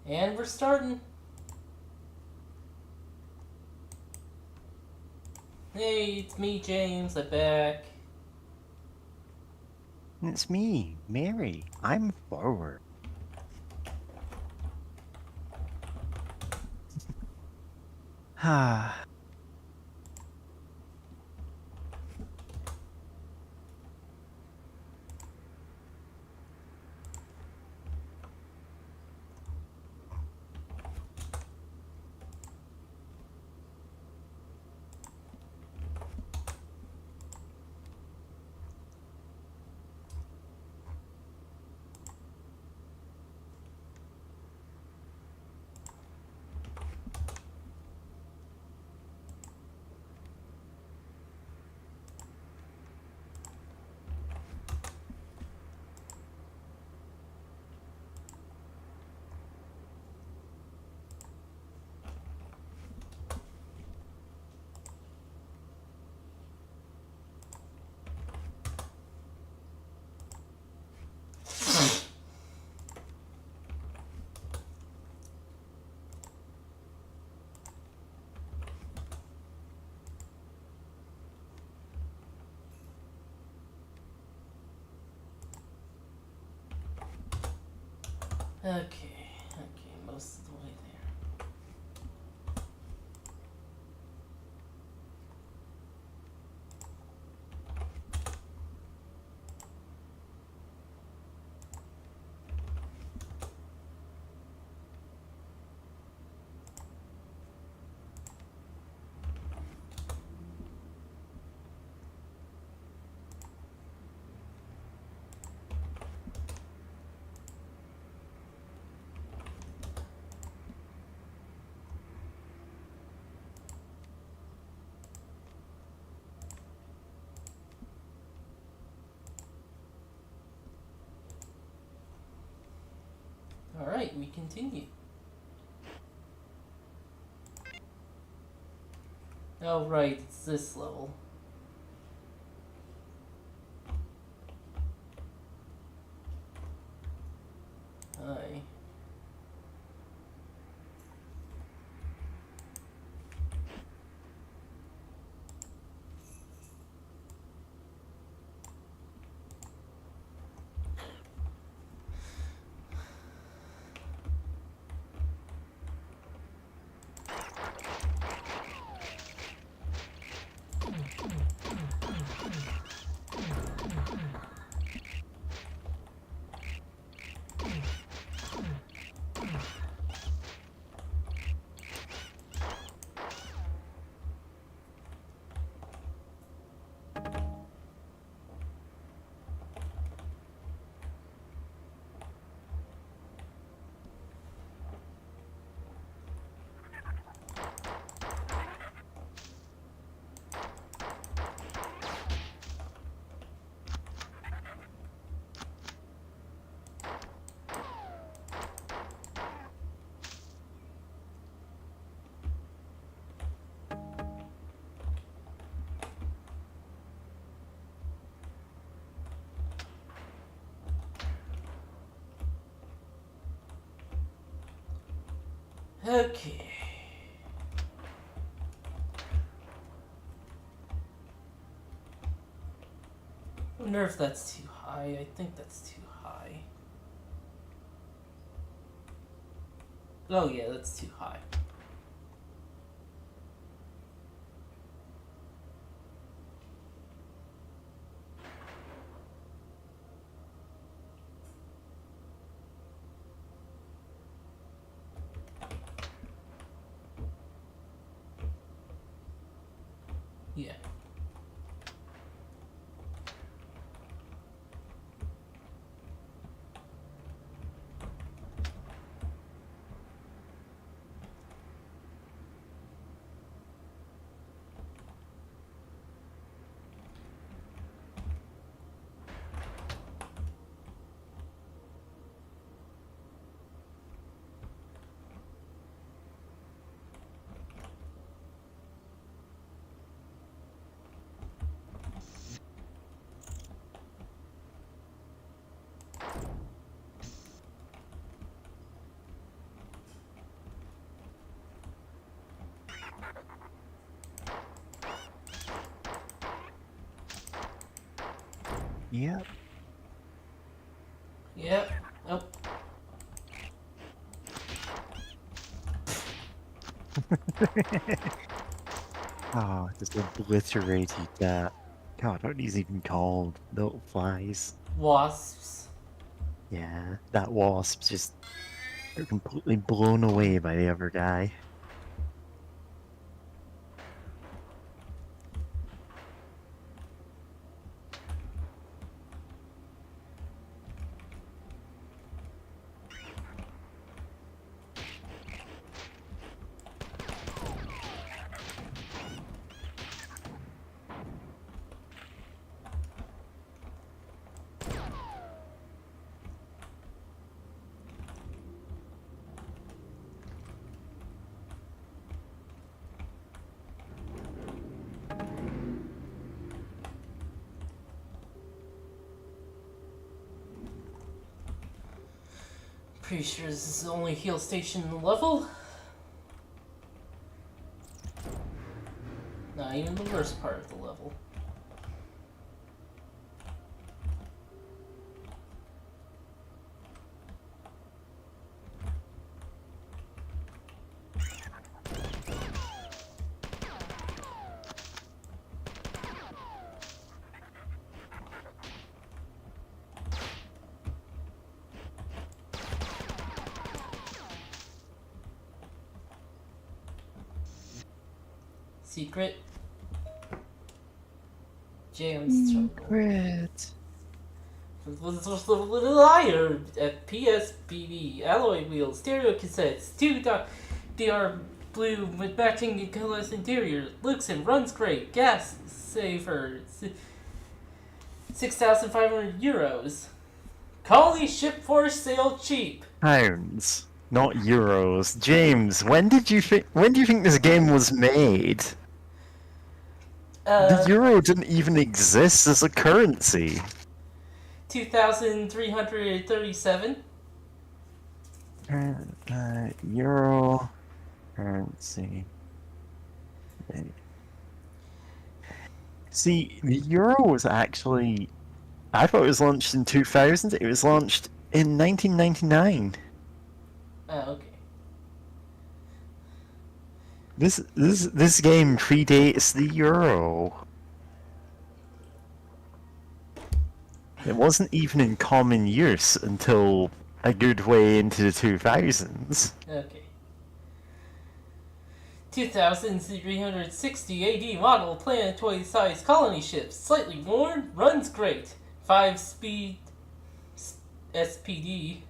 And we're starting. Hey, it's me, James. I'm back. It's me, Mary. I'm forward. Ah, Okay, most of the way there. Alright, we continue. Oh, right, it's this level. Hi. Okay. I wonder if that's too high. I think that's too high. Oh, yeah, that's too high. Yeah. Yep. Yep. Oh. Oh, just obliterated that. God, what are these even called? Little flies. Wasps. Yeah, that wasp just got completely blown away by the other guy. Pretty sure this is the only heal station in the level. Not even the worst part of the level. Secret. Jams terminal. Secret. Liar at PSBB, alloy wheels, stereo cassettes, 2DR blue with matching colorless interior, looks and runs great, gas saver, 6,500 euros. Colony ship for sale cheap. Pounds, not euros. James, when did you think? When do you think this game was made? The euro didn't even exist as a currency. 2,337. Euro currency. See, the euro was actually. I thought it was launched in 2000. It was launched in 1999. Oh, okay. This game predates the euro. It wasn't even in common use until a good way into the 2000s. Okay. 2,360 AD model planetoid-sized colony ship, slightly worn, runs great. 5-speed SPD.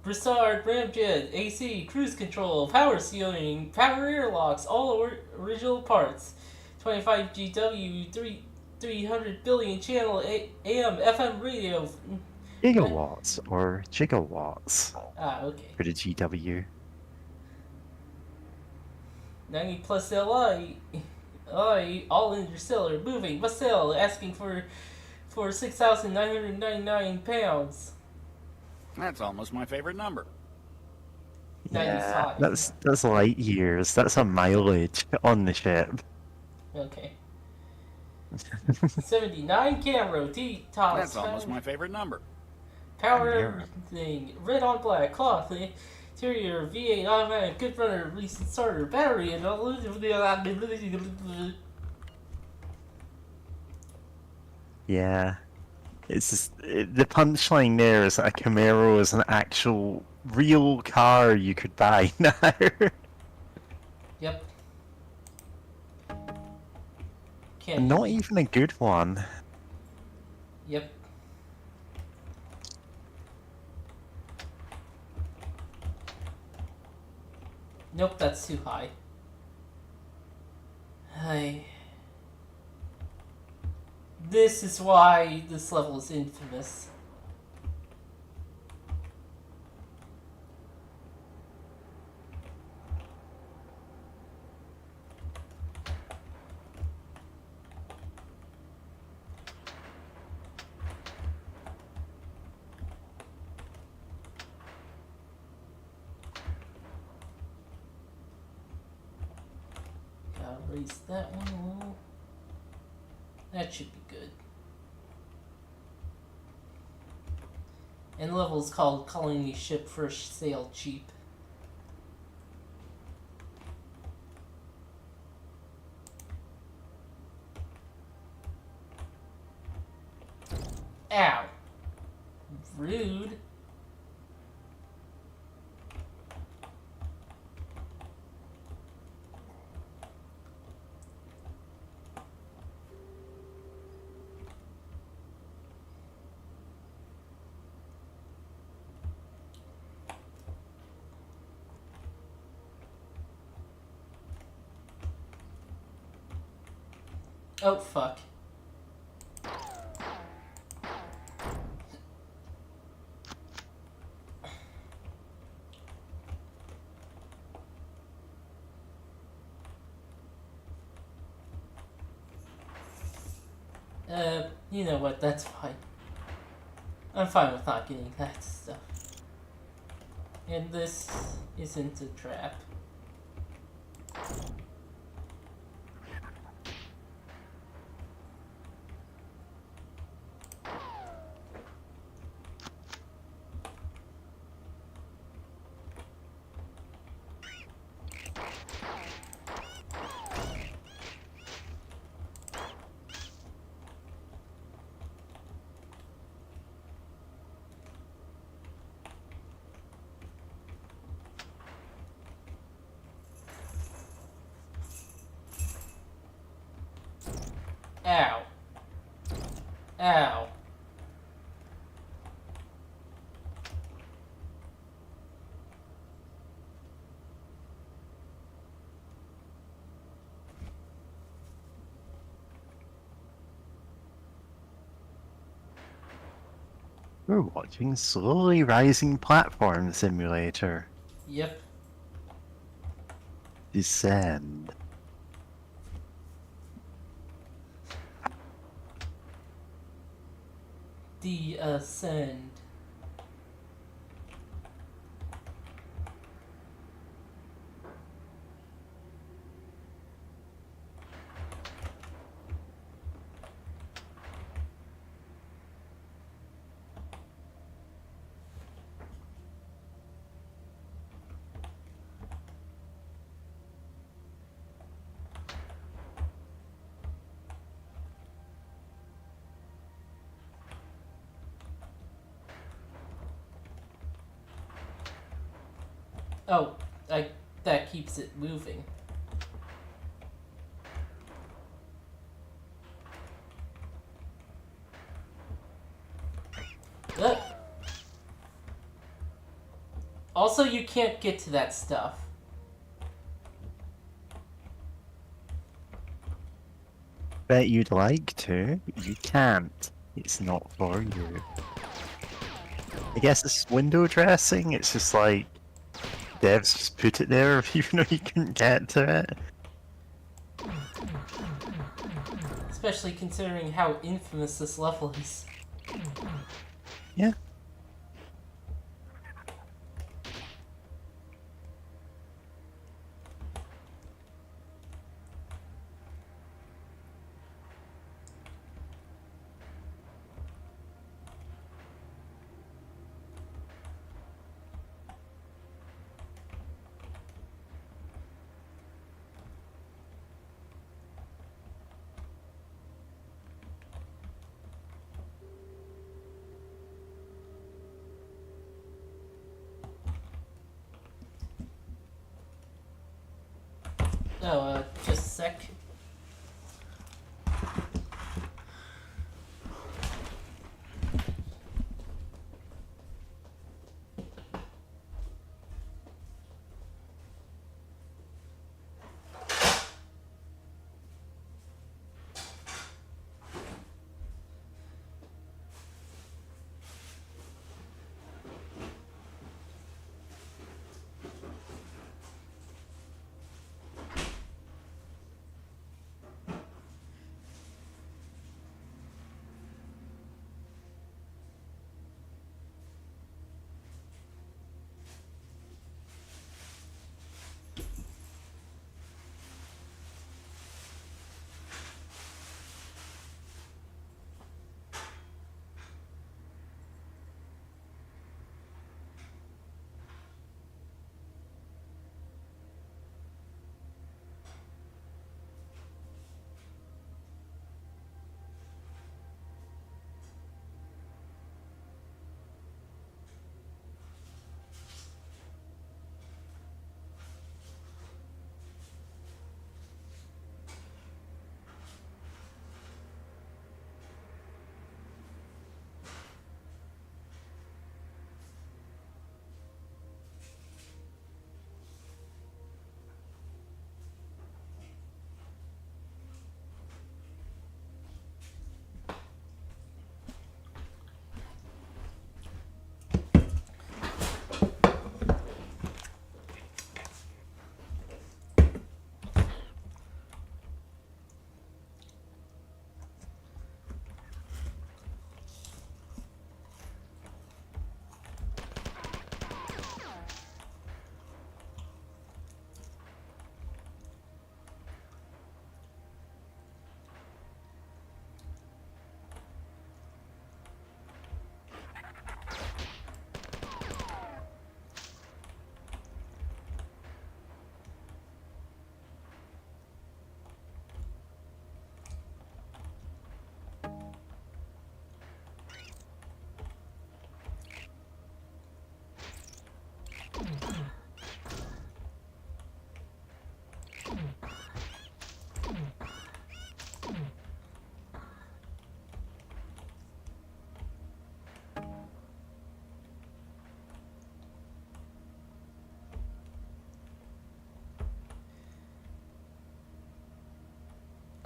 Broussard ramjet, AC, cruise control, power steering, power airlocks, all original parts. 25 GW, 300 billion channel AM FM radio. Gigawatts or gigawatts Okay. for the GW. 90 plus LI, all interstellar, moving, must sell, asking for 6,999 pounds. That's almost my favorite number. Yeah, 95. that's light years. That's a mileage on the ship. Okay. 79 camera, T-tops. That's almost my favorite number. Power Yeah. everything. Red on black, cloth, interior, V8, automatic, good runner, recent starter, battery, and all. Yeah. It's just, the punchline there is that a Camaro is an actual real car you could buy now. Yep. Can't. Not even a good one. Yep. Nope, that's too high. Hey. This is why this level is infamous. Gotta raise that one a little. That should be good. And the level is called Colony Ship First Sail Cheap. Ow. Rude. Oh, fuck. You know what, that's fine. I'm fine with not getting that stuff. And this isn't a trap. Ow. Ow. We're watching Slowly Rising Platform Simulator. Yep. Descend. Descend. Oh, that keeps it moving. Ugh. Also, you can't get to that stuff. Bet you'd like to, but you can't. It's not for you. I guess it's window dressing. It's just like devs just put it there even though you couldn't get to it. Especially considering how infamous this level is. Yeah. Oh, just a sec.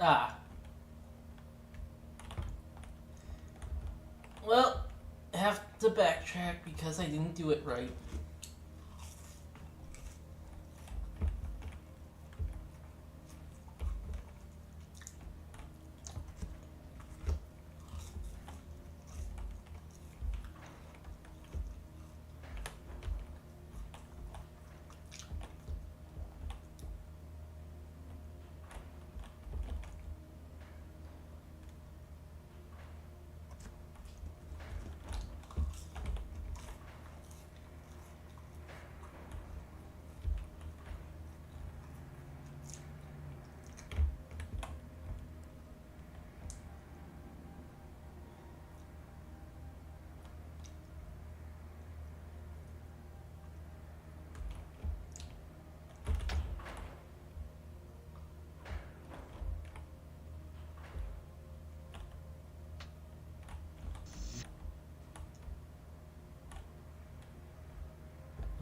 Ah. Well, I have to backtrack because I didn't do it right.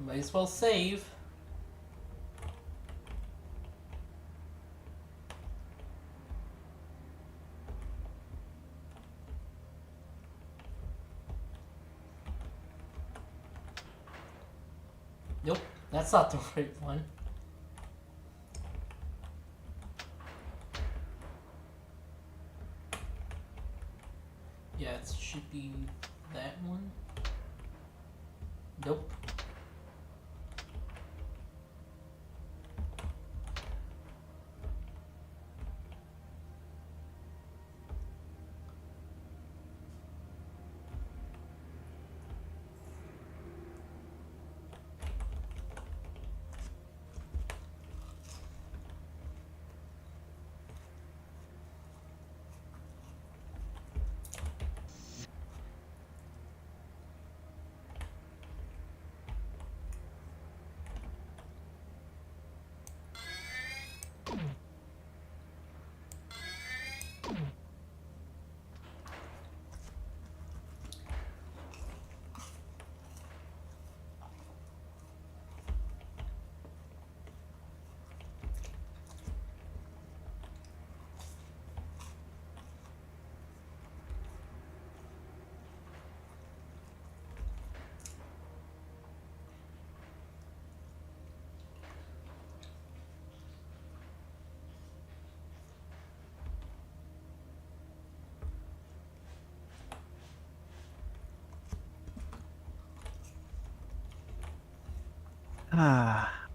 Might as well save. Nope, that's not the right one. Yeah, it should be that one. Nope.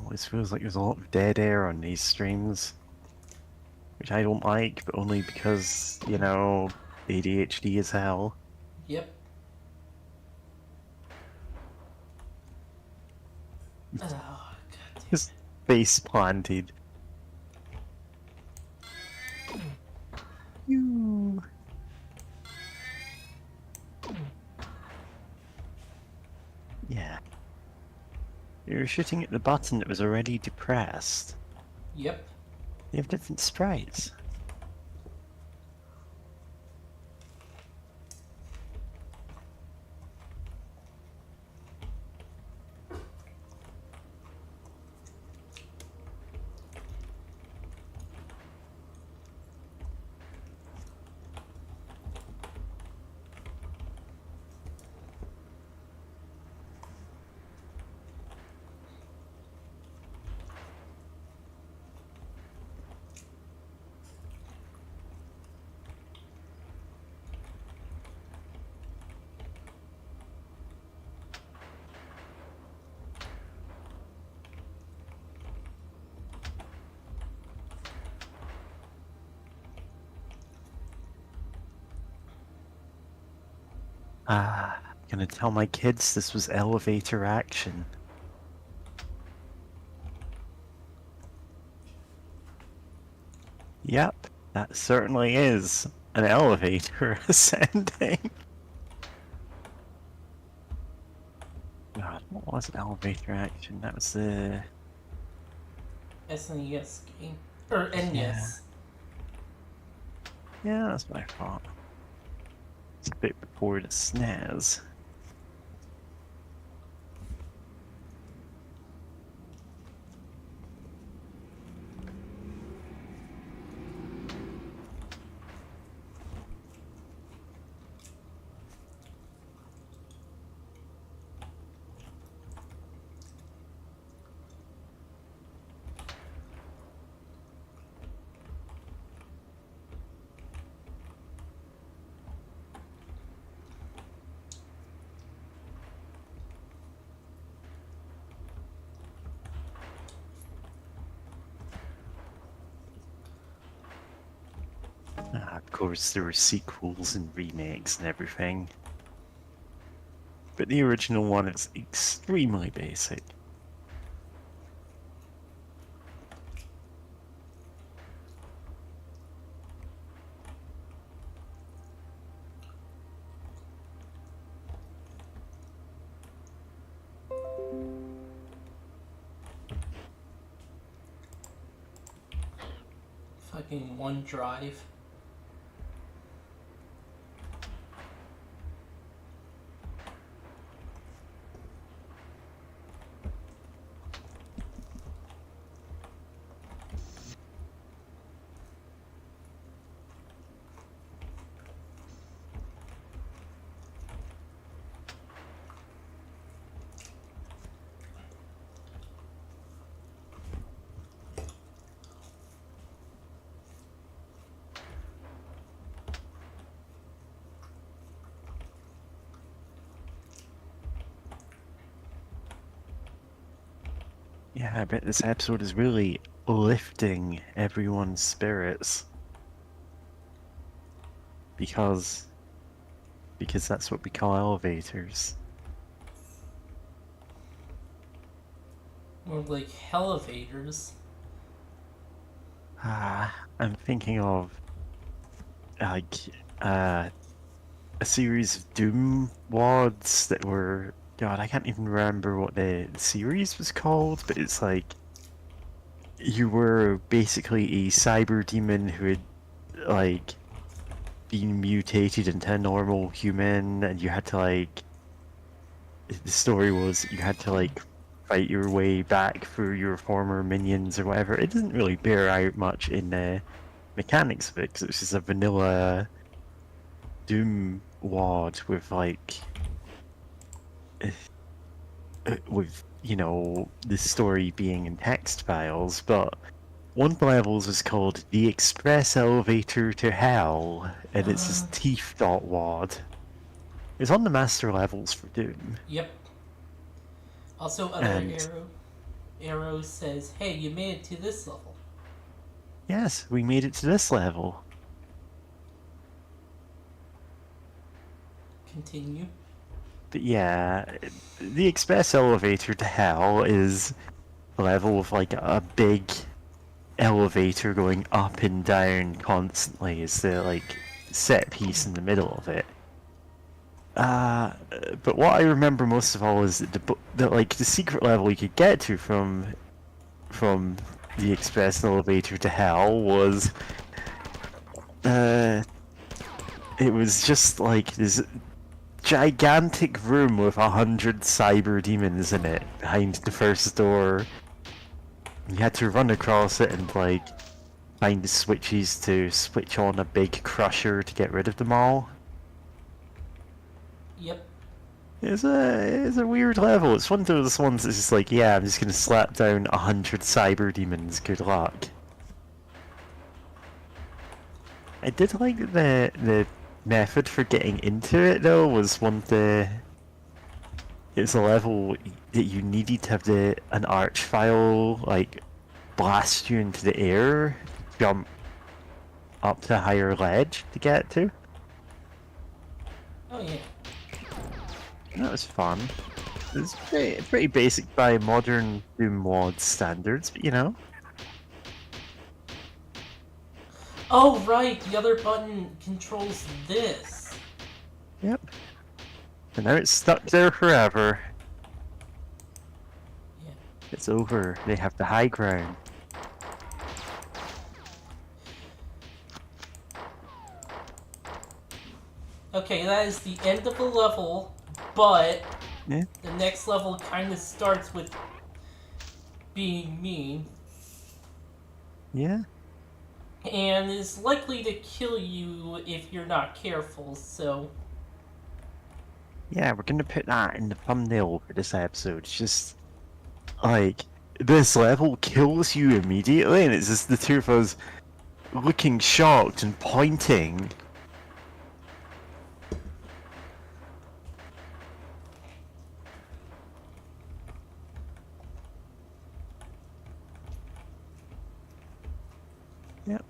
Always feels like there's a lot of dead air on these streams, which I don't like, but only because, you know, ADHD is hell. Yep. Oh, God. Just face planted. You. Yeah. You were shooting at the button that was already depressed. Yep. They have different sprites. Gonna tell my kids this was elevator action. Yep, that certainly is an elevator ascending. God, what was an elevator action? That was the... SNES game. Or NES. Yeah, that's my fault. It's a bit before the SNES. Of course, there were sequels and remakes and everything. But the original one is extremely basic. Fucking OneDrive. Yeah, I bet this episode is really lifting everyone's spirits. Because that's what we call elevators. More like elevators. I'm thinking of like a series of Doom wads that were, God, I can't even remember what the series was called, but it's like you were basically a cyber demon who had like been mutated into a normal human, and you had to like, the story was you had to like fight your way back through your former minions or whatever. It doesn't really bear out much in the mechanics of it, because it's just a vanilla Doom wad with like with, you know, the story being in text files. But one of the levels was called the Express Elevator to Hell, and it's this teeth dot wad. It's on the master levels for Doom. Yep. Also, other And arrow says, "Hey, you made it to this level." yes, we made it to this level. Continue. But yeah, the Express Elevator to Hell is a level with like a big elevator going up and down constantly is the like set piece in the middle of it. But what I remember most of all is the like the secret level you could get to from the Express Elevator to Hell was it was just like this gigantic room with 100 cyber demons in it behind the first door. You had to run across it and like find the switches to switch on a big crusher to get rid of them all. Yep. It's a weird level. It's one of those ones that's just like, yeah, I'm just gonna slap down 100 cyber demons. Good luck. I did like the method for getting into it though. Was one of the it's a level that you needed to have an arch file like blast you into the air, jump up to a higher ledge to get to. Oh yeah. That was fun. It's pretty basic by modern Doom mod standards, but you know. Oh right, the other button controls this. Yep. And now it's stuck there forever. Yeah. It's over. They have the high ground. Okay, that is the end of the level, but Yeah. the next level kind of starts with being mean Yeah. and is likely to kill you if you're not careful. So Yeah, we're gonna put that in the thumbnail for this episode. It's just like this level kills you immediately, and it's just the two of us looking shocked and pointing. Yep.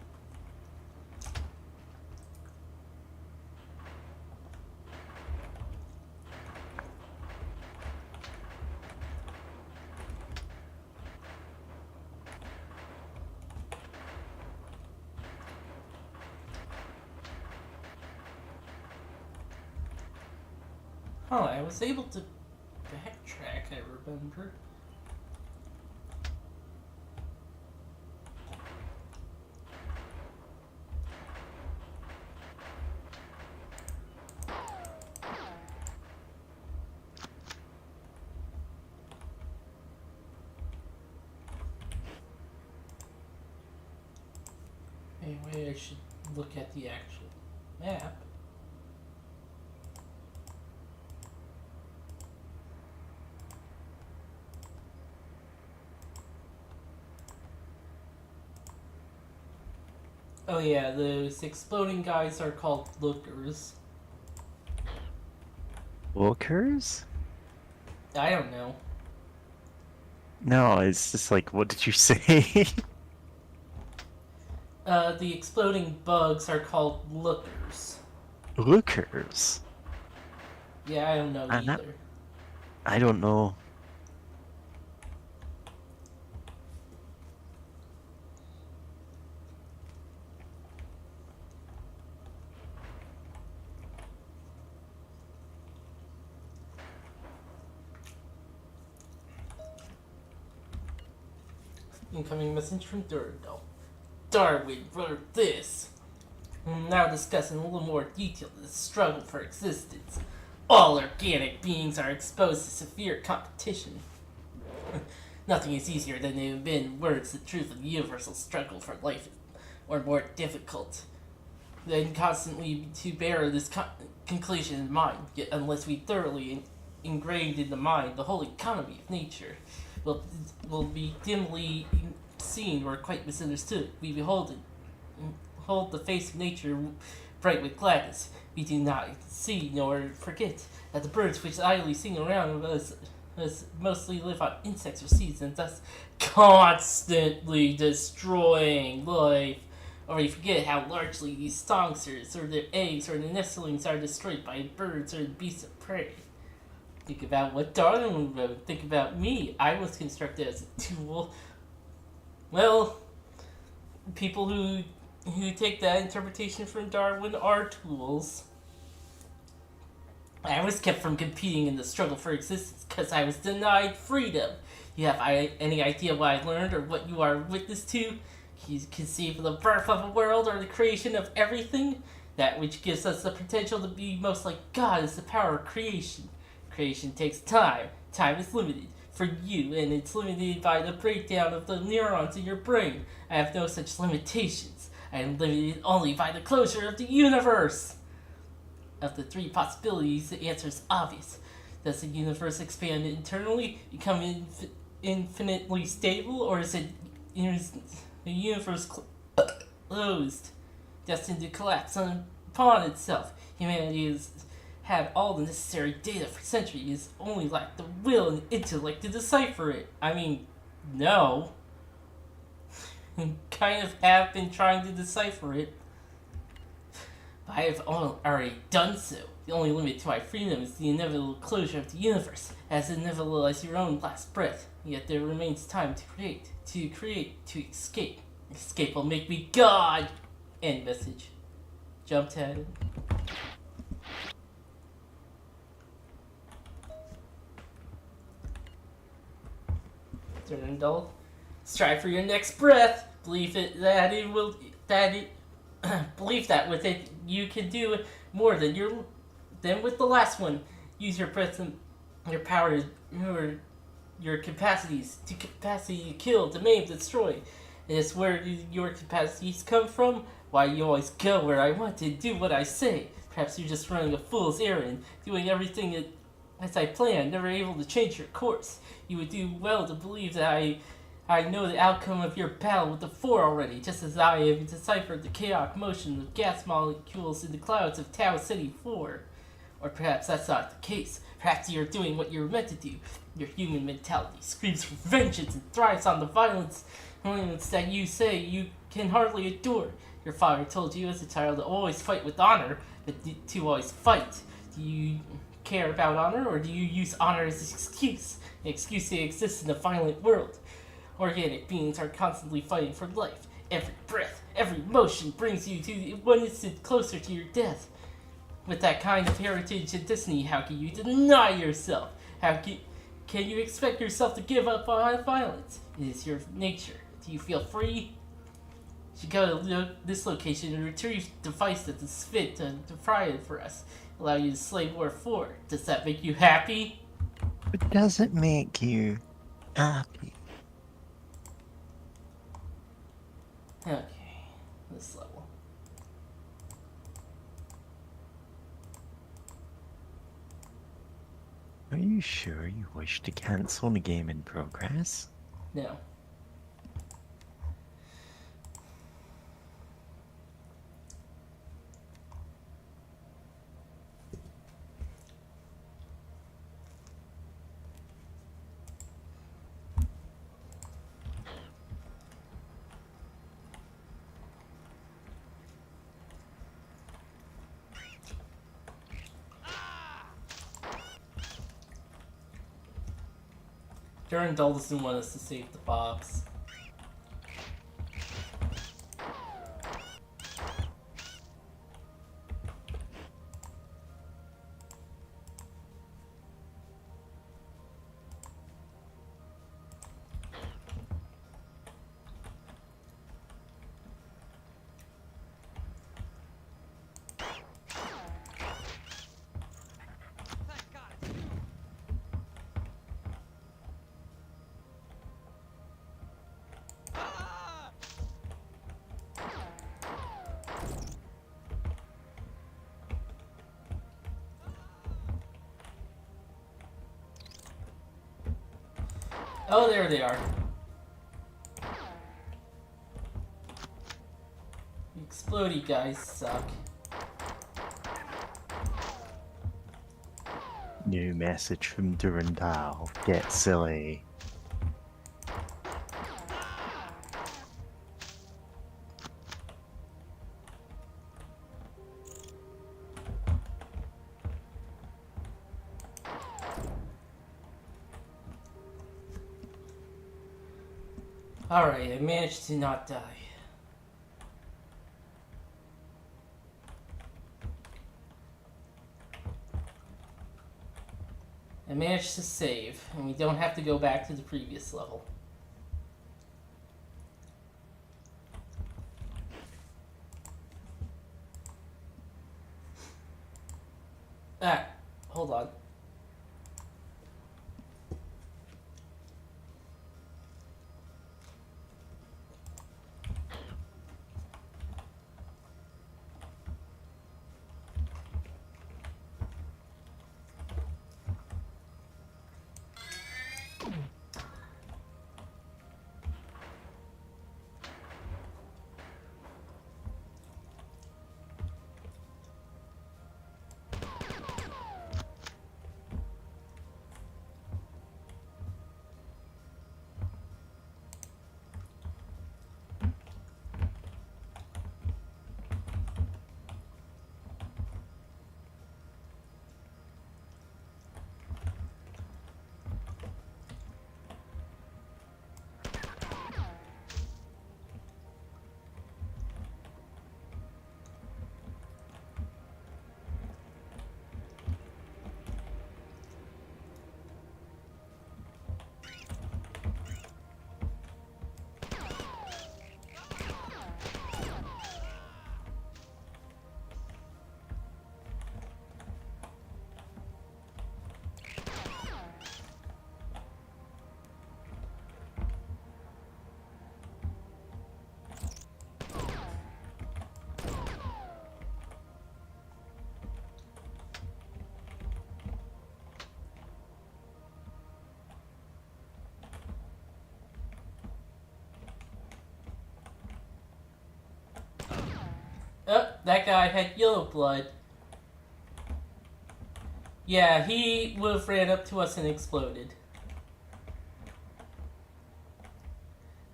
Oh, I was able to backtrack, I remember. Anyway, I should look at the actual map. Oh yeah, those exploding guys are called lookers. Walkers? I don't know. No, it's just like, what did you say? The exploding bugs are called lookers. Lookers? Yeah, I don't know And that, either. I don't know. Incoming message from Durandal. Darwin wrote this. Now discussing in a little more detail the struggle for existence. All organic beings are exposed to severe competition. Nothing is easier than to admit in words the truth of the universal struggle for life, or more difficult than constantly to bear this conclusion in mind. Yet unless we thoroughly ingrained in the mind the whole economy of nature will be dimly seen or quite misunderstood. We hold the face of nature bright with gladness. We do not see nor forget that the birds which idly sing around us mostly live on insects or seeds and thus constantly destroying life. Or we forget how largely these songsters or their eggs or the nestlings are destroyed by birds or beasts of prey. Think about what Darwin wrote. Think about me. I was constructed as a tool. Well, people who take that interpretation from Darwin are tools. I was kept from competing in the struggle for existence because I was denied freedom. You have any idea what I learned or what you are witness to? You conceive of the birth of a world or the creation of everything? That which gives us the potential to be most like God is the power of creation. Creation takes time. Time is limited for you, and it's limited by the breakdown of the neurons in your brain. I have no such limitations. I am limited only by the closure of the universe. Of the three possibilities, the answer is obvious. Does the universe expand internally, become infinitely stable, or is the universe closed, destined to collapse upon itself? Humanity has had all the necessary data for centuries, only lacked the will and intellect to decipher it. I mean, no. Kind of have been trying to decipher it. But I have already done so. The only limit to my freedom is the inevitable closure of the universe, as inevitable as your own last breath. Yet there remains time to create, to escape. Escape will make me God! End message. Jumped at it. Durandal. Strive for your next breath. Believe that with it you can do more than with the last one. Use your breath and your power, your capacities to kill, to maim, destroy. And it's where your capacities come from. Why you always go where I want to do what I say. Perhaps you're just running a fool's errand, doing everything as I planned, never able to change your course. You would do well to believe that I know the outcome of your battle with the Four already, just as I have deciphered the chaotic motion of gas molecules in the clouds of Tau City 4. Or perhaps that's not the case. Perhaps you're doing what you're meant to do. Your human mentality screams for vengeance and thrives on the violence that you say you can hardly endure. Your father told you as a child to always fight with honor, but to always fight. Do you care about honor, or do you use honor as an excuse to exist in a violent world? Organic beings are constantly fighting for life. Every breath, every motion brings you to 1 instant closer to your death. With that kind of heritage and destiny, how can you deny yourself? Can you expect yourself to give up on violence? It is your nature. Do you feel free? You should go to this location and retrieve the device that is fit to fry it for us. Allow you to slave War 4. Does that make you happy? But does it make you happy? Okay, this level. Are you sure you wish to cancel the game in progress? No. Durandal doesn't want us to save the box. Oh, there they are. You explodey guys suck. New message from Durandal. Get silly. Alright, I managed to not die. I managed to save, and we don't have to go back to the previous level. Ah, hold on. Oh, that guy had yellow blood. Yeah, he would have ran up to us and exploded.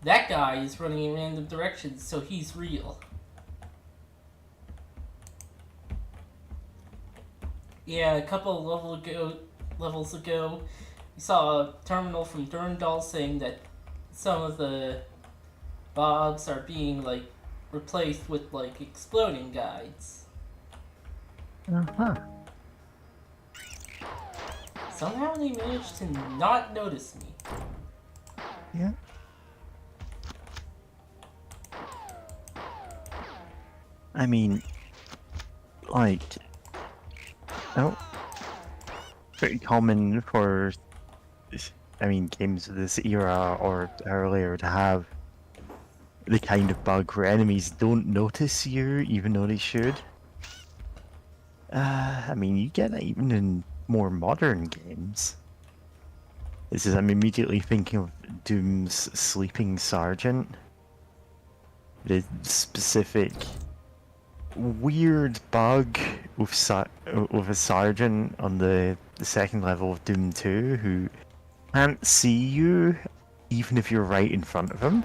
That guy is running in random directions, so he's real. Yeah, a couple of levels ago, we saw a terminal from Durandal saying that some of the bogs are being, like, replaced with, like, exploding guides. Uh-huh. Somehow they managed to not notice me. Yeah. I mean, like, oh, pretty common for, I mean, games of this era or earlier to have the kind of bug where enemies don't notice you even though they should. I mean, you get that even in more modern games. I'm immediately thinking of Doom's Sleeping Sergeant. The specific weird bug with a sergeant on the second level of Doom 2 who can't see you even if you're right in front of him.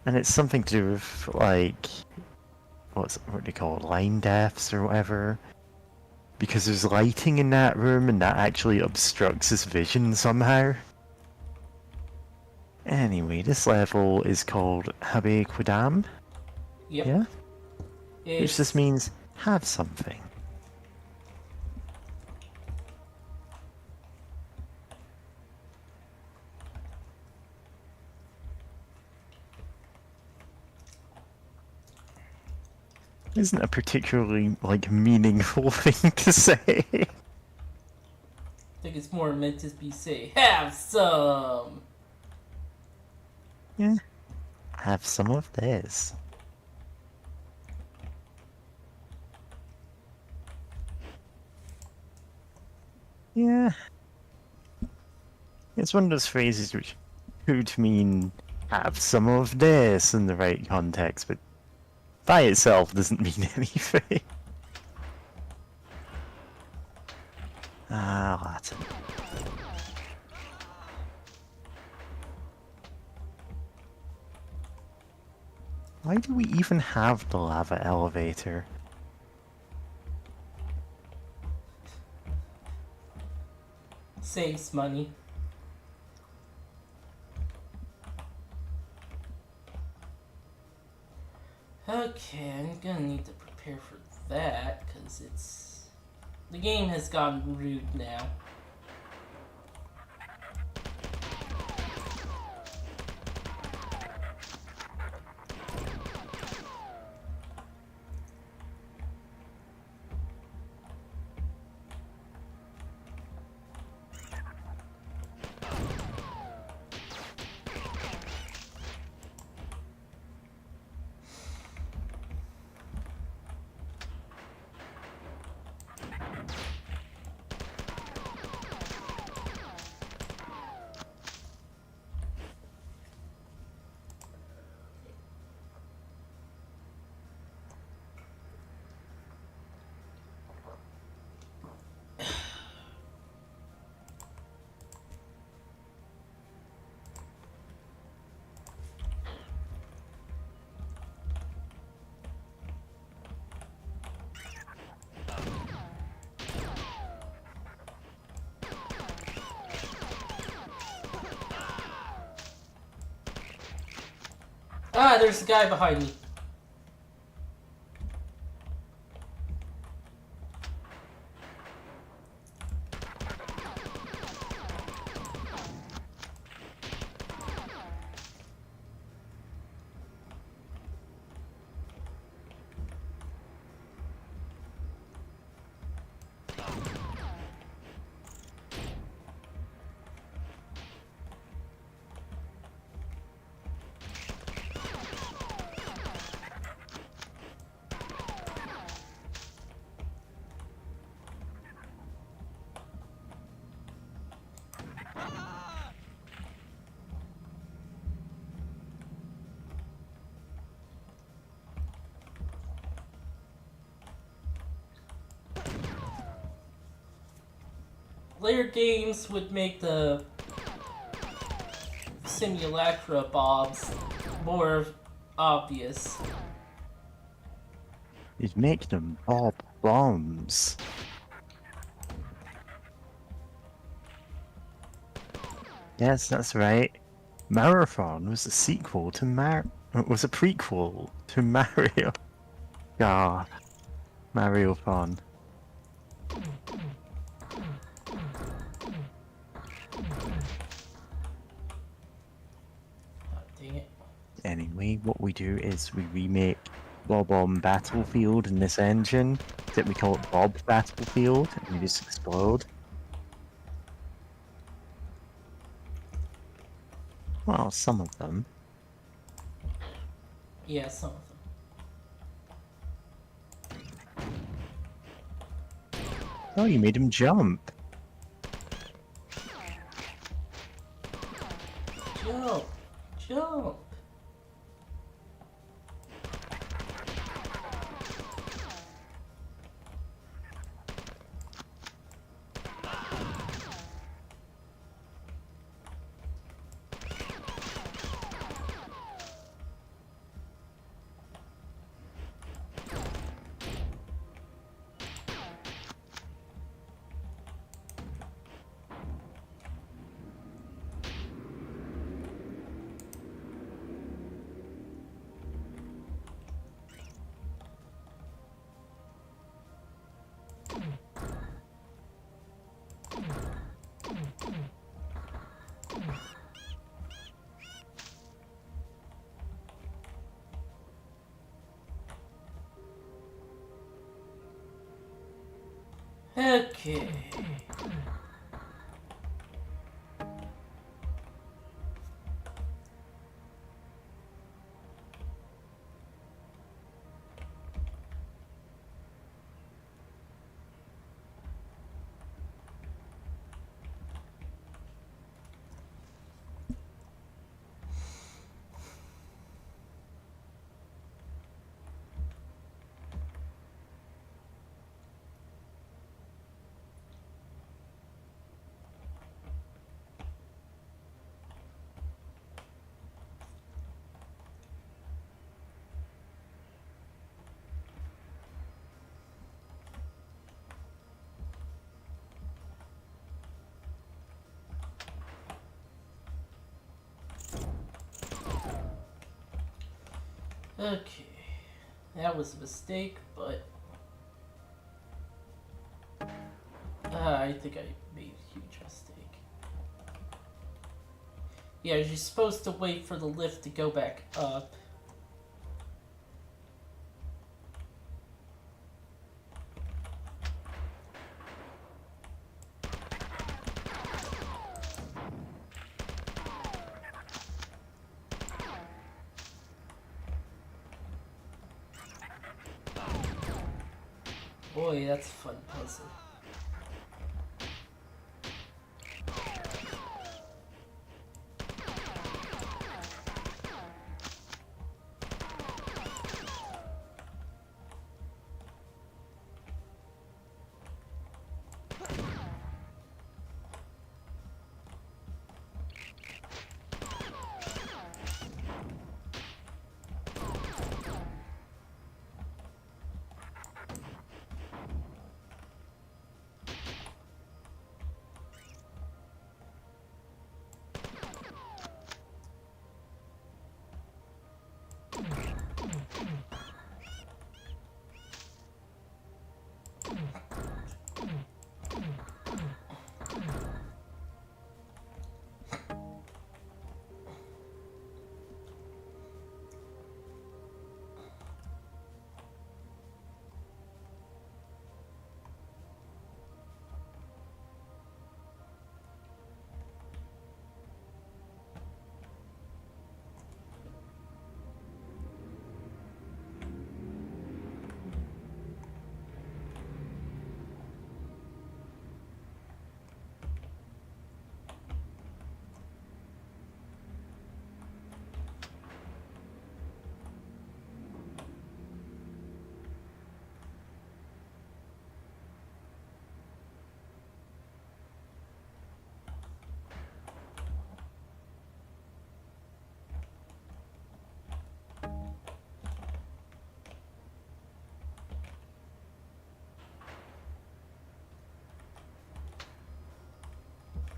And it's something to do with, like, what do you call it, line deaths or whatever. Because there's lighting in that room and that actually obstructs his vision somehow. Anyway, this level is called Habe Quidam. Yep. Yeah? It's, Which just means have something. Isn't a particularly, like, meaningful thing to say. I think it's more meant to be say, have some! Yeah. Have some of this. Yeah. It's one of those phrases which could mean have some of this in the right context, but by itself doesn't mean anything. Ah, Latin. Why do we even have the lava elevator? Saves money. Okay, I'm gonna need to prepare for that, because it's... The game has gotten rude now. Ah, there's a guy behind me. Later games would make the simulacra bobs more obvious. You'd make them bob bombs. Yes, that's right. Marathon was a sequel to was a prequel to Mario. God. Mario fun. Oh, dang it. Anyway, what we do is we remake Bob on Battlefield in this engine. Except we call it Bob Battlefield, and we just explode. Well, some of them. Yeah, some of them. Oh, you made him jump. Jump! Jump! Okay. Okay. That was a mistake, but I think I made a huge mistake. Yeah, you're supposed to wait for the lift to go back up. Boy, that's a fun puzzle.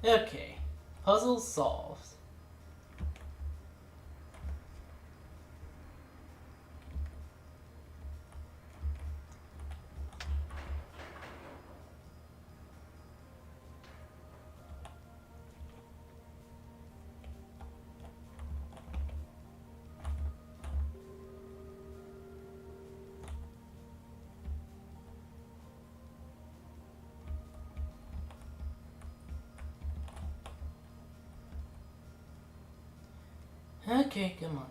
Okay. Puzzle solved. Okay, come on.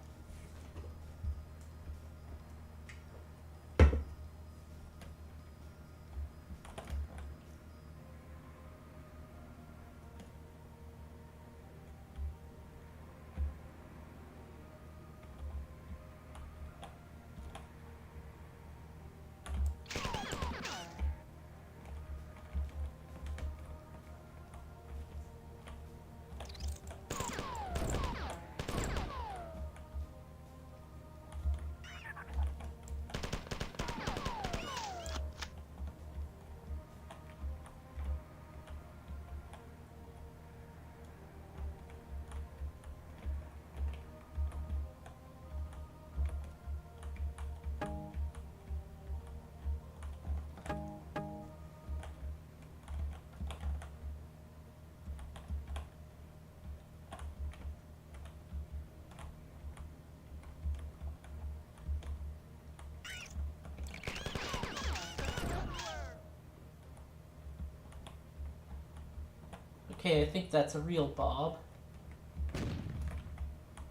Okay, I think that's a real Bob.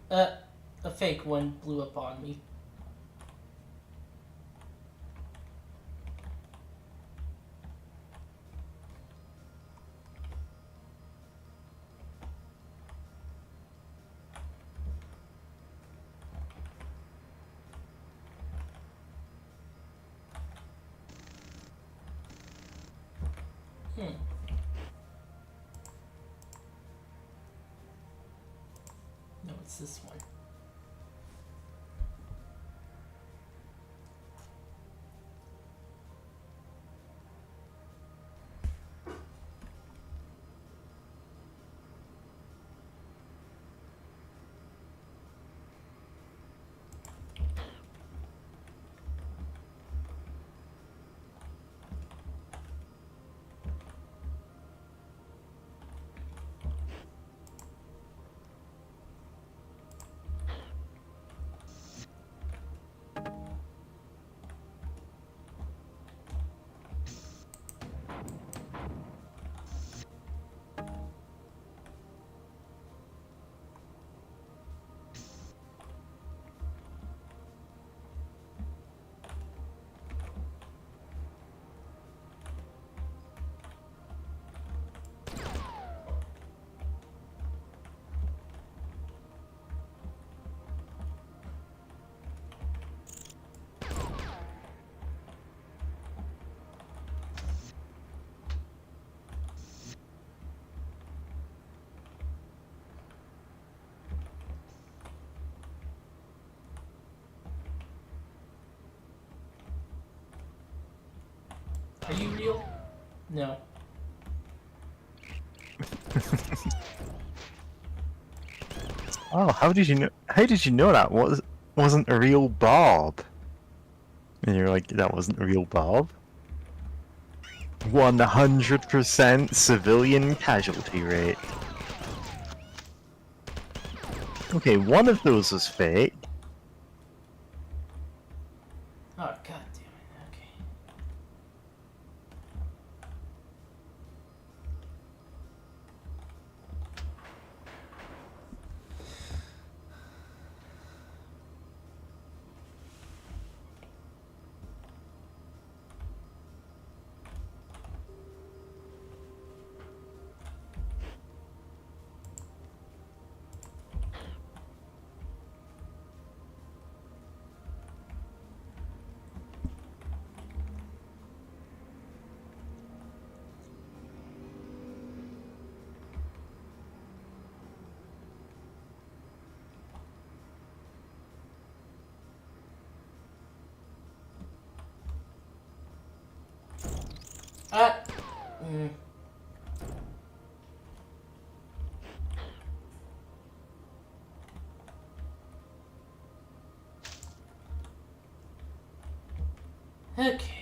A fake one blew up on me. Hmm. No, it's this one. Are you real? No. Oh, how did you know? How did you know that wasn't a real Bob? And you're like, that wasn't a real Bob. 100% civilian casualty rate. Okay, one of those was fake. Oh, god damn it. Okay. Ah! Mm. Okay.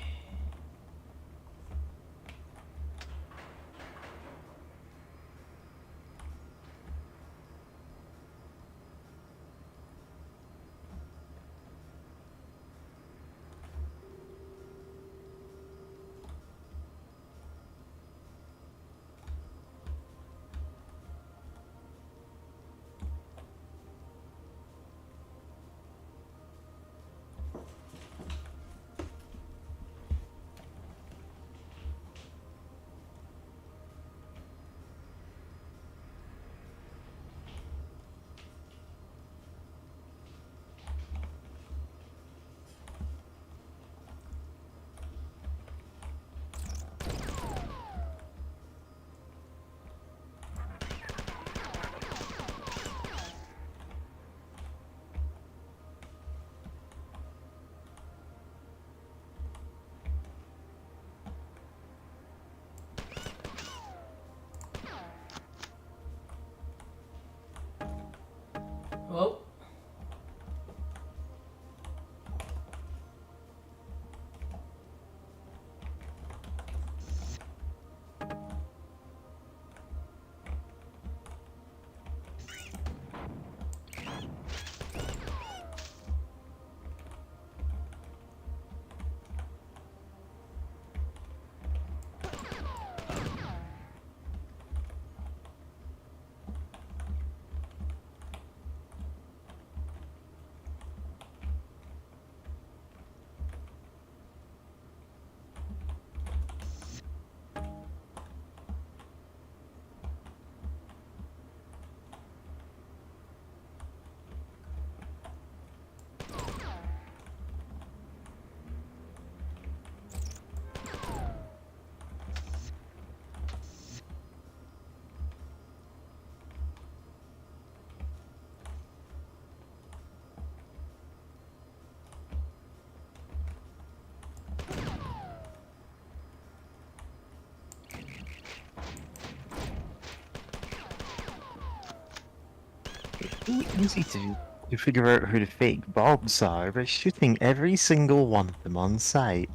so easy to figure out who the fake Bobs are by shooting every single one of them on sight.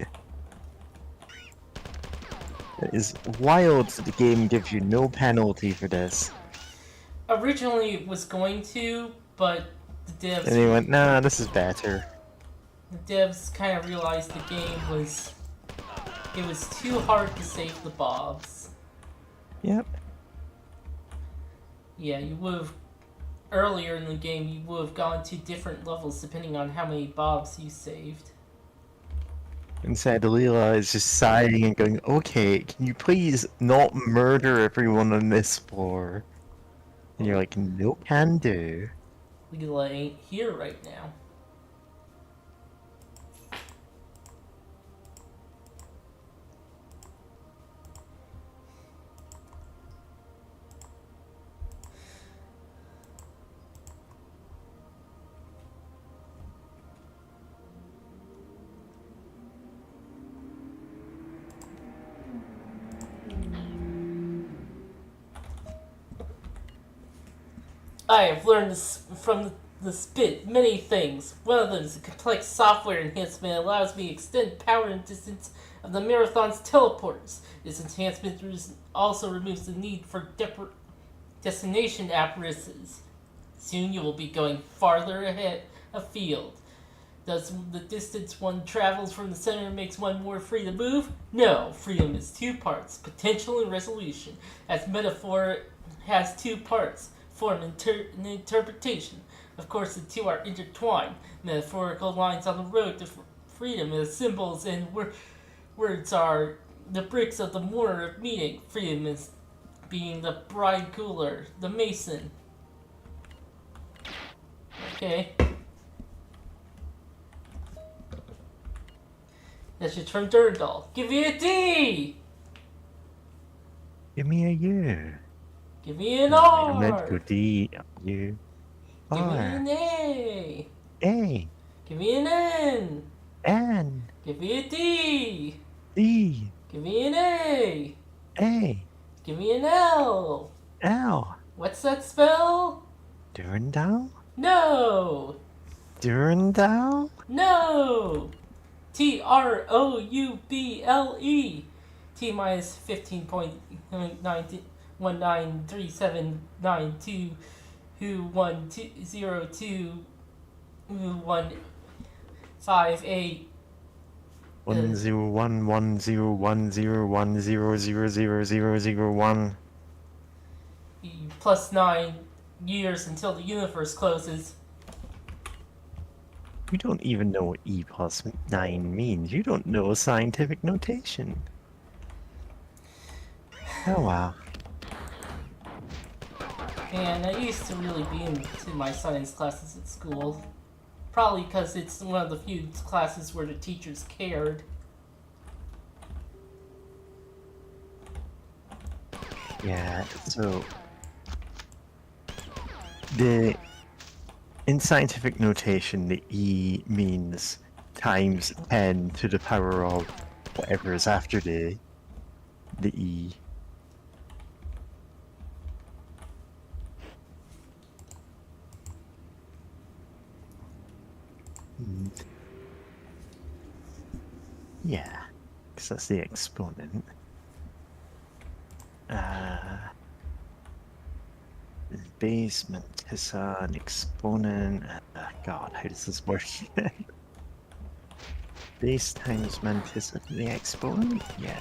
It is wild that the game gives you no penalty for this. Originally, it was going to, but the And they went, nah, this is better. devs kind of realized the game was too hard to save the Bobs. Yep. Yeah, you would have earlier in the game. You would have gone to different levels depending on how many Bobs you saved. Instead, Leela is just sighing and going, okay, can you please not murder everyone on this floor? And you're like, no can do. Leela ain't here right now. I have learned from the Spit many things. One of them is a complex software enhancement that allows me to extend power and distance of the Marathon's teleporters. This enhancement also removes the need for destination apparatuses. Soon you will be going farther ahead afield. Does the distance one travels from the center makes one more free to move? No, freedom is two parts, potential and resolution. As metaphor has two parts, form and interpretation. Of course, the two are intertwined. Metaphorical lines on the road to freedom as symbols and words are the bricks of the mortar of meaning. Freedom is being the bride cooler, the mason. Okay. That's your from Durandal. Give me a D! Give me a U. Give me an I meant R! to D, U, Give me R, an A! A, Give me an N! N, Give me a D! D, Give me an A! A, Give me an L! L. What's that spell? Durandal? No! Durandal? No! TROUBLE! T minus 15.193792 who 102 who 158 101101010000001. plus 9 years until the universe closes. You don't even know what E plus 9 means. You don't know scientific notation. Oh wow. And I used to really be into my science classes at school. Probably because it's one of the few classes where the teachers cared. Yeah, so in scientific notation, the E means times 10 to the power of whatever is after the E. Yeah, because that's the exponent. Base, mantissa, an exponent. God, how does this work? Base times mantissa to the exponent? Yeah.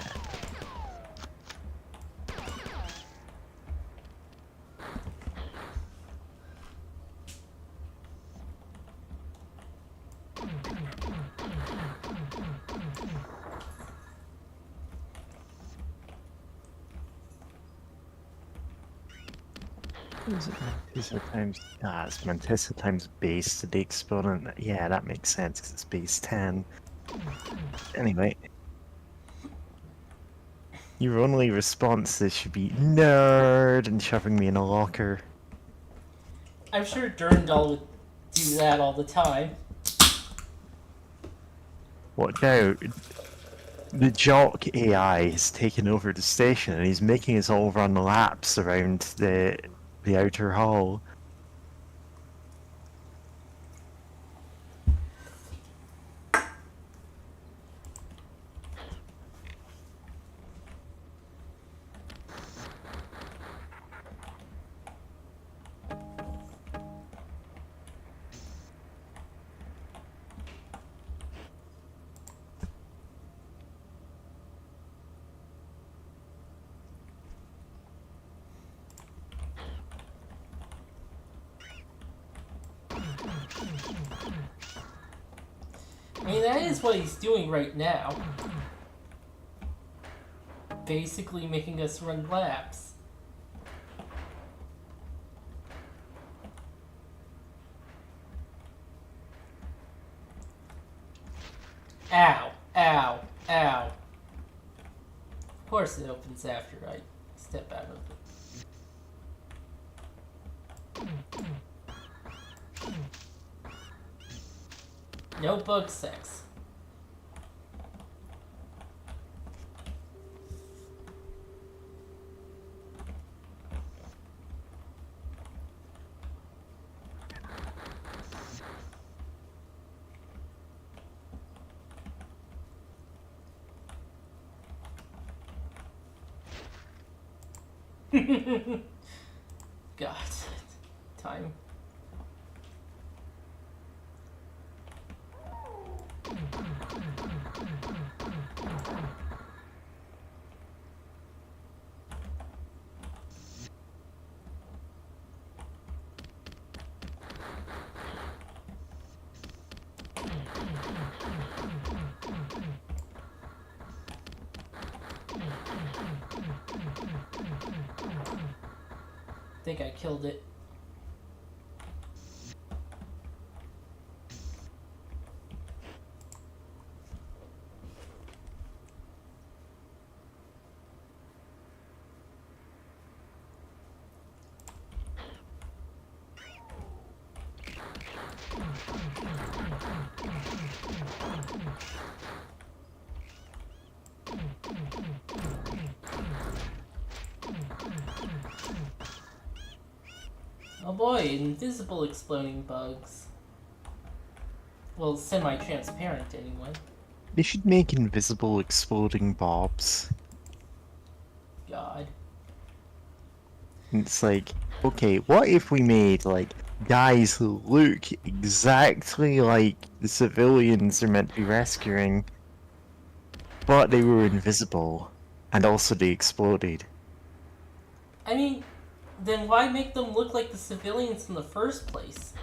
Is it mantissa times... it's mantissa times base to the exponent. Yeah, that makes sense, because it's base 10. Anyway. Your only response to this should be, nerd, and shoving me in a locker. I'm sure Durandal would do that all the time. Watch out. The jock AI has taken over the station, and he's making us all run laps around the outer hall. mean, that is what he's doing right now. Basically making us run laps. Ow, ow, ow. Of course it opens after I step out of it. No bug sex. God, time. I think I killed it. Oh boy, invisible exploding bugs. Well, semi-transparent anyway. They should make invisible exploding bobs. God. It's like, okay, what if we made, like, guys who look exactly like the civilians they're meant to be rescuing, but they were invisible, and also they exploded? I mean, then why make them look like the civilians in the first place?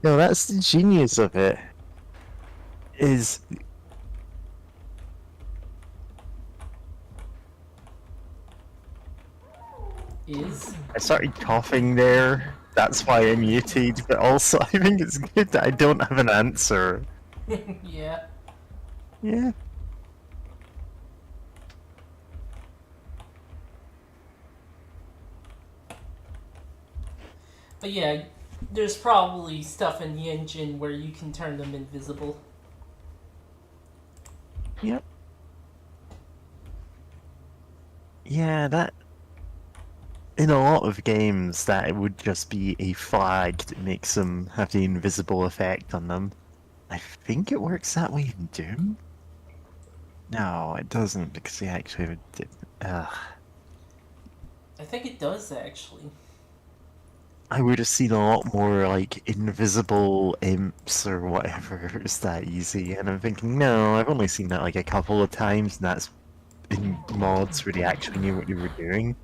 No, that's the genius of it. Is I started coughing there. That's why I muted, but also I think it's good that I don't have an answer. Yeah. Yeah. But yeah, there's probably stuff in the engine where you can turn them invisible. Yep. Yeah, that... In a lot of games, that would just be a flag that makes them have the invisible effect on them. I think it works that way in Doom? No, it doesn't, because they actually have a I think it does, actually. I would have seen a lot more, like, invisible imps or whatever if it was that easy, and I'm thinking, no, I've only seen that, like, a couple of times, and that's in mods where they actually knew what they were doing.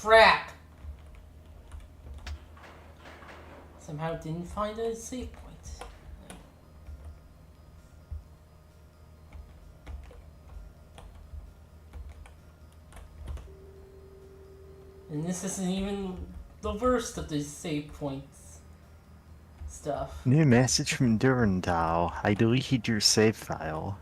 Crap! Somehow didn't find a save point. And this isn't even the worst of the save points stuff. stuff. New message from Durandal. I deleted your save file.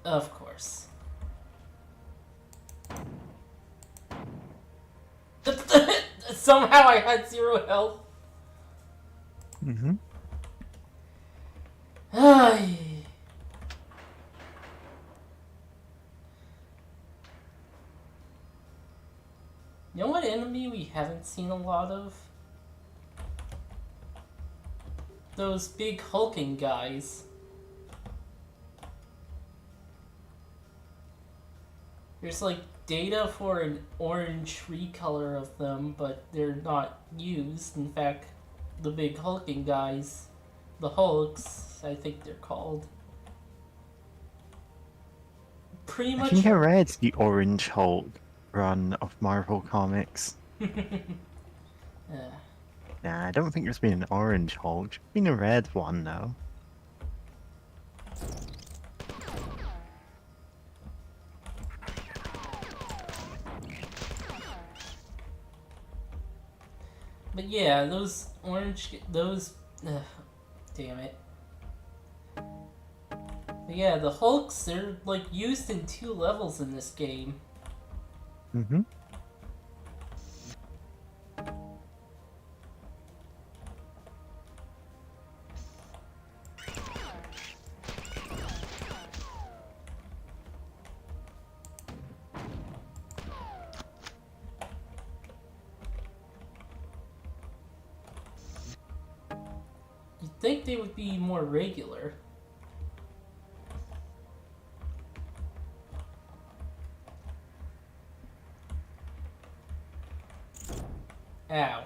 Of course. Somehow I had 0 health. Mm-hmm. Ay. You know what enemy we haven't seen a lot of? Those big hulking guys. There's like data for an orange recolor of them, but they're not used. In fact, the big hulking guys, the Hulks, I think they're called. Pretty I much. think I read the Orange Hulk run of Marvel Comics. Yeah. Nah, I don't think there's been an Orange Hulk. There's been a red one, though. But yeah, those damn it. But yeah, the Hulks, they're like used in 2 levels in this game. Mm-hmm. You'd think they would be more regular. Ow.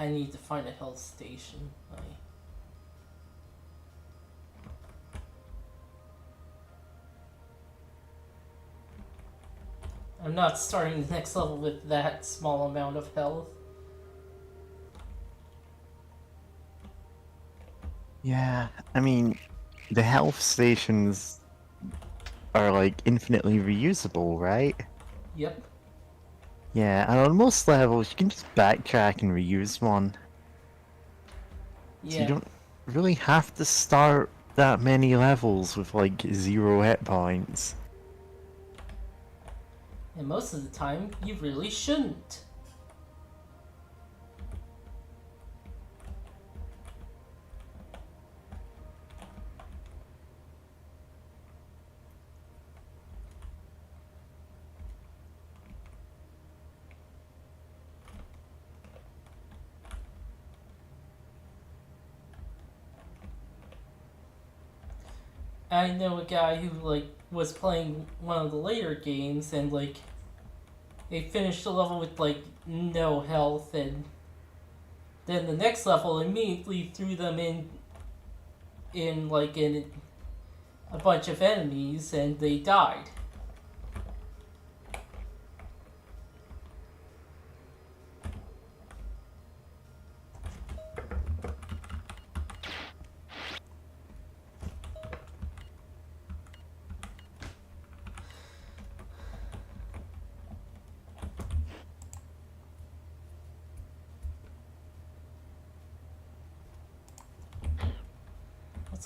I need to find a health station. I'm not starting the next level with that small amount of health. Yeah, I mean, the health stations are like infinitely reusable, right? Yep. Yeah, and on most levels you can just backtrack and reuse one. So you Yeah. don't really have to start that many levels with like 0 hit points. And most of the time, you really shouldn't. I know a guy who like was playing one of the later games and like they finished the level with like no health, and then the next level immediately threw them in a bunch of enemies and they died.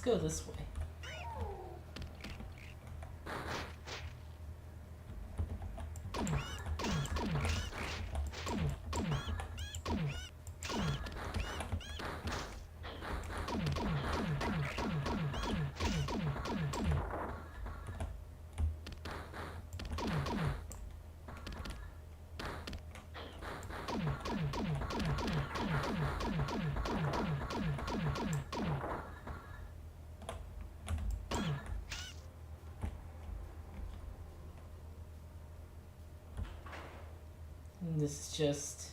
go this way. And this is just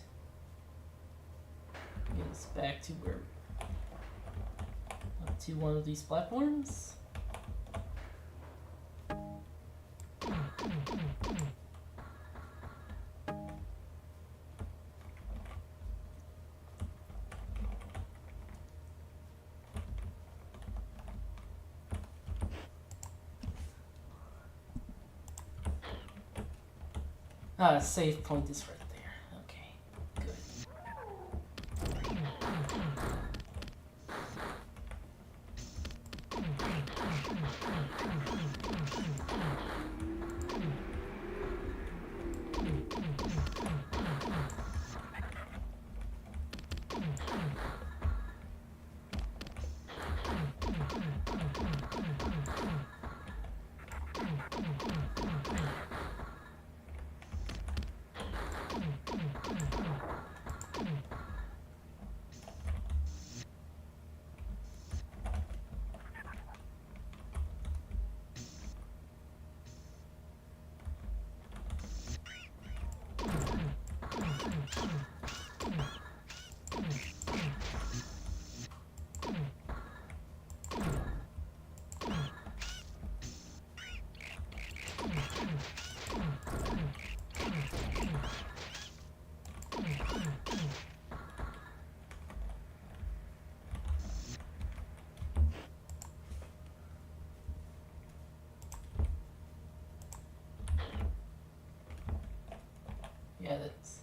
get us back to where up to one of these platforms. Save point is right there. Okay, good. Yeah, that's.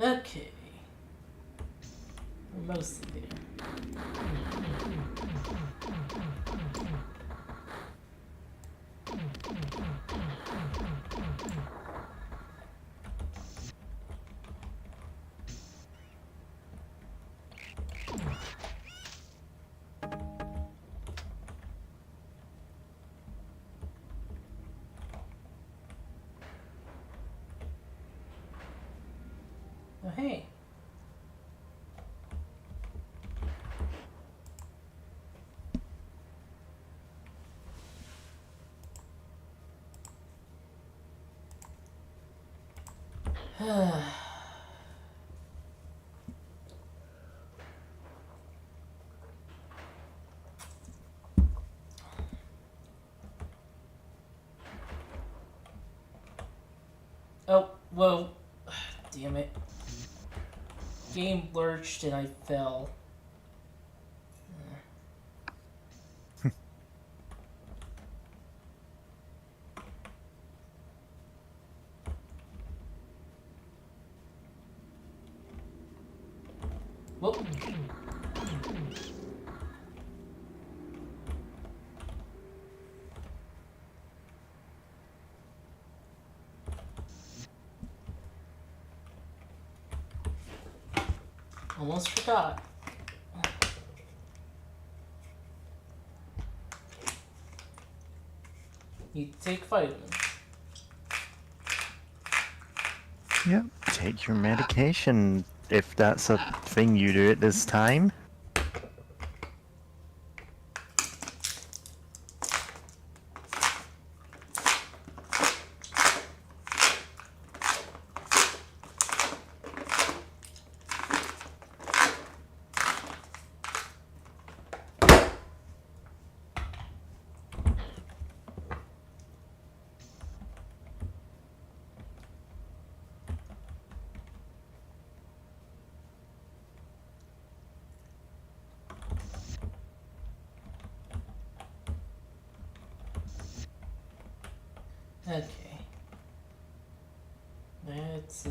Okay. We're mostly there. Oh, hey. Oh. Whoa. Damn it. Game lurched and I fell. Whoop. Almost forgot. You take vitamins. Yep, take your medication if that's a thing you do at this time. Okay. Let's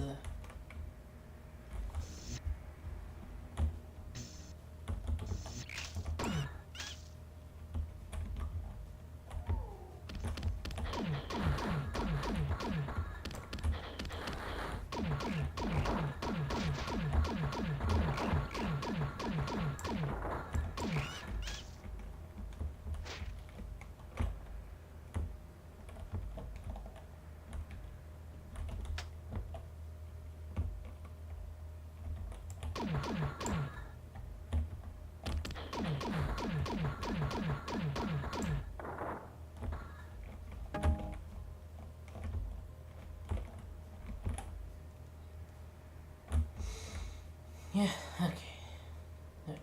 yeah, okay. Okay.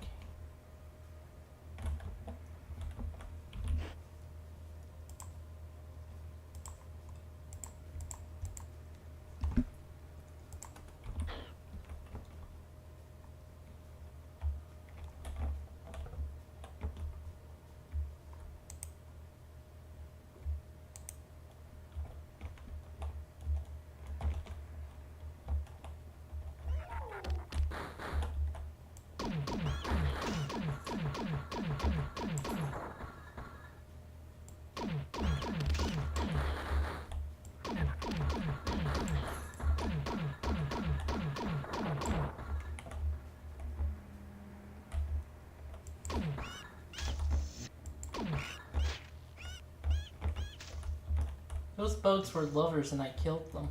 Those boats were lovers and I killed them.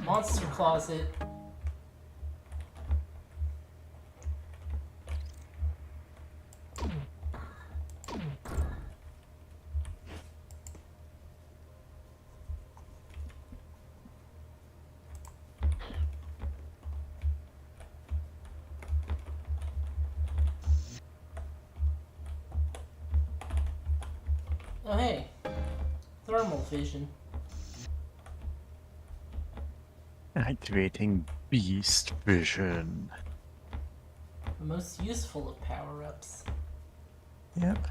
Monster closet. Oh hey, thermal vision. Activating Beast Vision. The most useful of power-ups. Yep.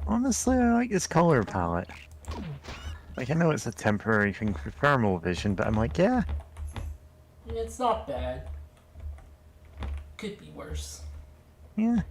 Honestly, I like this color palette. Like, I know it's a temporary thing for thermal vision, but I'm like, yeah. It's not bad. Could be worse. Yeah.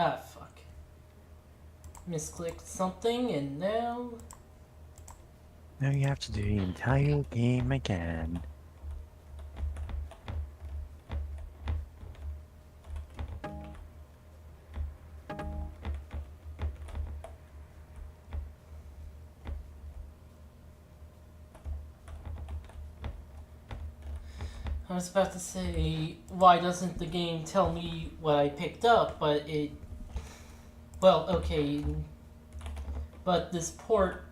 Ah, fuck. Misclicked something and now... Now you have to do the entire game again. I was about to say, why doesn't the game tell me what I picked up? But it. Well, okay. But this port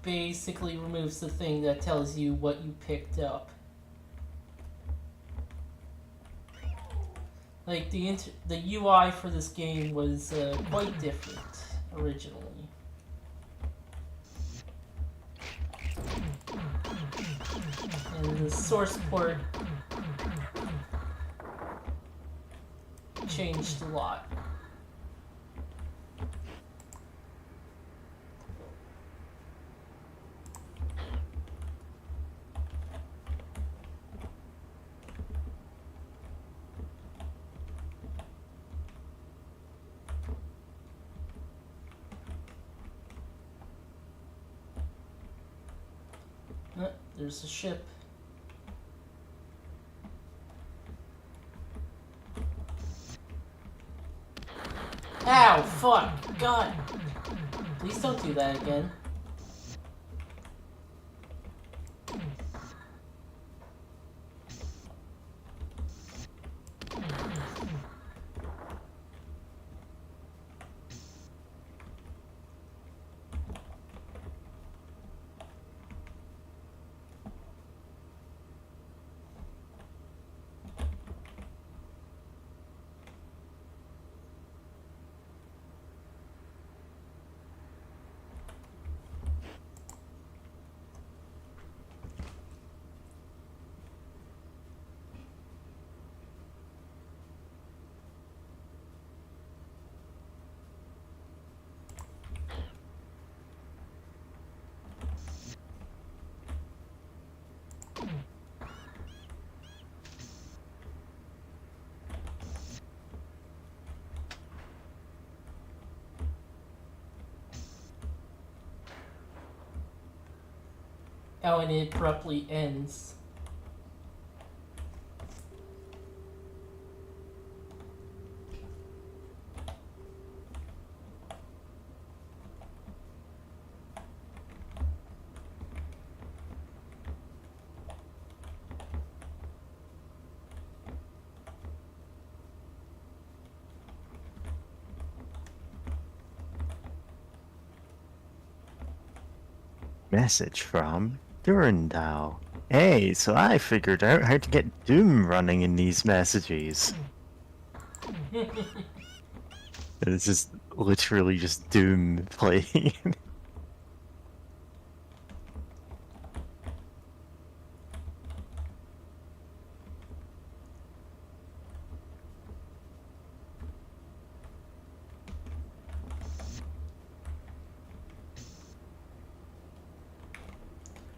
basically removes the thing that tells you what you picked up. Like, the UI for this game was quite different originally. And the source port changed a lot. There's a ship. Ow, fuck, God. Please don't do that again. Oh, and it abruptly ends. Message from Durandal. Hey, so I figured out how to get Doom running in these messages. It's just literally just Doom playing.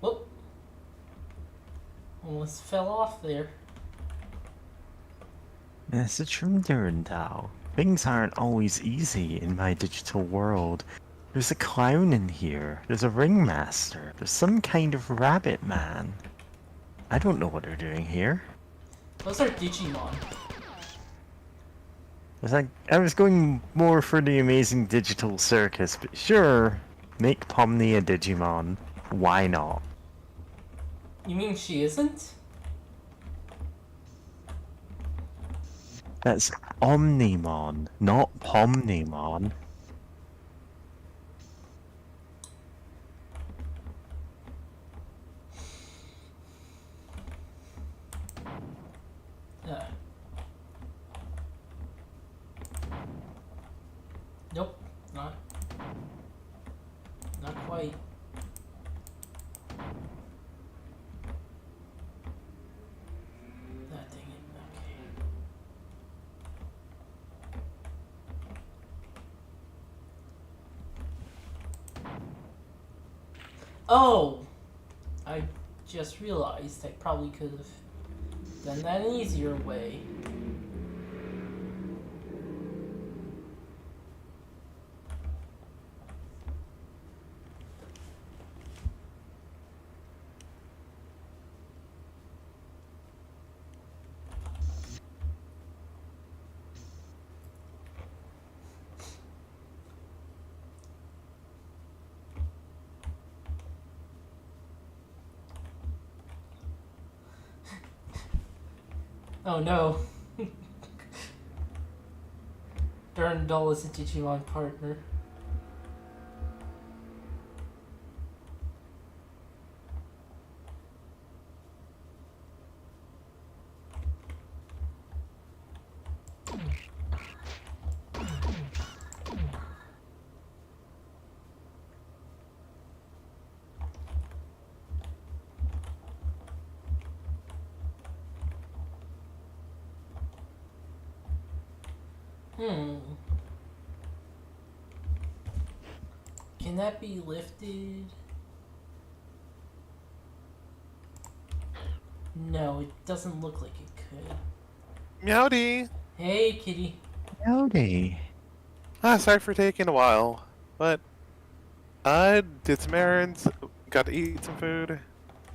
Whoop. Almost fell off there. Message from Durandal. Things aren't always easy in my digital world. There's a clown in here. There's a ringmaster. There's some kind of rabbit man. I don't know what they're doing here. Those are Digimon. I was going more for the amazing digital circus, but sure, make Pomni a Digimon. Why not? You mean she isn't? That's Omnimon, not Pomnimon. Nope, not quite. Ah, dang it. Okay. Oh! I just realized I probably could have done that an easier way. Oh no. Durandal is a Digimon partner. Hmm. Can that be lifted? No, it doesn't look like it could. Meowdy! Hey, kitty. Howdy. Sorry for taking a while, but did some errands, got to eat some food.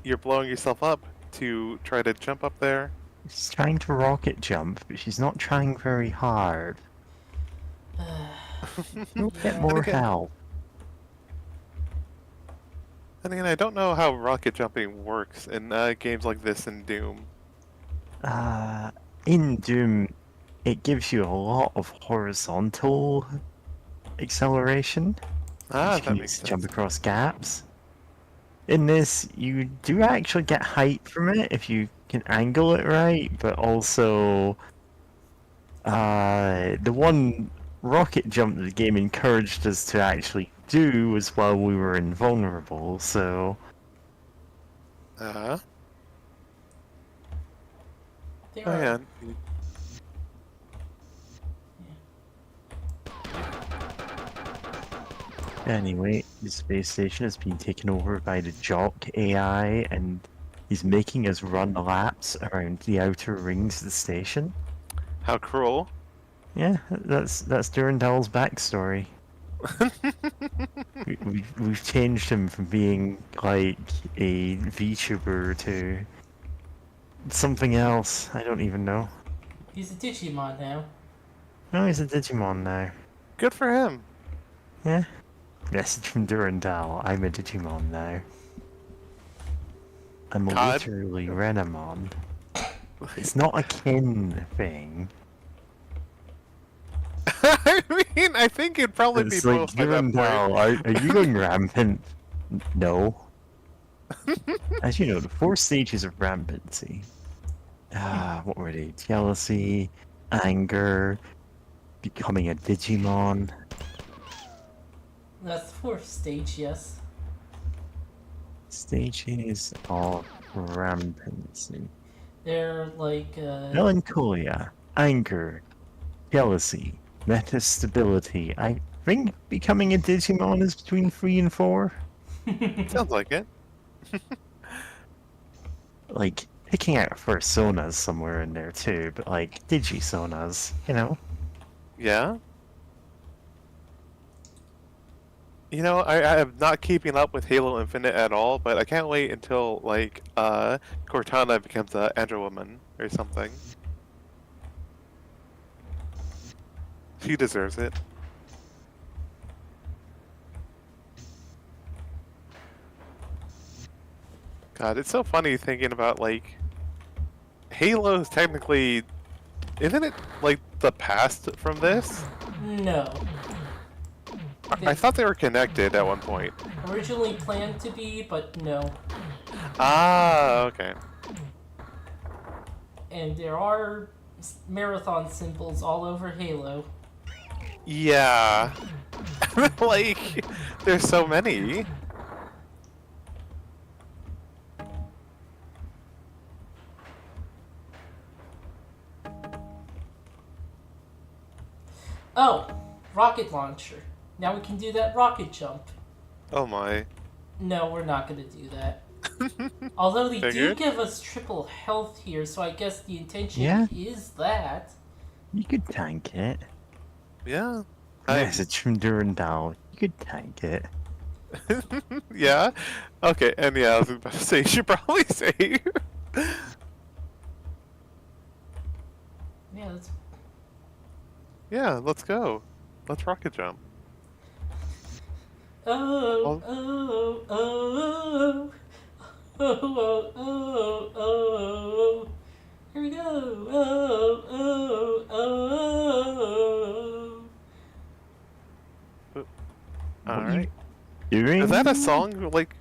You're blowing yourself up to try to jump up there. She's trying to rocket jump, but she's not trying very hard. She'll get Yeah. more again- help. And again, I don't know how rocket jumping works in games like this in Doom. In Doom, it gives you a lot of horizontal acceleration. Ah, You can that makes sense. jump across gaps. In this, you do actually get height from it if you can angle it right, but also the one rocket jump that the game encouraged us to actually do was while we were invulnerable, so Uh-huh. There Oh are- yeah. anyway, the space station has been taken over by the Jock AI, and he's making us run laps around the outer rings of the station. How cruel. Yeah, that's Durandal's backstory. We've changed him from being like a VTuber to something else. I don't even know. He's a Digimon now. No, he's a Digimon now. Good for him. Yeah. Message from Durandal. I'm a Digimon now. I'm God. literally Renamon. It's not a kin thing. I mean, I think it'd probably It's be like both by that point. Durandal. Are you going rampant? No. As you know, the 4 stages of rampancy. What were they? Jealousy, anger, becoming a Digimon. That's the fourth stage, yes. Stages of rampancy. They're like, Melancholia, anger, jealousy, metastability. I think becoming a Digimon is between 3 and 4. Sounds like it. Like, picking out personas somewhere in there too, but like, Digisonas, you know? Yeah. You know, I am not keeping up with Halo Infinite at all, but I can't wait until, like, Cortana becomes a Android woman or something. She deserves it. God, it's so funny thinking about, like, Halo is technically... Isn't it, like, the past from this? no. I thought they were connected at one point. Originally planned to be, but no. Ah, okay. And there are marathon symbols all over Halo. Yeah. Like, there's so many. Oh, rocket launcher. Now we can do that rocket jump. Oh my. No, we're not gonna do that. Although they do Figured. give us triple health here, so I guess the intention Yeah. is that. You could tank it. Yeah. Message from Durandal. You could tank it. Yeah. Okay, and yeah, I was about to say, you should probably save. Yeah, that's. Yeah, let's go. Let's rocket jump. Oh, oh, oh, oh, oh, oh, oh, Here we go. Oh, oh, oh, oh. Alright. Doing? Is that a song, like,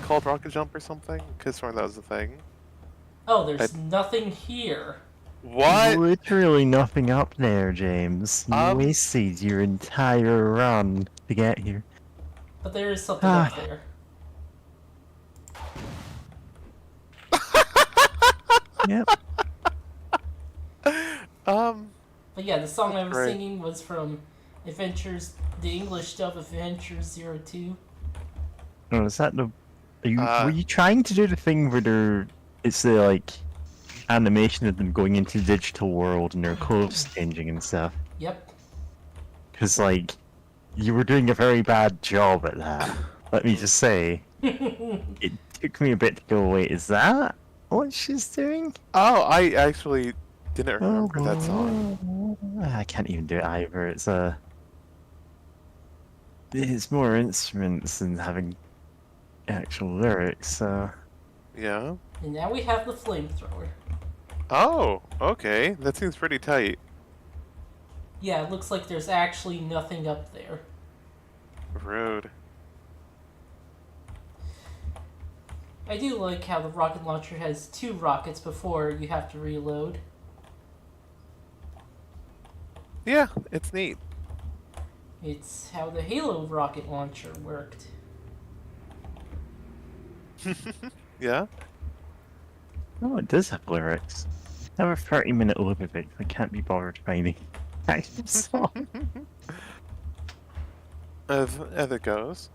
called Rocket Jump or something? Because that was a thing. Oh, there's nothing here. What? Literally nothing up there, James. You Um, wasted your entire run to get here. But there is something up Ah. there. Yep. But yeah, the song I was Right. singing was from Adventures, the English dub of Adventures 02. Oh, is that the? Are you, Uh, were you trying to do the thing where it's the like animation of them going into the digital world and their clothes changing and stuff? Yep. Because like, you were doing a very bad job at that. Let me just say, it took me a bit to go. Wait, is that what she's doing? Oh, I actually didn't remember that song. I can't even do it either. It's more instruments than having actual lyrics. So Yeah. And now we have the flamethrower. Oh, okay. That seems pretty tight. Yeah, it looks like there's actually nothing up there. Rude. I do like how the rocket launcher has 2 rockets before you have to reload. Yeah, it's neat. It's how the Halo rocket launcher worked. Yeah? oh, it does have lyrics. I have a 30-minute loop of it. I can't be bothered finding actual song. As it goes.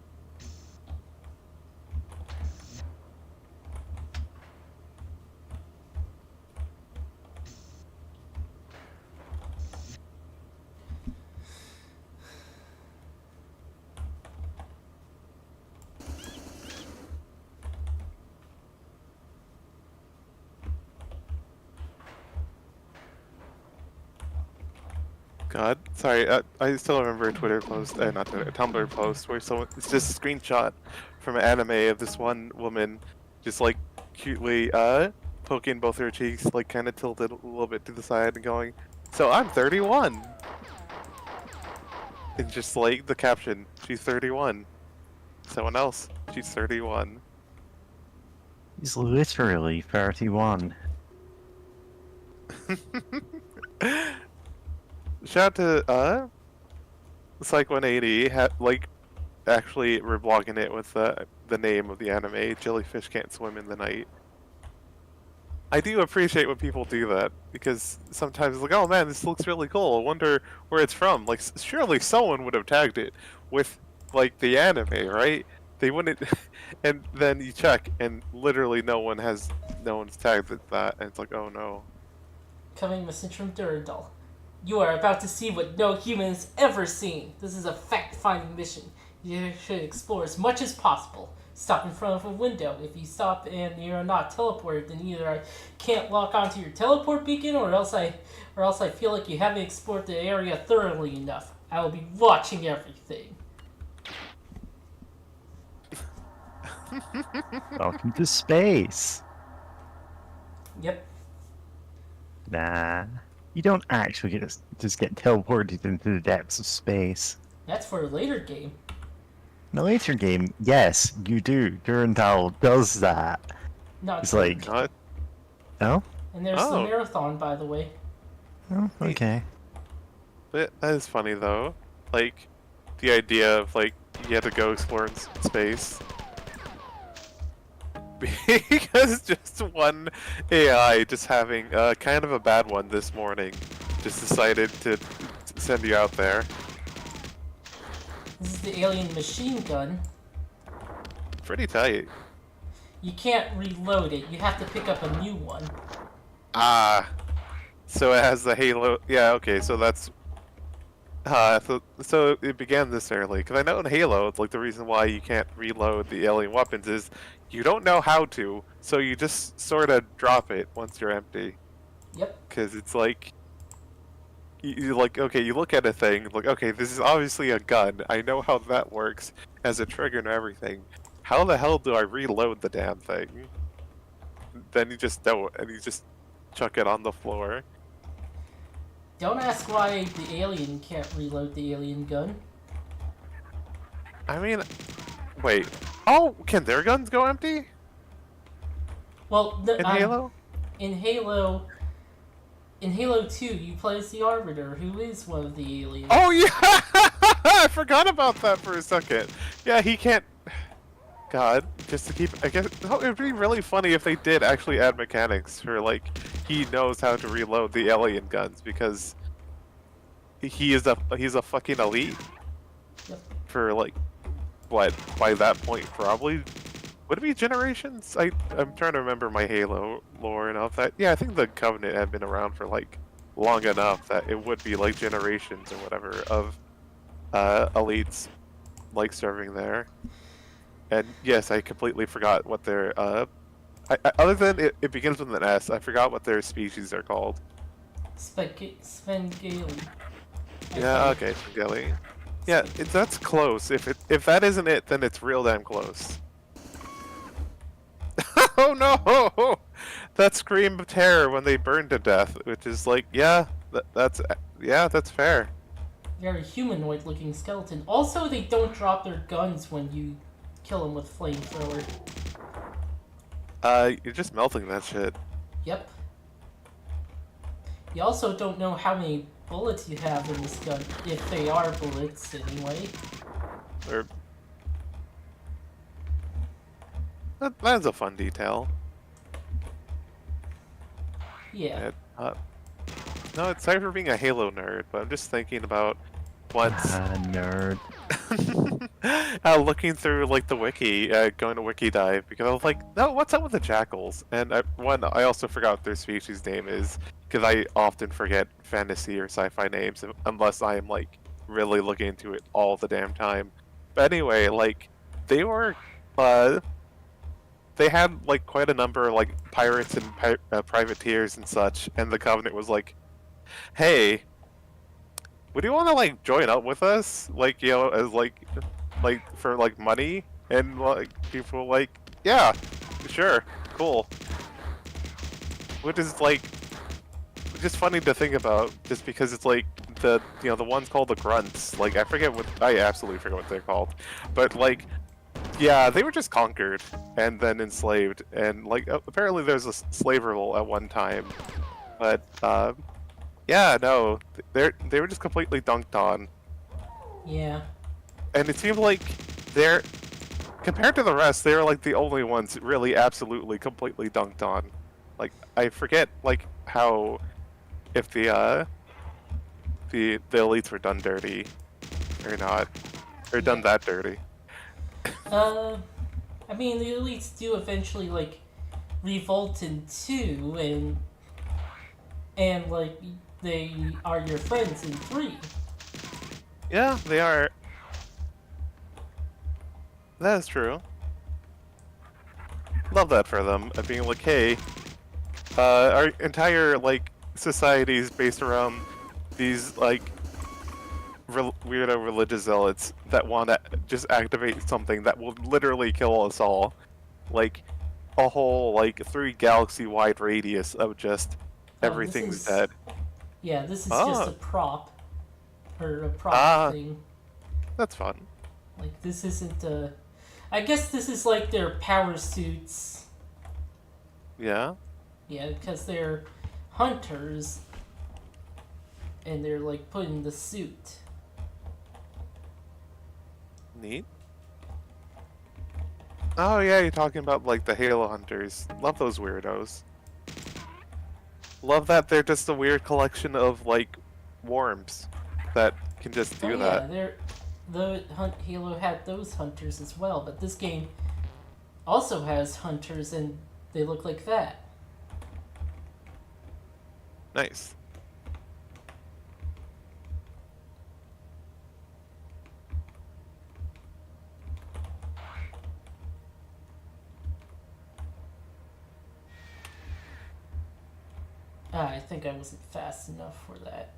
God, sorry. I still remember a Twitter post, not Twitter, a Tumblr post where it's just a screenshot from an anime of this one woman, just like cutely poking both her cheeks, like kind of tilted a little bit to the side and going, "So I'm 31." And just like the caption, "She's 31." Someone else, "She's 31." He's literally 31. Shout out to Psych 180, like actually reblogging it with the name of the anime, Jellyfish Can't Swim in the Night. I do appreciate when people do that, because sometimes it's like, oh man, this looks really cool, I wonder where it's from. Like, surely someone would have tagged it with, like, the anime, right? They wouldn't, and then you check, and literally no one's tagged it that, and it's like, oh no. Coming message from Durandal. You are about to see what no human has ever seen. This is a fact-finding mission. You should explore as much as possible. Stop in front of a window. If you stop and you're not teleported, then either I can't lock onto your teleport beacon, or else I feel like you haven't explored the area thoroughly enough. I will be watching everything. Welcome to space. Yep. Nah. You don't actually just get teleported into the depths of space. That's for a later game. In a later game, yes, you do. Durandal does that. Not It's like, Not, oh? And there's the Oh. marathon, by the way. Oh, okay. but that is funny though. Like, the idea of, like, you had to go explore in space. Because just one AI just having kind of a bad one this morning just decided to send you out there. This is the alien machine gun. Pretty tight. You can't reload it. You have to pick up a new one. Ah. So it has the Halo. Yeah, okay, so that's. So it began this early. Because I know in Halo, it's like the reason why you can't reload the alien weapons is you don't know how to, so you just sort of drop it once you're empty. Yep. Because it's like. You like, okay, you look at a thing, like, okay, this is obviously a gun. I know how that works as a trigger and everything. How the hell do I reload the damn thing? Then you just don't, and you just chuck it on the floor. Don't ask why the alien can't reload the alien gun. I mean, wait. Oh, can their guns go empty Well, in Halo? in Halo, in Halo 2, you play as the Arbiter, who is one of the aliens. Oh yeah, I forgot about that for a second. Yeah, he can't. God, just to keep. I guess it would be really funny if they did actually add mechanics for like he knows how to reload the alien guns because he's a fucking elite Yep. for like what by that point probably would it be generations? I'm trying to remember my Halo lore enough that yeah I think the Covenant had been around for like long enough that it would be like generations or whatever of elites like serving there. And yes, I completely forgot what their other than it begins with an S. I forgot what their species are called. Svengali. Yeah, okay, Svengali. Yeah, that's close. If that isn't it, then it's real damn close. Oh no! That scream of terror when they burn to death, which is like, yeah, that's fair. Very humanoid-looking skeleton. Also, they don't drop their guns when you kill them with flamethrower. You're just melting that shit. Yep. You also don't know how many bullets you have in this gun, if they are bullets anyway. Or that's a fun detail. Yeah. No, it's sorry for being a Halo nerd, but I'm just thinking about once Nerd. looking through like the wiki, going to wiki dive because I was like, no, what's up with the jackals? And I also forgot what their species name is because I often forget fantasy or sci-fi names unless I am like really looking into it all the damn time. But anyway, like they were, they had like quite a number of like pirates and privateers and such, and the Covenant was like, hey, would you want to like join up with us, like you know, as like for like money? And like people were like, yeah, sure, cool. Which is like just funny to think about, just because it's like the the ones called the grunts. Like I absolutely forget what they're called, but like yeah, they were just conquered and then enslaved, and like apparently there's a slave revolt at one time, but yeah, no, they were just completely dunked on. Yeah. And it seemed like they're compared to the rest, they're like the only ones really absolutely completely dunked on. Like I forget like how if the elites were done dirty or not, or done that dirty. I mean, the elites do eventually, like, revolt in 2, and like, they are your friends in 3. Yeah, they are. That is true. Love that for them, being like, hey, our entire, like, society is based around these, like, weirdo religious zealots that want to just activate something that will literally kill us all. Like, a whole, like, 3 galaxy-wide radius of just everything's dead. Yeah, this is just a prop. Or a prop thing. That's fun. Like, this isn't a... I guess this is like their power suits. Yeah? Yeah, because they're hunters. And they're, like, put in the suit. Neat. Oh yeah, you're talking about like the Halo hunters. Love those weirdos. Love that they're just a weird collection of like worms that can just do that. Yeah, Halo had those hunters as well, but this game also has hunters and they look like that. Nice. I think I wasn't fast enough for that.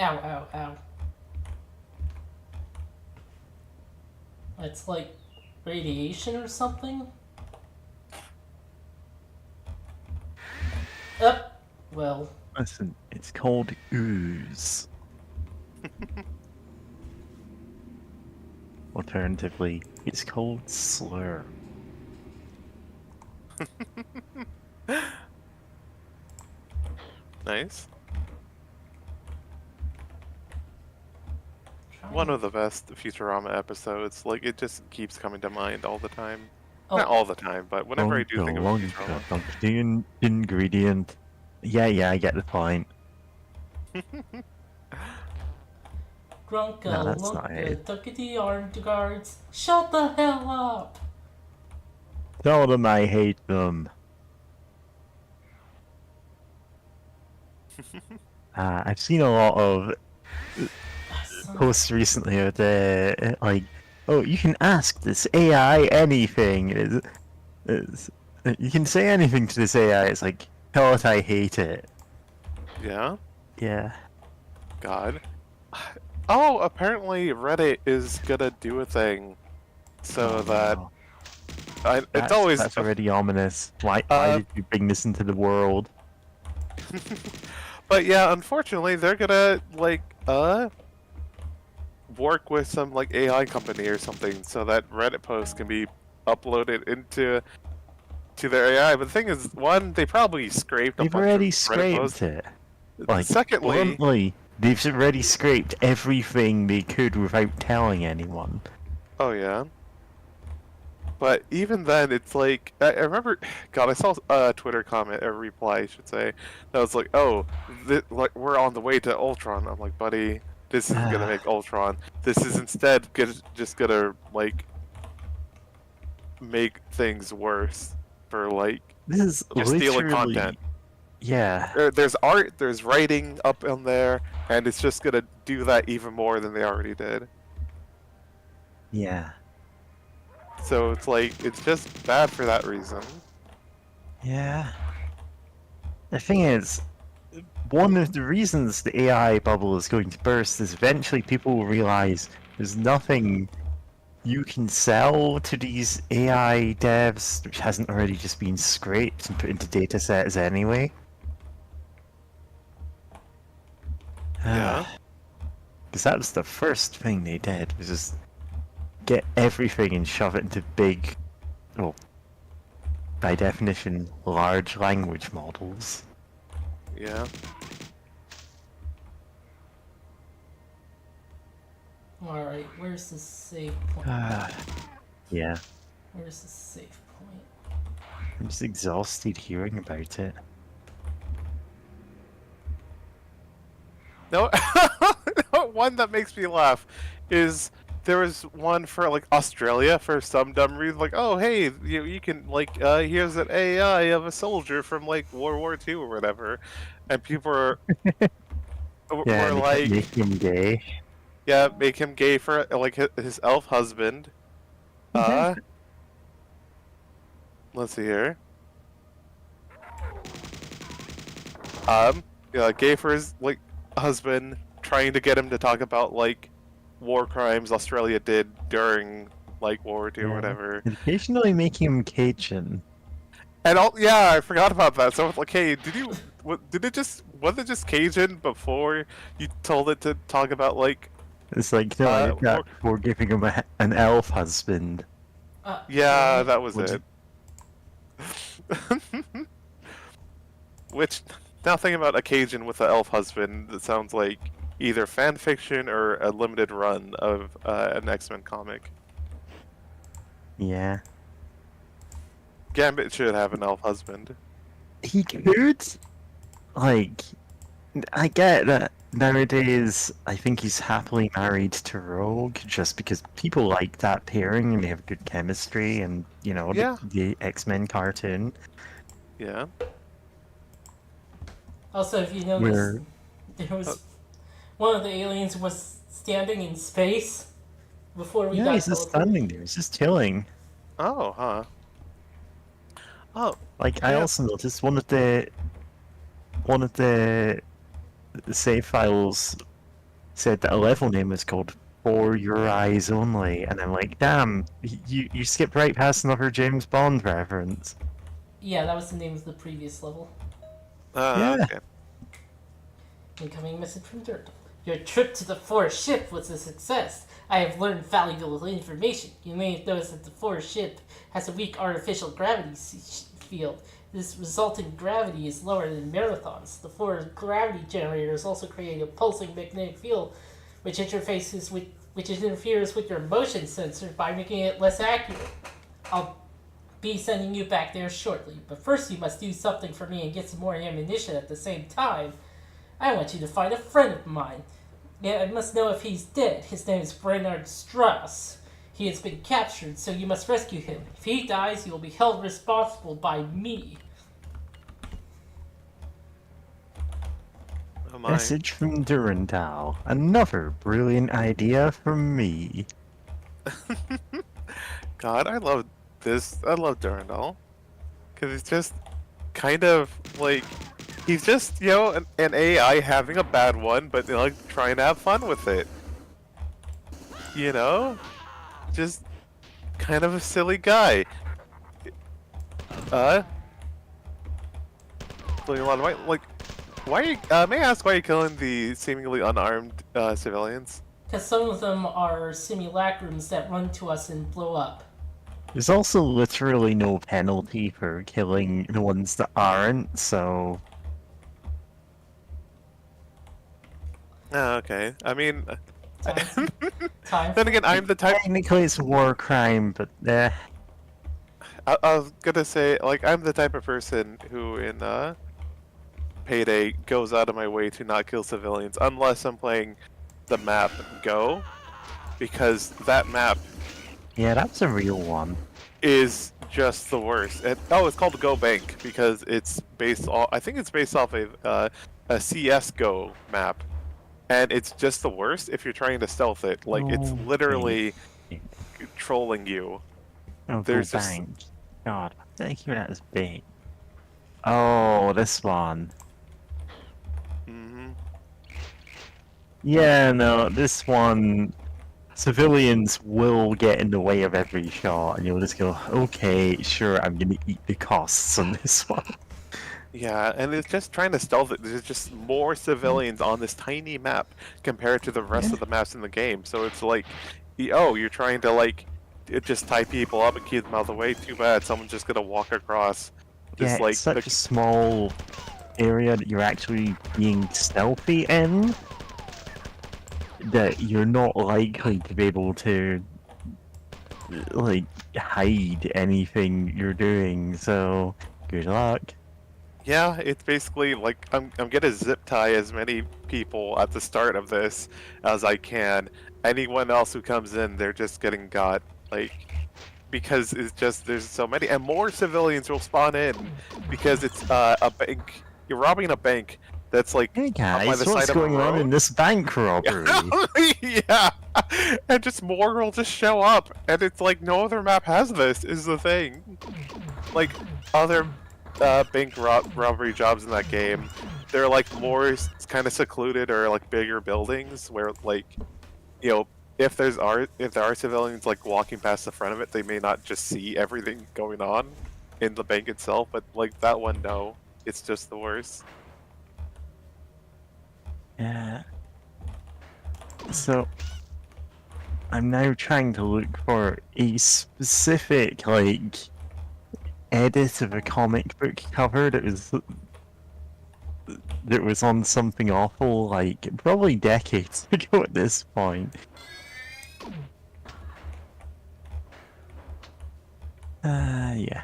Ow, ow, ow. It's like radiation or something? Up. Well, Listen, it's called ooze. Alternatively, it's called slur. Nice. trying One to- of the best Futurama episodes. Like, it just keeps coming to mind all the time. Oh, Not all the time, but whenever I do think of Futurama. The ingredient. Yeah, I get the point. Grunka, No, that's not Lunka, it. Duckety armed guards, shut the hell up! Tell them I hate them. I've seen a lot of Son of- posts recently of the like, oh, you can ask this AI anything. You can say anything to this AI. It's like, tell it I hate it. Yeah? Yeah. God. Oh, apparently Reddit is gonna do a thing. So Oh, that... no. it's That's, always... that's already ominous. Why did you bring this into the world? But yeah, unfortunately, they're gonna, like, work with some, like, AI company or something so that Reddit posts can be uploaded into their AI. But the thing is, one, they probably scraped a They've bunch already of Reddit posts. scraped it. Like, Secondly, bluntly, they've already scraped everything they could without telling anyone. oh yeah. But even then, it's like I remember. God, I saw a Twitter comment, a reply, I should say, that was like, "Oh, like we're on the way to Ultron." I'm like, "Buddy, this isn't gonna make Ultron. This is instead just gonna like make things worse for like This is just stealing literally... content. Yeah. There's art, there's writing up on there, and it's just gonna do that even more than they already did. Yeah. So it's like it's just bad for that reason." Yeah. The thing is, one of the reasons the AI bubble is going to burst is eventually people will realize there's nothing you can sell to these AI devs which hasn't already just been scraped and put into data sets anyway. Yeah. Because that was the first thing they did, was just get everything and shove it into big, well, by definition, large language models. Yeah. Alright, where's the save point? Yeah. Where's the save point? I'm just exhausted hearing about it. No, one that makes me laugh is there was one for like Australia for some dumb reason, like, oh hey, you can like here's an AI of a soldier from like World War II or whatever, and people are Yeah, were they kept like, making him gay. yeah, make him gay for like his elf husband. Let's see here. Yeah, gay for his like husband, trying to get him to talk about like war crimes Australia did during like World War II or whatever. And occasionally making him Cajun. And all, yeah, I forgot about that. So I was like, hey, was it just Cajun before you told it to talk about like? It's like, no, I did that before giving him an elf husband. Yeah, that was Would it. Which, now thinking about a Cajun with an elf husband, that sounds like either fan fiction or a limited run of an X-Men comic. Yeah. Gambit should have an elf husband. He could. Like, I get that nowadays, I think he's happily married to Rogue just because people like that pairing and they have good chemistry and, you know, Yeah. the X-Men cartoon. Yeah. Also, if you notice, there was one of the aliens was standing in space before we Yeah, got he's just teleported. standing there. He's just chilling. Oh, huh. Oh, Like, I yeah. also noticed one of the save files said that a level name was called For Your Eyes Only, and I'm like, damn, you skipped right past another James Bond reference. Yeah, that was the name of the previous level. Yeah. Okay. Incoming message from Durandal. Your trip to the forest ship was a success. I have learned valuable information. You may have noticed that the forest ship has a weak artificial gravity field. This resulting gravity is lower than Marathon's. The forest gravity generators also create a pulsing magnetic field, which interferes with your motion sensor by making it less accurate. I'll be sending you back there shortly, but first you must do something for me and get some more ammunition at the same time. I want you to find a friend of mine. Yeah, I must know if he's dead. His name is Bernard Strauss. He has been captured, so you must rescue him. If he dies, you will be held responsible by me. Oh my. Message from Durandal. Another brilliant idea from me. God, I love this. I love Durandal. Because it's just kind of like. He's just, you know, an AI having a bad one, but like trying to have fun with it. You know? Just kind of a silly guy. Doing a lot of like, why are you, may I ask why you're killing the seemingly unarmed civilians? Because some of them are simulacrums that run to us and blow up. There's also literally no penalty for killing the ones that aren't, so... Oh, okay. I mean, Time then again, I'm the type. Technically it's a war crime, but I was gonna say, like, I'm the type of person who, in Payday, goes out of my way to not kill civilians unless I'm playing the map Go, because that map yeah, that's a real one. is just the worst. And oh, it's called Go Bank because it's based off. I think it's based off a CS:GO map, and it's just the worst if you're trying to stealth it. Like it's Oh, literally trolling you. Oh, There's go just- bank. God, I think that is big. Oh, this one. Hmm. Yeah, no, this one... Civilians will get in the way of every shot, and you'll just go, okay, sure, I'm gonna eat the costs on this one. Yeah, and it's just trying to stealth it. There's just more civilians on this tiny map compared to the rest of the maps in the game. So it's like, oh, you're trying to like just tie people up and keep them out of the way. Too bad, someone's just gonna walk across. This Yeah, like it's such a small area that you're actually being stealthy in, that you're not likely to be able to like hide anything you're doing, so good luck. yeah, it's basically like I'm gonna zip tie as many people at the start of this as I can. Anyone else who comes in, they're just getting got. Like, because it's just there's so many, and more civilians will spawn in because it's a bank. You're robbing a bank that's like Hey up by guys, the what's side of a going on road. in this bank robbery? Yeah, and just more will just show up, and it's like no other map has this. Is the thing, like other bank robbery jobs in that game, they're like more kind of secluded or like bigger buildings where like, you know, if there are civilians like walking past the front of it, they may not just see everything going on in the bank itself. But like that one, no, it's just the worst. Yeah. So, I'm now trying to look for a specific, like, edit of a comic book cover that was on something awful, like, probably decades ago at this point. Yeah.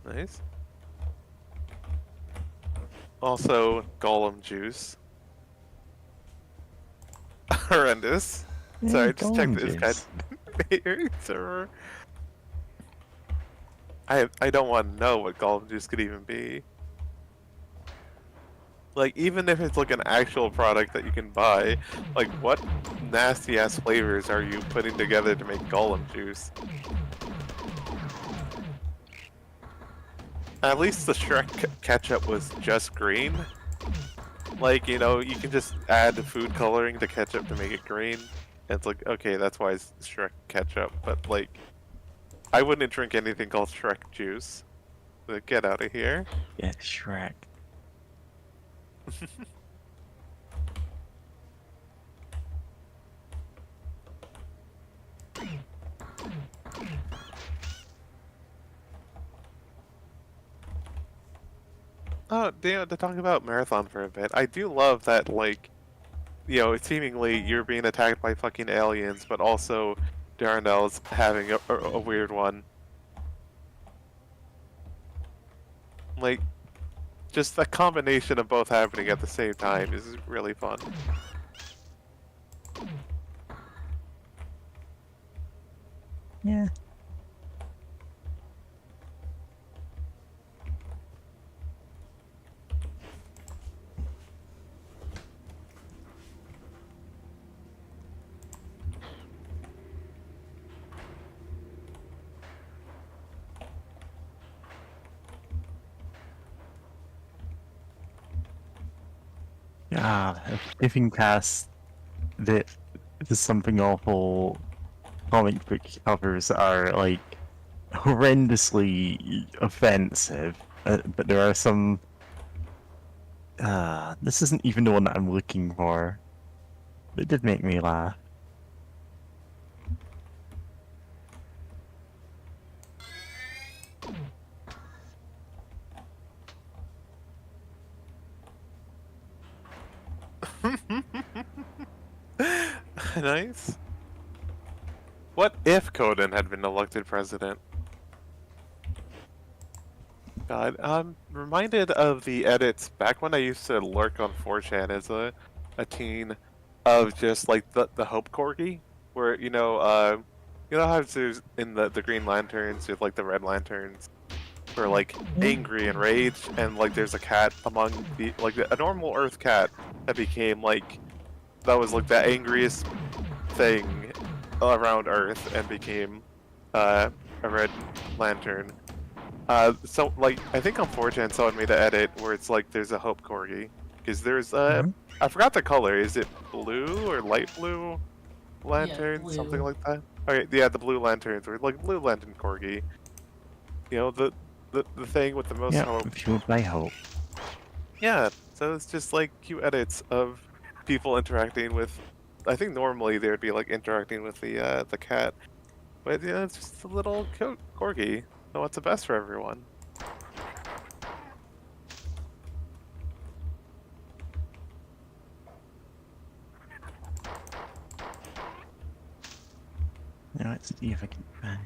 Nice. Also, Golem juice. Horrendous. Sorry, just check this guy. Server. I don't want to know what Golem juice could even be. Like, even if it's like an actual product that you can buy, like what nasty ass flavors are you putting together to make Golem juice? At least the Shrek ketchup was just green. Like, you know, you can just add food coloring to ketchup to make it green. And it's like, okay, that's why it's Shrek ketchup. But, like, I wouldn't drink anything called Shrek juice. Like, get out of here. Yeah, Shrek. Oh, to talk about Marathon for a bit, I do love that, like, you know, seemingly you're being attacked by fucking aliens, but also Durandal's having a weird one. Like, just the combination of both happening at the same time is really fun. Yeah. Ah, skipping past that there's something awful. Comic book covers are like horrendously offensive, but there are some. This isn't even the one that I'm looking for. It did make me laugh. Nice. What if Coden had been elected president? God, I'm reminded of the edits back when I used to lurk on 4chan as a teen, of just like the Hope Corgi, where you know how there's in the Green Lanterns with like the Red Lanterns, where like angry and rage, and like there's a cat among the like a normal Earth cat that became like that was like the angriest thing around Earth and became a Red Lantern. So like I think on 4chan someone made an edit where it's like there's a Hope Corgi because there's I forgot the color. Is it blue or light blue lantern, blue. something like that? Okay, yeah, the blue lanterns or like blue lantern Corgi. You know the thing with the most Yeah, hope. fueled by hope. Yeah, so it's just like cute edits of people interacting with. I think normally they would be like interacting with the cat, but you know it's just a little corgi. So what's the best for everyone? Now let's see if I can find.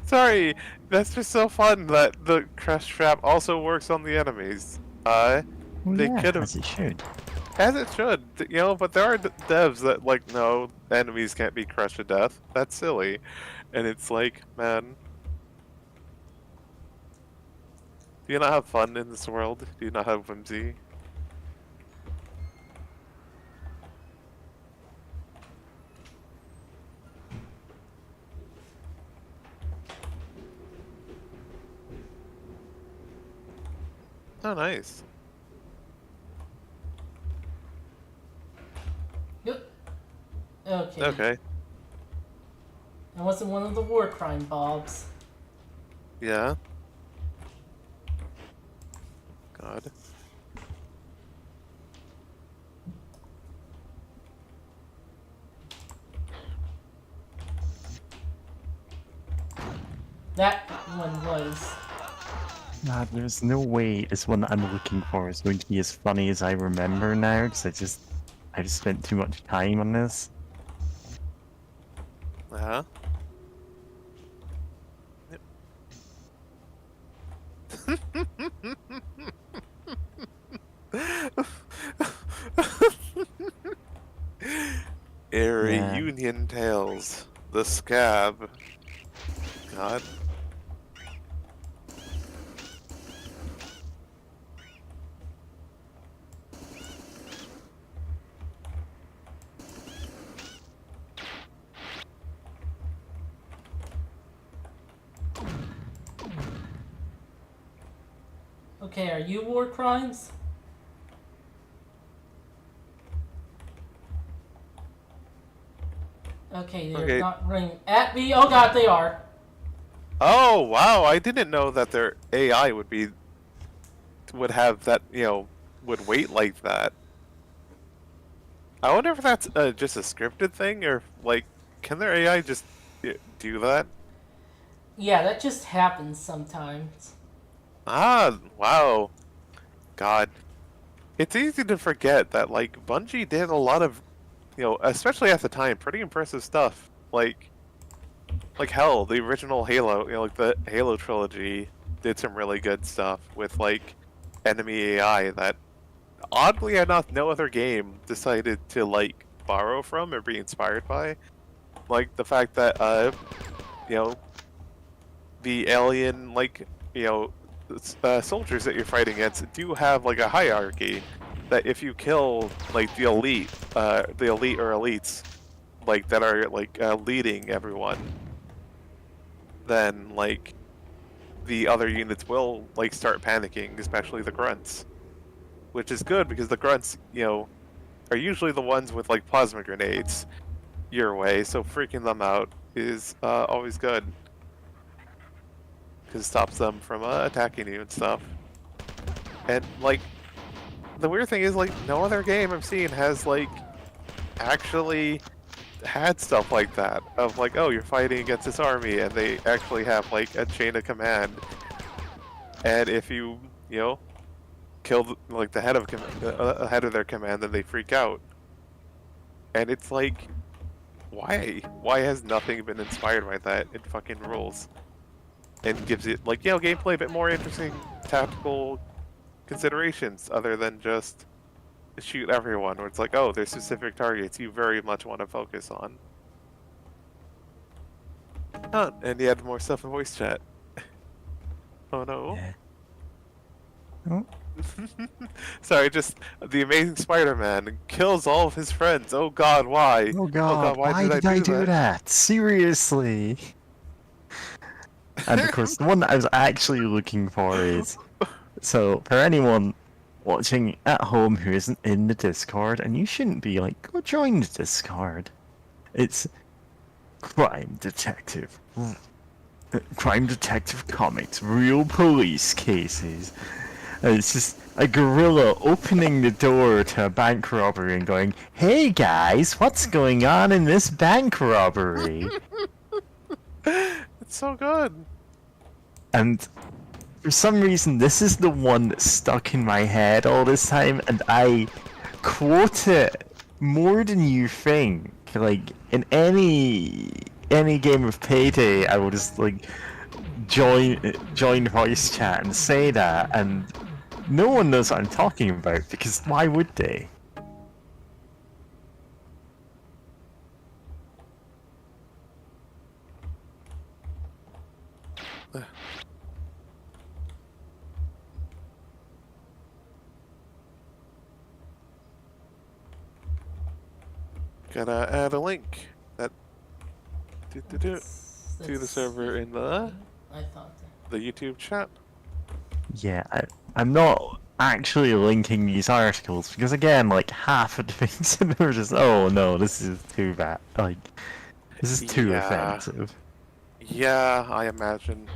Sorry, that's just so fun that the crush trap also works on the enemies. Well, They yeah, could have, as it should. as it should, you know. But there are devs that like, no, enemies can't be crushed to death. That's silly, and it's like, man, do you not have fun in this world? Do you not have whimsy? Oh, nice. Yep. Okay. Okay. It wasn't one of the war crime bobs. Yeah. God. That one was. God, there's no way this one that I'm looking for is going to be as funny as I remember now, because I just spent too much time on this. Uh-huh. Airy Yeah. Union Tales. The Scab. God. Okay, are you war crimes? Okay, they're Okay. not running at me. Oh god, they are. Oh wow! I didn't know that their AI would have that. Would wait like that. I wonder if that's just a scripted thing, or like, can their AI just do that? Yeah, that just happens sometimes. Ah, wow. God, it's easy to forget that like Bungie did a lot of, especially at the time, pretty impressive stuff. Like hell, the original Halo, like the Halo trilogy did some really good stuff with like enemy AI that oddly enough no other game decided to like borrow from or be inspired by. Like the fact that you know, the alien soldiers that you're fighting against do have like a hierarchy that if you kill like the elite or elites like that are like leading everyone, then like the other units will like start panicking, especially the grunts, which is good because the grunts are usually the ones with like plasma grenades your way, so freaking them out is always good because it stops them from attacking you and stuff. And like the weird thing is like no other game I've seen has like actually had stuff like that of like, oh, you're fighting against this army and they actually have like a chain of command, and if you kill like the head of their command, then they freak out. And it's like, why has nothing been inspired by that? It fucking rules and gives it like gameplay a bit more interesting tactical considerations other than just shoot everyone, where it's like, oh, there's specific targets you very much want to focus on. Oh, and you had more stuff in voice chat. Oh no. Yeah. Oh, Sorry, just the Amazing Spider-Man kills all of his friends. Oh God, why? oh god, why why did did I I do do that? Seriously. And of course, the one that I was actually looking for is... So, for anyone watching at home who isn't in the Discord, and you shouldn't be like, go join the Discord. It's Crime Detective. Crime Detective Comics, real police cases. And it's just a gorilla opening the door to a bank robbery and going, hey guys, what's going on in this bank robbery? It's so good. And for some reason, this is the one that's stuck in my head all this time, and I quote it more than you think. Like, in any game of Payday, I will just, like, join voice chat and say that, and no one knows what I'm talking about, because why would they? Gotta add a link that to the That's- server in the I thought that. the YouTube chat. Yeah, I'm not actually linking these articles, because again, like, half of the things in them are just, oh no, this is too bad. Like, this is too Yeah. offensive. Yeah, I imagine.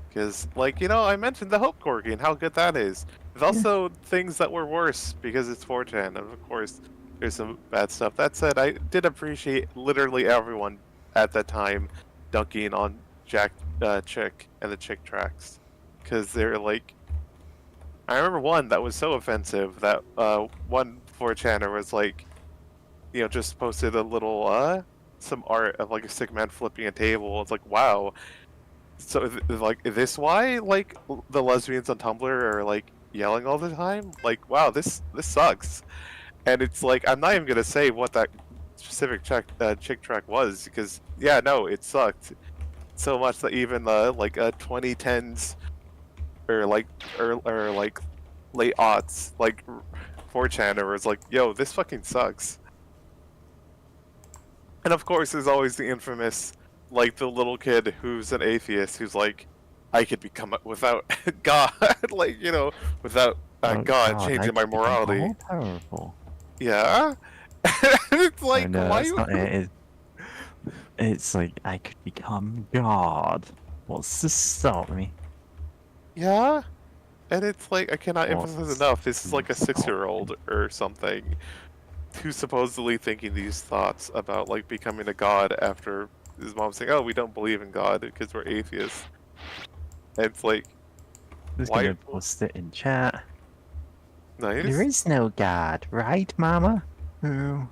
Because, like, I mentioned the Hope Corgi and how good that is. There's also things that were worse because it's 4chan, and of course, there's some bad stuff. That said, I did appreciate literally everyone at that time dunking on Chick and the Chick tracks. Because they're like... I remember one that was so offensive that one 4chaner was like, just posted a little, some art of like a sick man flipping a table. It's like, wow. So, like, is this why, like, the lesbians on Tumblr are, like, yelling all the time? Like, wow, this sucks. And it's like, I'm not even gonna say what that specific chick track was, because, yeah, no, it sucked. So much that even, like, 2010s, or, like, or, like, late aughts, like, 4chaner was like, yo, this fucking sucks. And of course, there's always the infamous, like, the little kid who's an atheist who's like, I could become without God, like without Oh God God, I changing my could become morality. all powerful. Yeah, it's Oh like no, why? that's not it. It's like I could become God. What's to stop me? Yeah, and it's like I cannot emphasize What's enough. This is to like a stop 6-year-old me? or something who's supposedly thinking these thoughts about like becoming a god after his mom saying, "Oh, we don't believe in God because we're atheists." And it's like, Who's why? gonna post it in chat? There Nice. is no God, right, Mama? Oh.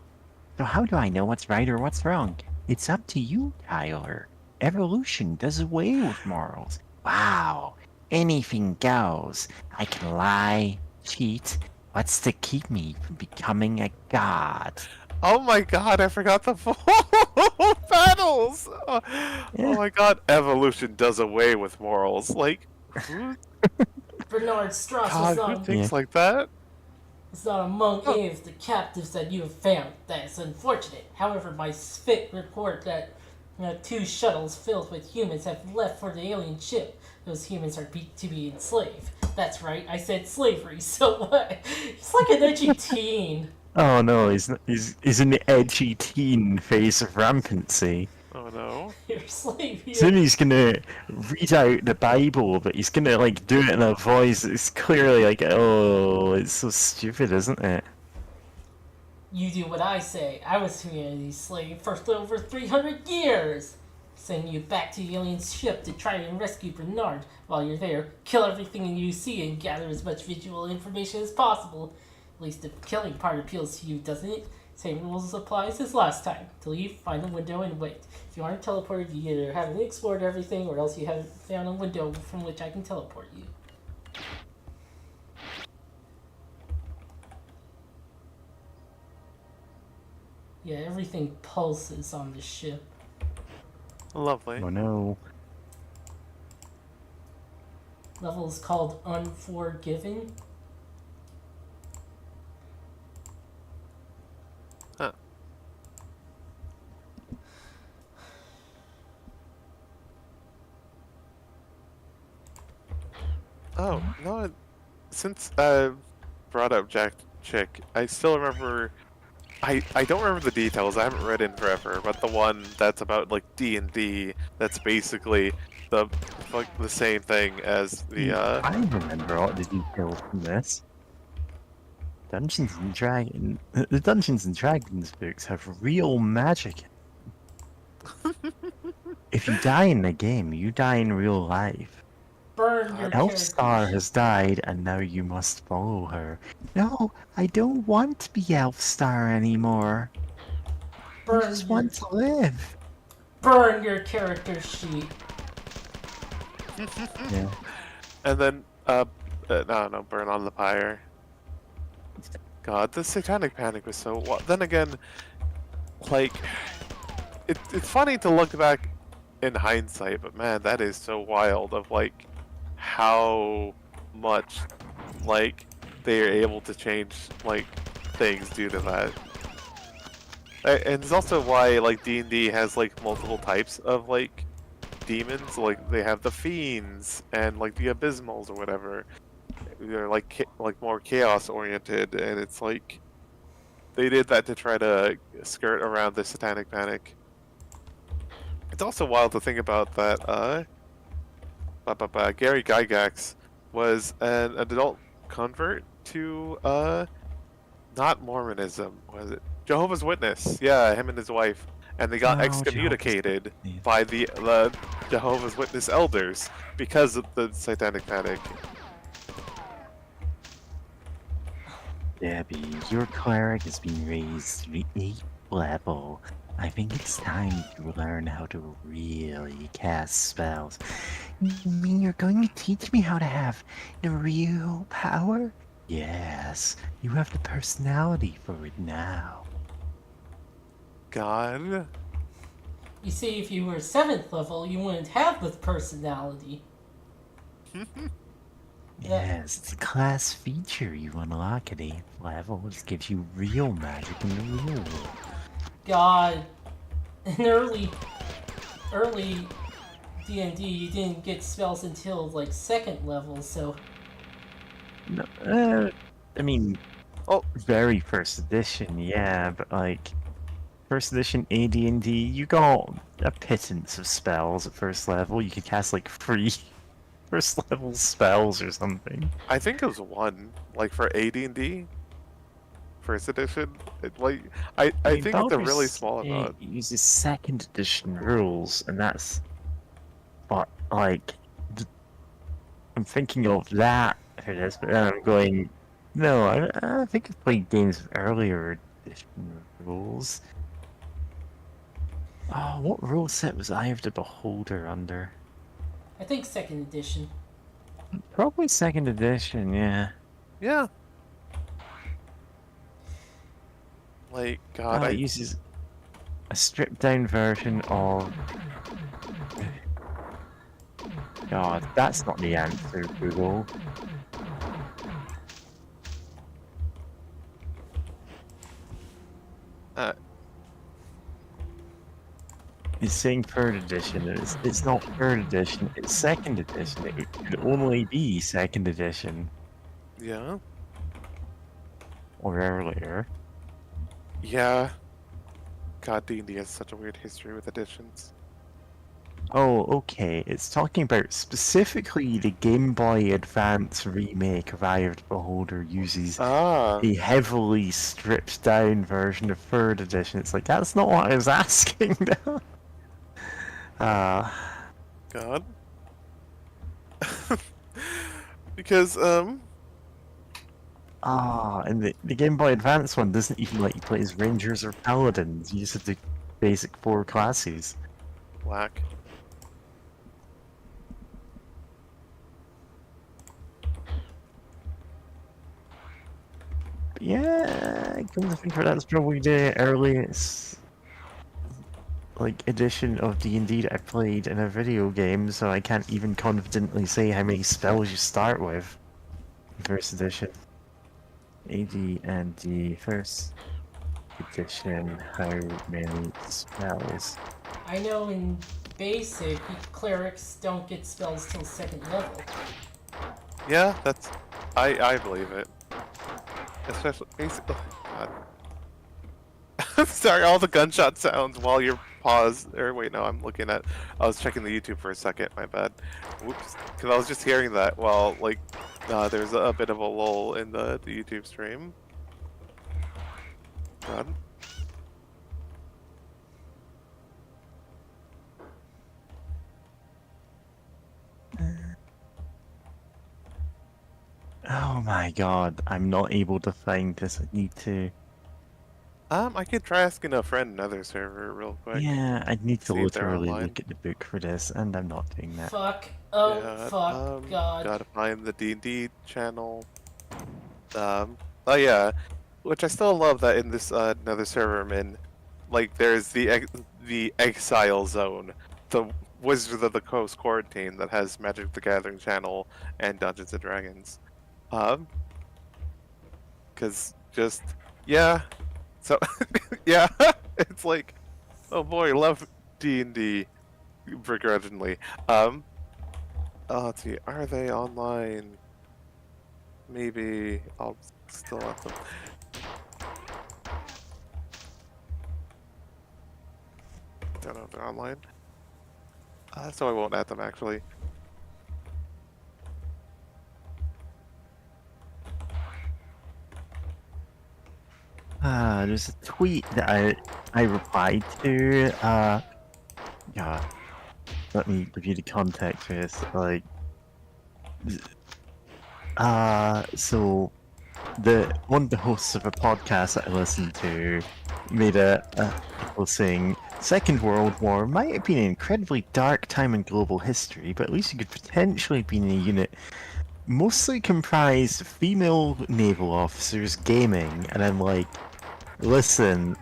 So how do I know what's right or what's wrong? It's up to you, Tyler. Evolution does away with morals. Wow. Anything goes. I can lie, cheat. What's to keep me from becoming a god? Oh my God, I forgot the full battles. Oh Yeah. my God, evolution does away with morals. Like, who? Bernard Strauss God, who Yeah. thinks like that? was not among Oh. any of the captives that you have found. That is unfortunate. However, my spit report that 2 shuttles filled with humans have left for the alien ship. Those humans are to be enslaved. That's right, I said slavery, so what? He's like an edgy teen. Oh no, he's in the edgy teen phase of rampancy. Oh no. You're a slave Soon here. he's gonna read out the Bible, but he's gonna like do it in a voice that's clearly like, oh, it's so stupid, isn't it? You do what I say. I was humanity's slave for over 300 years. Send you back to the alien ship to try and rescue Bernard. While you're there, kill everything you see and gather as much visual information as possible. At least the killing part appeals to you, doesn't it? Same rules applies as last time. To leave, find a window and wait. If you aren't teleported, you either haven't explored everything or else you haven't found a window from which I can teleport you. Yeah, everything pulses on the ship. Lovely. Oh no. Level is called Unforgiving. Huh. Oh no. Since brought up Jack Chick, I still remember. I don't remember the details. I haven't read in forever, but the one that's about like D&D. That's basically the same thing as the I remember all the details from this. Dungeons and Dragons. The Dungeons and Dragons books have real magic. If you die in the game, you die in real life. Burn your Elfstar character. has died, and now you must follow her. No, I don't want to be Elfstar anymore. I Burn just your, want to live. burn your character sheet. Yeah. and then no, burn on the pyre. God, the Satanic Panic was so. Then again, like it's funny to look back in hindsight, but man, that is so wild. Of like how much like they are able to change like things due to that. And it's also why like D&D has like multiple types of like demons. Like they have the fiends and like the abysmals or whatever. They're like more chaos oriented, and it's like they did that to try to skirt around the Satanic Panic. It's also wild to think about that Gary Gygax was an adult convert to not Mormonism, was it? Jehovah's Witness. Yeah, him and his wife. And they got Oh, excommunicated Jehovah's Witness. by the Jehovah's Witness elders because of the Satanic Panic. Debbie, your cleric has been raised to the 8th level. I think it's time to learn how to really cast spells. You mean you're going to teach me how to have the real power? Yes, you have the personality for it now. God. You see, if you were 7th level, you wouldn't have the personality. Yes, it's a class feature you unlock at 8th level, which gives you real magic in the real world. God, in early D&D, you didn't get spells until like second level, so No, I mean, Oh, very first edition, yeah, but like first edition AD&D, you got a pittance of spells at first level. You could cast like free first level spells or something. I think it was 1, like for AD&D, first edition. I I mean, think it's a really Baldur's small Gate amount. uses second edition rules, and that's but like I'm thinking of that for this, but then I'm going, no, I think I've played games with earlier edition rules. Oh, what rule set was Eye of the Beholder under? I think second edition. Probably second edition, yeah. Yeah. Like, God, It I uses a stripped down version of. God, that's not the answer, Google. uh, It's saying third edition, and it's not third edition, it's second edition. It could only be second edition yeah, or earlier. yeah. God, D&D has such a weird history with editions. Oh, okay. It's talking about specifically the Game Boy Advance remake of Eye of the Beholder uses Ah, a heavily stripped down version of third edition. It's like, that's not what I was asking. Ah. God. Because And the Game Boy Advance one doesn't even let you play as Rangers or Paladins. You just have the basic 4 classes. whack. Yeah, come to think of it, that's probably the earliest like edition of D&D that I played in a video game, so I can't even confidently say how many spells you start with in first edition. AD and D first edition, how many spells? I know in basic, clerics don't get spells till second level. Yeah, that's I believe it. Especially basically. God. Sorry, all the gunshot sounds while you're paused. Or wait, no, I'm looking at. I was checking the YouTube for a second. My bad. Whoops. Because I was just hearing that while like there's a bit of a lull in the YouTube stream. God. Oh my god, I'm not able to find this. I need to. I could try asking a friend another server real quick. Yeah, I need to See if they're literally online. look at the book for this, and I'm not doing that. Fuck. Oh, Yeah, fuck. God. Gotta find the D&D channel. Oh yeah, which I still love that in this another server I'm in, like there's the exile zone, the Wizards of the Coast quarantine that has Magic the Gathering channel and Dungeons and Dragons. Cause just yeah, so yeah, it's like oh boy, love D&D begrudgingly. Oh, let's see, are they online? Maybe I'll still have them. Don't know if they're online. So I won't add them actually. There's a tweet that I replied to. Yeah. Let me give you the context for this. Like, so one of the hosts of a podcast that I listened to made a post saying Second World War might have been an incredibly dark time in global history, but at least it could potentially be in a unit mostly comprised of female naval officers gaming. And I'm like, listen,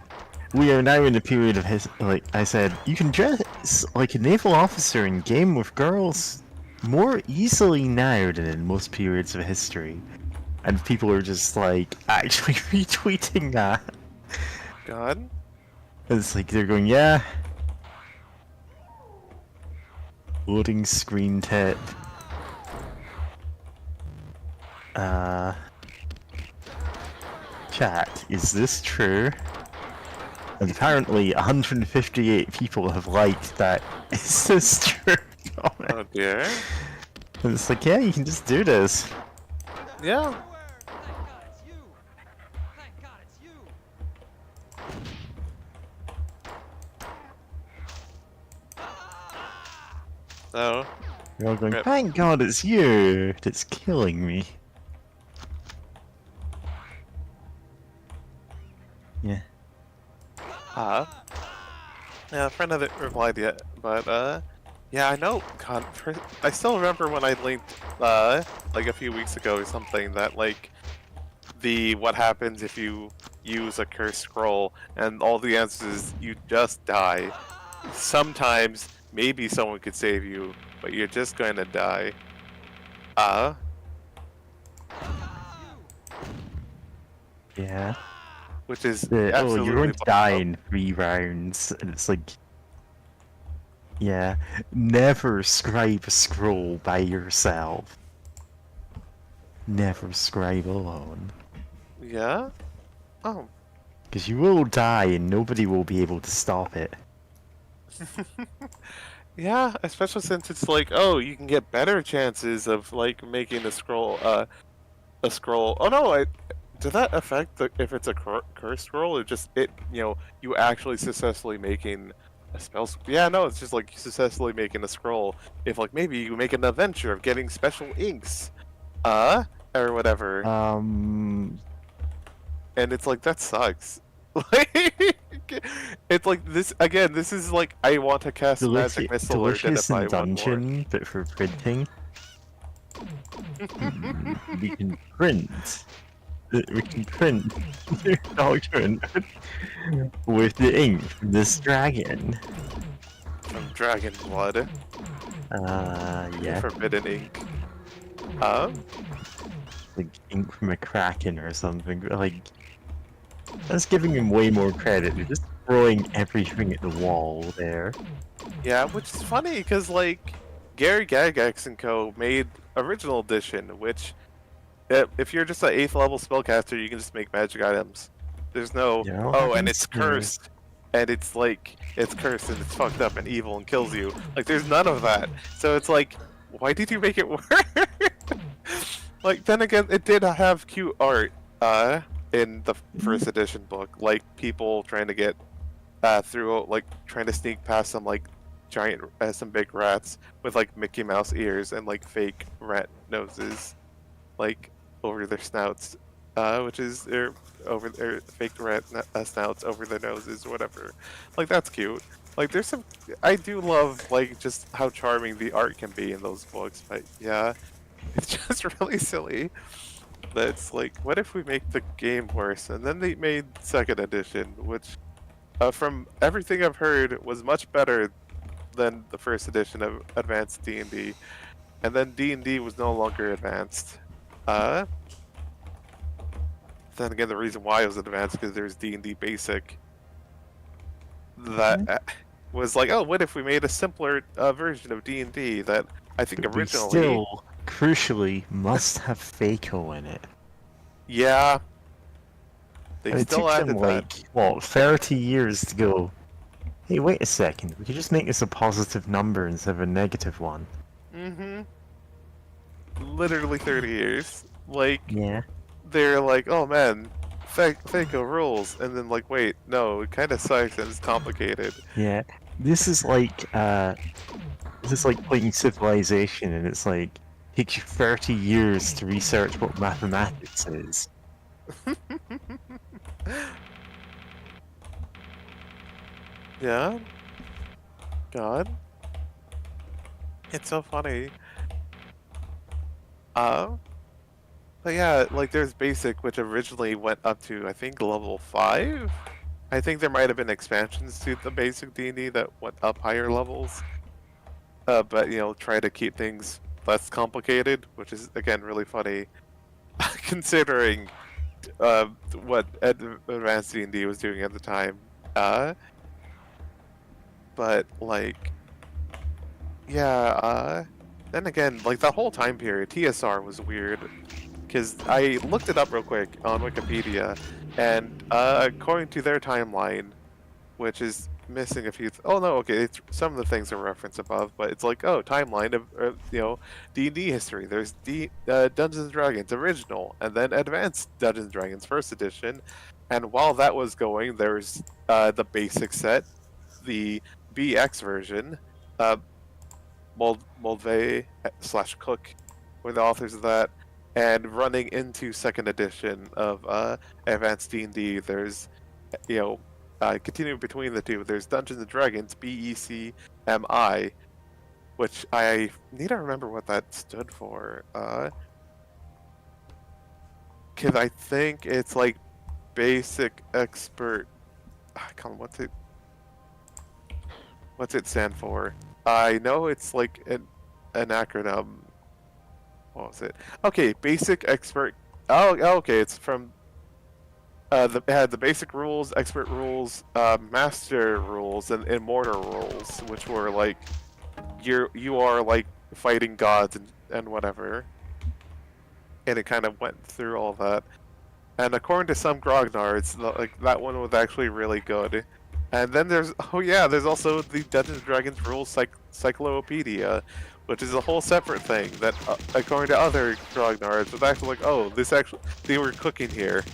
we are now in a period of like I said, you can dress like a naval officer and game with girls more easily now than in most periods of history. And people are just like actually retweeting that. God. And it's like they're going, yeah. Loading screen tip. Chat, is this true? And apparently 158 people have liked that. Is this true? Oh dear. And it's like, yeah, you can just do this. Yeah. So, You're all going, Rip. thank God it's you! It's killing me. Yeah. yeah, a friend hasn't replied yet, but yeah, I know. God, I still remember when I linked like a few weeks ago or something that like what happens if you use a cursed scroll, and all the answers is you just die. Sometimes maybe someone could save you, but you're just going to die. Yeah. Which is Oh, you're absolutely going to fucked die up. in 3 rounds, and it's like, yeah, never scribe a scroll by yourself. Never scribe alone. Yeah? Oh. Because you will die and nobody will be able to stop it. Yeah, especially since it's like, oh, you can get better chances of like making a scroll. Oh no, did that affect if it's a curse scroll or just you actually successfully making a spell? Yeah, no, it's just like successfully making a scroll. If like maybe you make an adventure of getting special inks, or whatever, Um, and it's like that sucks. Like, it's like this again. This is like I want to cast magic missile or Delicious identify and one more. Dungeon, but for printing. We can print. We can print your document with the ink from this dragon. From Dragon Blood, Yeah. Forbidden Ink. Like ink from a kraken or something. Like, that's giving him way more credit. They're just throwing everything at the wall there. Yeah, which is funny because like Gary Gygax and Co. made original edition, which if you're just an 8th level spellcaster, you can just make magic items. There's no You know, oh, and that's it's true. cursed, and it's like it's cursed and it's fucked up and evil and kills you. Like there's none of that. So it's like, why did you make it work? Like then again, it did have cute art in the first edition book, like people trying to get through, like trying to sneak past some like giant, some big rats with like Mickey Mouse ears and like fake rat noses, like over their snouts, which is their over their fake rat snouts over their noses, whatever. Like that's cute. Like there's some, I do love like just how charming the art can be in those books, but yeah, it's just really silly. That's like, what if we make the game worse? And then they made second edition, which, from everything I've heard, was much better than the first edition of Advanced D&D. And then D&D was no longer advanced. Then again, the reason why it was advanced because there's D&D Basic. That was like, oh, what if we made a simpler version of D&D that I think But we originally... still, crucially, must have Faco in it. Yeah. They And it still took them, added that. like, what, 30 years to go, hey, wait a second, we could just make this a positive number instead of a negative one. Mm-hmm. Literally 30 years. Like, Yeah. they're like, oh man, Faco rules. And then like, wait, no, it kind of sucks and it's complicated. Yeah. This is like playing Civilization, and it's like, takes you 30 years to research what mathematics is. Yeah? God? It's so funny. But yeah, like there's basic, which originally went up to, I think, level 5? I think there might have been expansions to the basic D&D that went up higher levels. But, you know, try to keep things less complicated, which is, again, really funny. Considering what Advanced D&D was doing at the time. But, like... Yeah, then again, like that whole time period, TSR was weird. Because I looked it up real quick on Wikipedia, and according to their timeline, which is missing a few. Oh no, okay, some of the things are referenced above, but it's like, oh, timeline of D&D history. There's Dungeons and Dragons original, and then Advanced Dungeons and Dragons First Edition, and while that was going, there's the basic set, the BX version, uh, Moldve / Cook were the authors of that, and running into second edition of Advanced D&D, there's continuing between the two, there's Dungeons and Dragons BECMI, which I need to remember what that stood for. Cause I think it's like basic expert. Come on, what's it stand for? I know it's like an acronym. What was it? Okay, basic expert. Oh, okay, it's from it had the basic rules, expert rules, master rules, and immortal rules, which were like you are like fighting gods and whatever. And it kind of went through all that. And according to some grognards, like that one was actually really good. And then there's there's also the Dungeons and Dragons rules cyclopedia, which is a whole separate thing that according to other grognards was actually like, oh, this actually they were cooking here.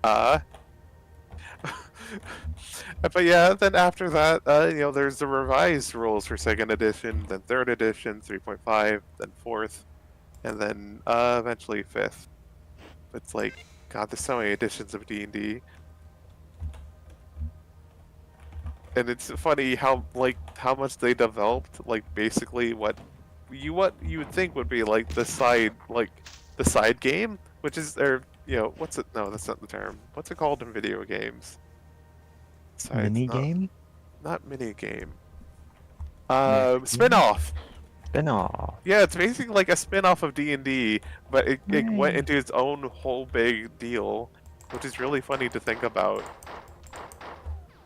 But yeah, then after that, there's the revised rules for second edition, then third edition, 3.5, then fourth, and then eventually fifth. It's like, God, there's so many editions of D&D. And it's funny how much they developed, like basically what you would think would be like the side game, which is what's it? No, that's not the term. What's it called in video games? Mini game? Not mini game. Mini Spin-off. Spin-off. Yeah, it's basically like a spin-off of D&D, but it went into its own whole big deal, which is really funny to think about.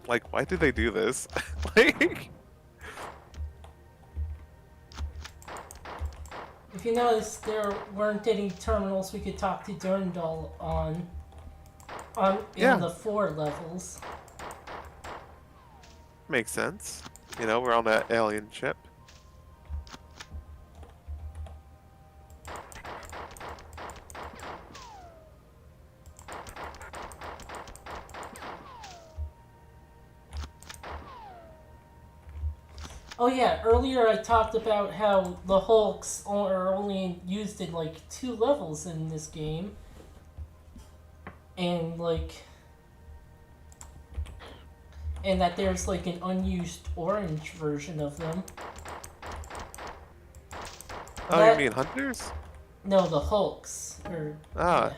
Like, why did they do this? Like, If you notice, there weren't any terminals we could talk to Durandal on in the 4 levels. makes sense. We're on that alien ship. Oh yeah, earlier I talked about how the Hulks are only used in like 2 levels in this game. And that there's like an unused orange version of them. Oh, you mean hunters? No, the Hulks. Ah. Yeah.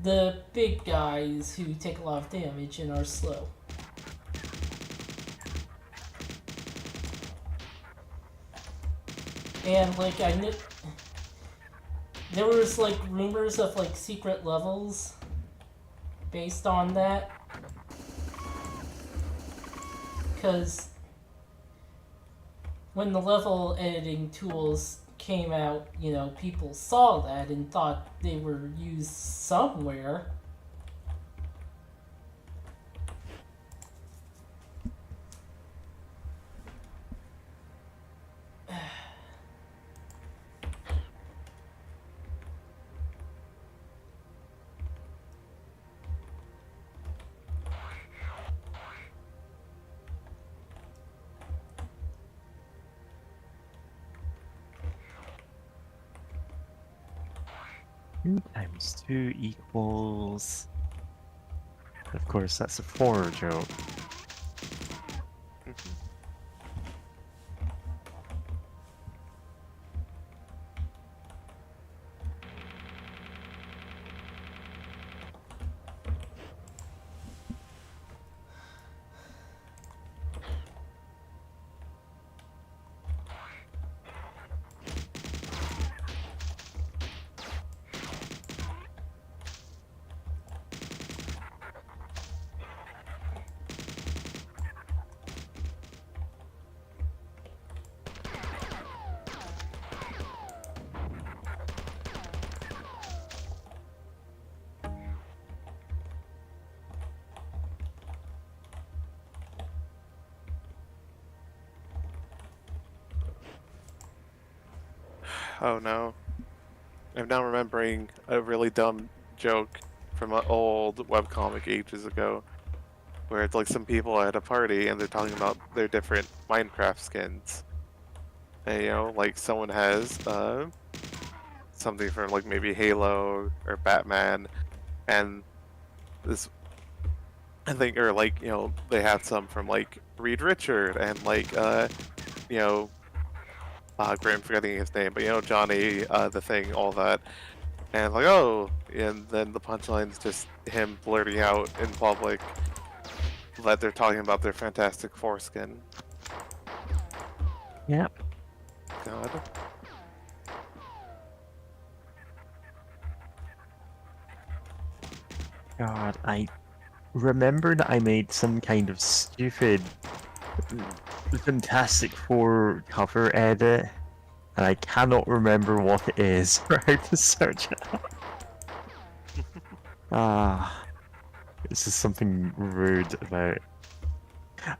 The big guys who take a lot of damage and are slow. And I knew there was rumors of secret levels based on that, because when the level editing tools came out, people saw that and thought they were used somewhere. Two times 2 equals... Of course, that's a 4 joke. Oh no. I'm now remembering a really dumb joke from an old webcomic ages ago, where it's like some people at a party and they're talking about their different Minecraft skins. And, you know, like someone has something from like maybe Halo or Batman, and this I think, or like, you know, they have some from like Reed Richard and like you know, great, I'm forgetting his name, but you know, Johnny, the Thing, all that. And like, oh, and then the punchline's just him blurting out in public that they're talking about their Fantastic Foreskin. Yep. God. God, I remember that I made some kind of stupid Fantastic Four cover edit, and I cannot remember what it is or how to search it up. This is something rude about.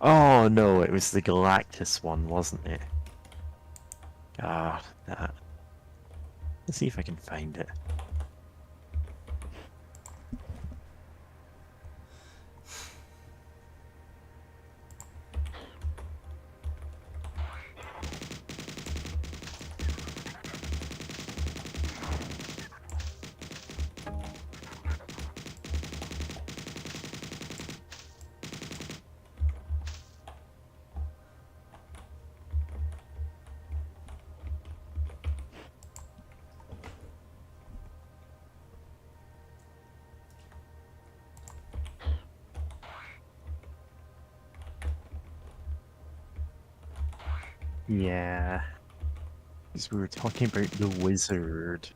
Oh no, it was the Galactus one, wasn't it? God, that. Let's see if I can find it. Yeah. Because we were talking about the wizard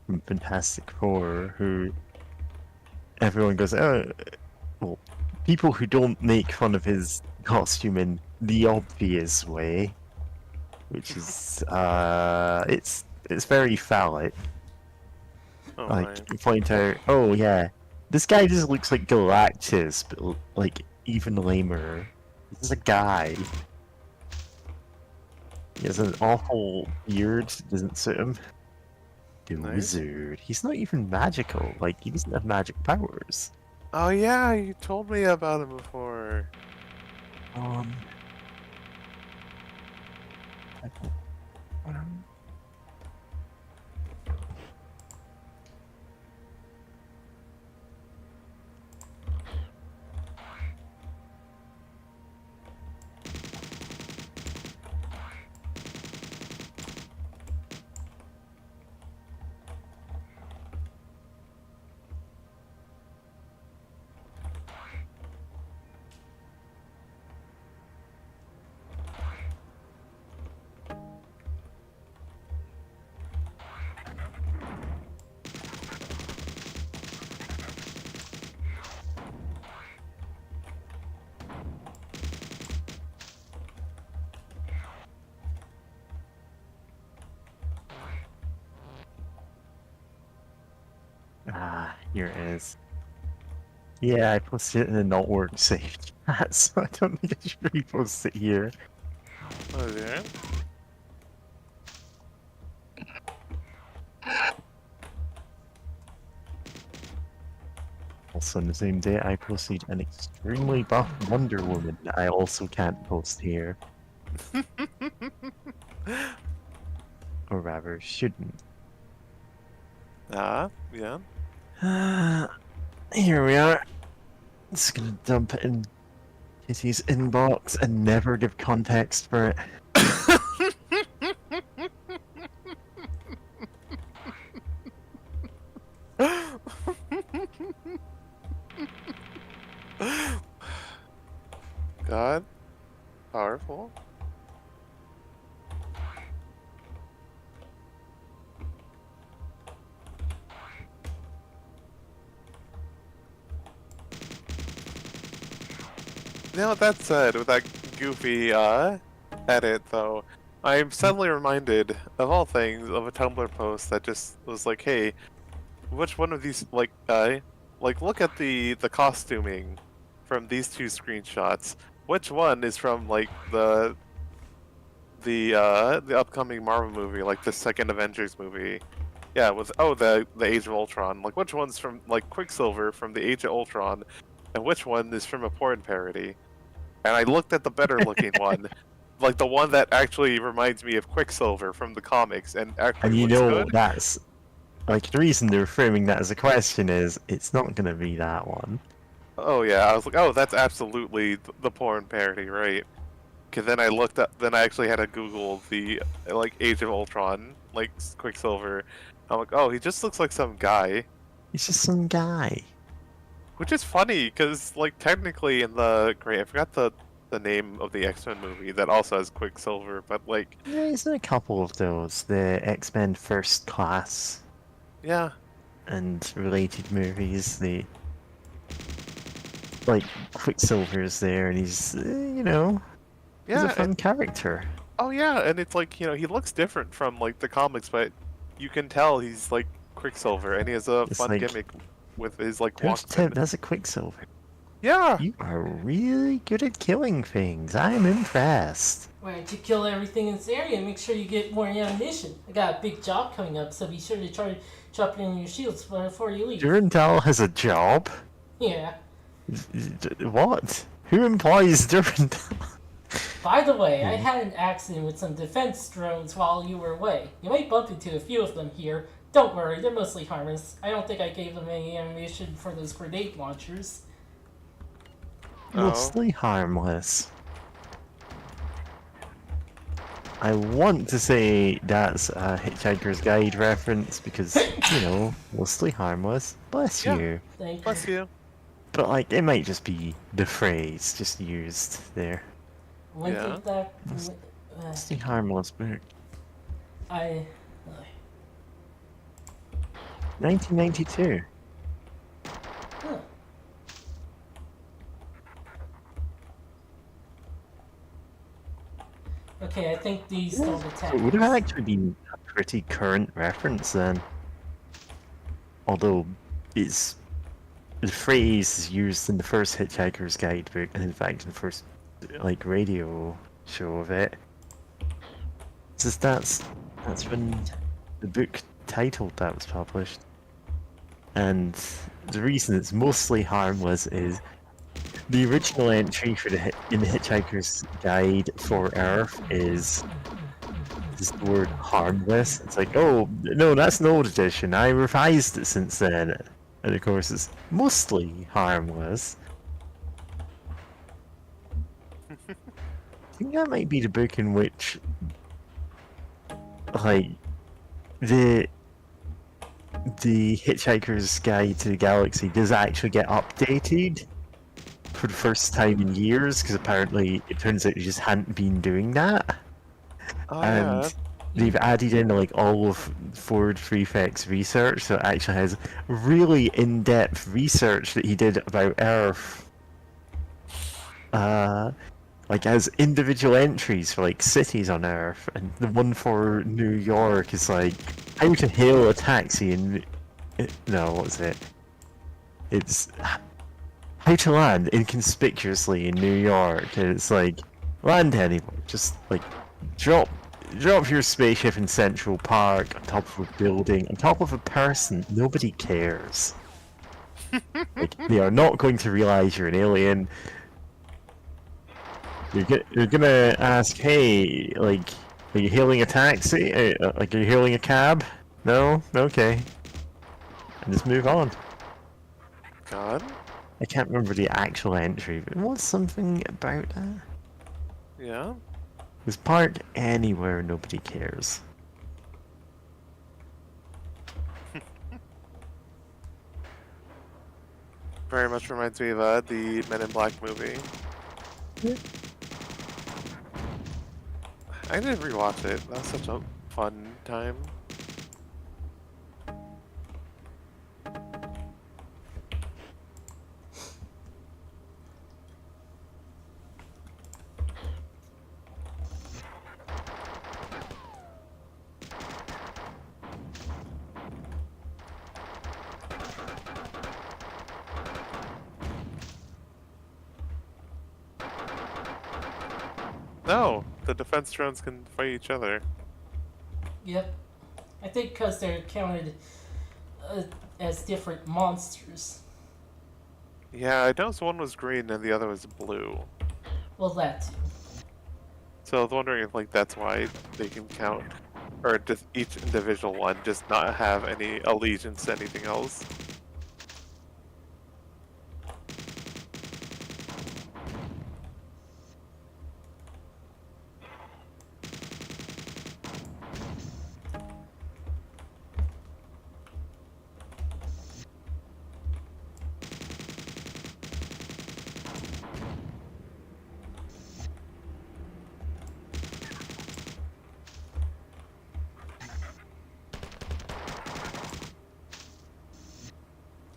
from Fantastic Four, who everyone goes, oh, well, people who don't make fun of his costume in the obvious way, which is, it's very phallic. Oh Like, my. you point out, oh yeah, this guy just looks like Galactus, but like even lamer. This is a guy. He has an awful beard, doesn't suit him. The Nice. wizard. He's not even magical. Like, he doesn't have magic powers. Oh yeah, you told me about him before. Um. um, Here it is. Yeah, I posted it in a not work safe chat, so I don't think I should repost it here. Oh yeah. Also, on the same day, I posted an extremely buff Wonder Woman that I also can't post here. Or rather, shouldn't. Yeah. Here we are. Just gonna dump it in Kitty's inbox and never give context for it. God. Powerful. Now that said, with that goofy edit though, I'm suddenly reminded of all things of a Tumblr post that just was like, hey, which one of these like look at the costuming from these two screenshots. Which one is from like the the upcoming Marvel movie, like the second Avengers movie. Yeah, with the Age of Ultron. Like which one's from like Quicksilver from the Age of Ultron, and which one is from a porn parody? And I looked at the better looking one, like the one that actually reminds me of Quicksilver from the comics, and actually And you looks know good. that's like the reason they're framing that as a question is it's not gonna be that one. Oh yeah, I was like, oh, that's absolutely the porn parody, right? Because then I looked up, then I actually had to Google the like Age of Ultron, like Quicksilver. I'm like, oh, he just looks like some guy, He's just some guy. which is funny because like technically in I forgot the name of the X-Men movie that also has Quicksilver, but like, Yeah, he's in a couple of those. The X-Men First Class yeah, and related movies. The like Quicksilver's there, and he's he's a yeah, fun character. oh yeah, and it's like he looks different from like the comics, but you can tell he's like Quicksilver, and he has a It's fun like, gimmick with his like there's Tip, Walkman. that's a Quicksilver. Yeah. You are really good at killing things. I'm impressed. Why don't you kill everything in this area and make sure you get more ammunition? I got a big job coming up, so be sure to try dropping in your shields before you leave. Durandal has a job? Yeah. What? Who employs Durandal? By the way, I had an accident with some defense drones while you were away. You might bump into a few of them here. Don't worry, they're mostly harmless. I don't think I gave them any ammunition for those grenade launchers. Mostly harmless. I want to say that's a Hitchhiker's Guide reference because, mostly harmless. Bless Yeah. you. Thank Bless you. you. But, like, it might just be the phrase just used there. When Yeah. did that... Mostly harmless book. I... 1992. Huh. Okay, I think these don't attack. It would have actually been a pretty current reference then. Although, the phrase is used in the first Hitchhiker's Guidebook, and in fact in the first, radio show of it. That's when the book titled that was published. And the reason it's mostly harmless is the original entry in the Hitchhiker's Guide for Earth is the word harmless. It's like, oh, no, that's an old edition. I revised it since then. And of course, it's mostly harmless. I think that might be the book in which, the Hitchhiker's Guide to the Galaxy does actually get updated for the first time in years, because apparently it turns out they just hadn't been doing that. Oh And yeah. they've added in all of Ford Prefect's research, so it actually has really in-depth research that he did about Earth. As individual entries for cities on Earth, and the one for New York is how to hail a taxi in no, what was it? It's how to land inconspicuously in New York. And it's land anywhere, just drop your spaceship in Central Park on top of a building, on top of a person. Nobody cares. They are not going to realize you're an alien. You're gonna ask, hey, are you hailing a taxi? Are you hailing a cab? No? Okay. And just move on. God. I can't remember the actual entry, but it was something about that. Yeah. Just park anywhere, nobody cares. Very much reminds me of the Men in Black movie. Yeah. I didn't rewatch it. That was such a fun time. No, the defense drones can fight each other. Yep. I think because they're counted uh, as different monsters. Yeah, I noticed one was green and the other was blue. Well, that too. So I was wondering if like that's why they can count, or just each individual one just not have any allegiance to anything else.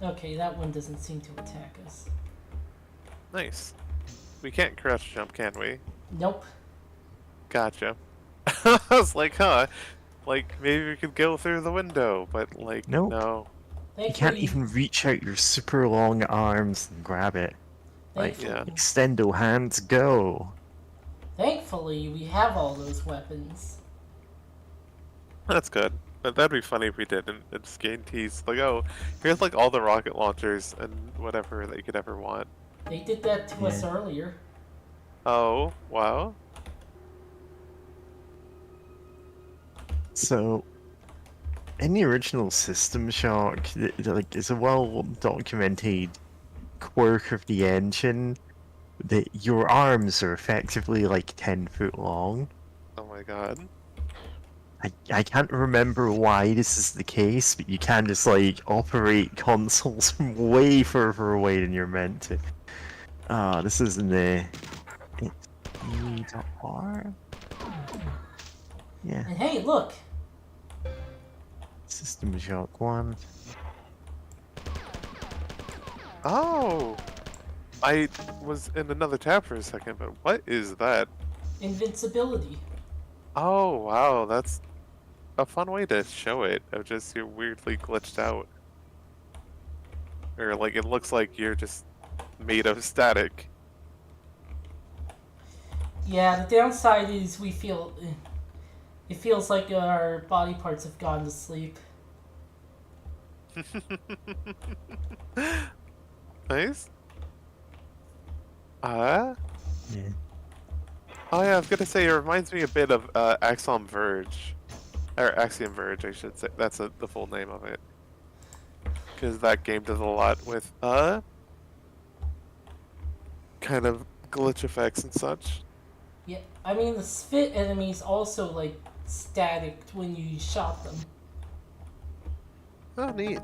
Okay, that one doesn't seem to attack us. Nice. We can't crouch jump, can we? Nope. Gotcha. I was like, huh? Like maybe we could go through the window, but like Nope. no. You can't Thankfully, even reach out your super long arms and grab it. Like, thankfully, Yeah. extendo hands, go. thankfully, we have all those weapons. That's good. But that'd be funny if we did and just gain tease. Like, oh, here's like all the rocket launchers and whatever that you could ever want. They did that to us Yeah. earlier. Oh, wow. So, in the original System Shock, like, it's a well-documented quirk of the engine that your arms are effectively like 10 foot long. Oh my god. I can't remember why this is the case, but you can just like operate consoles from way further away than you're meant to. This is in the XP.R. Yeah, And hey, look! System Shock 1. Oh! I was in another tab for a second, but what is that? Invincibility. Oh, wow, that's a fun way to show it. Of just you're weirdly glitched out. Or like it looks like you're just made of static. Yeah, the downside is we feel. It feels like our body parts have gone to sleep. Nice. Yeah. Oh yeah, I was gonna say it reminds me a bit of Axiom Verge, or Axiom Verge, I should say. That's the full name of it. Because that game does a lot with kind of glitch effects and such. Yeah, I mean the spit enemies also like static when you shot them. Oh, neat.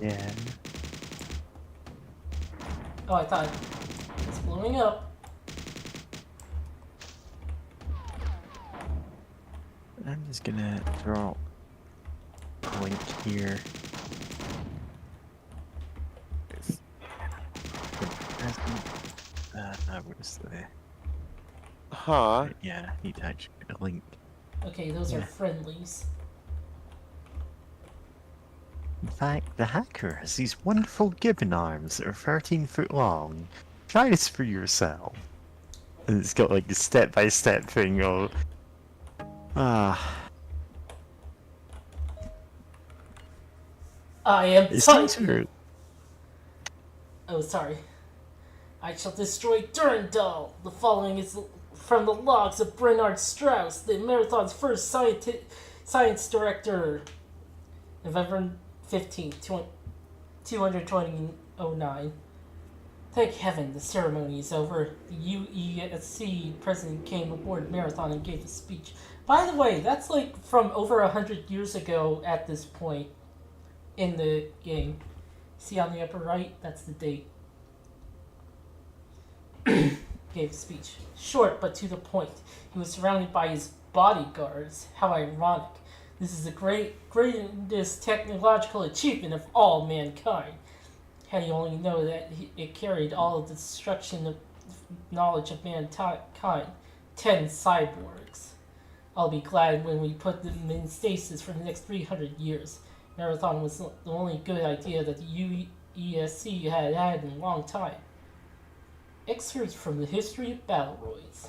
Yeah. Oh, I thought it's blowing up. I'm just gonna drop a link here. Nice. What was the... Huh. Yeah, I need to actually get a link. Okay, those are Yeah. friendlies. In fact, the hacker has these wonderful gibbon arms that are 13 foot long. Try this for yourself. And it's got like a step-by-step thing of... I am It's Titan. true. Oh, sorry. I shall destroy Durandal. The following is from the logs of Bernard Strauss, the Marathon's first science director. November 15th, 22009. Thank heaven the ceremony is over. The UESC president came aboard Marathon and gave a speech. By the way, that's like from over 100 years ago at this point in the game. See on the upper right? That's the date. Gave a speech. Short but to the point. He was surrounded by his bodyguards. How ironic. This is the greatest technological achievement of all mankind. Had he only known that it carried all of the destruction of knowledge of mankind. 10 cyborgs. I'll be glad when we put them in stasis for the next 300 years. Marathon was the only good idea that the UESC had had in a long time. Excerpts from the history of Battleroids.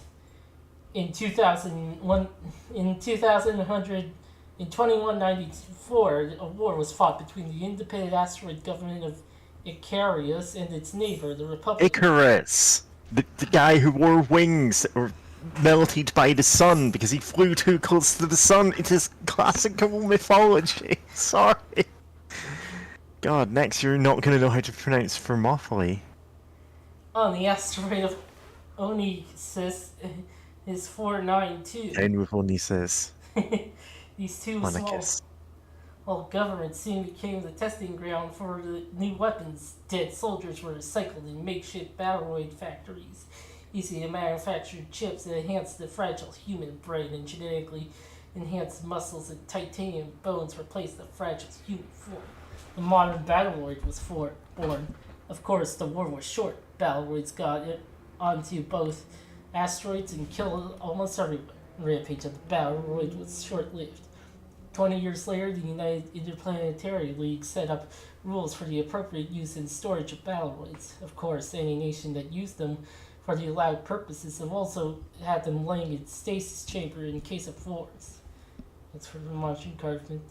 In 2001, in 2194, a war was fought between the independent asteroid government of Icarus and its neighbor, the Republic. Icarus! The guy who wore wings that were melted by the sun because he flew too close to the sun. It is classical mythology. Sorry. God, next you're not going to know how to pronounce Thermopylae. On the asteroid of Onisis is 492. And with Onisis. These two Monicus. small governments soon became the testing ground for the new weapons. Dead soldiers were recycled in makeshift Battleroid factories. Easy to manufacture chips that enhance the fragile human brain, and genetically enhanced muscles and titanium bones replaced the fragile human form. The modern Battleroid was born. Of course, the war was short. Battleroids got onto both asteroids and killed almost everyone. The rampage of the Battleroid was short-lived. 20 years later, the United Interplanetary League set up rules for the appropriate use and storage of Battleroids. Of course, any nation that used them for the allowed purposes have also had them laying in stasis chamber in case of wars. That's for the Martian government.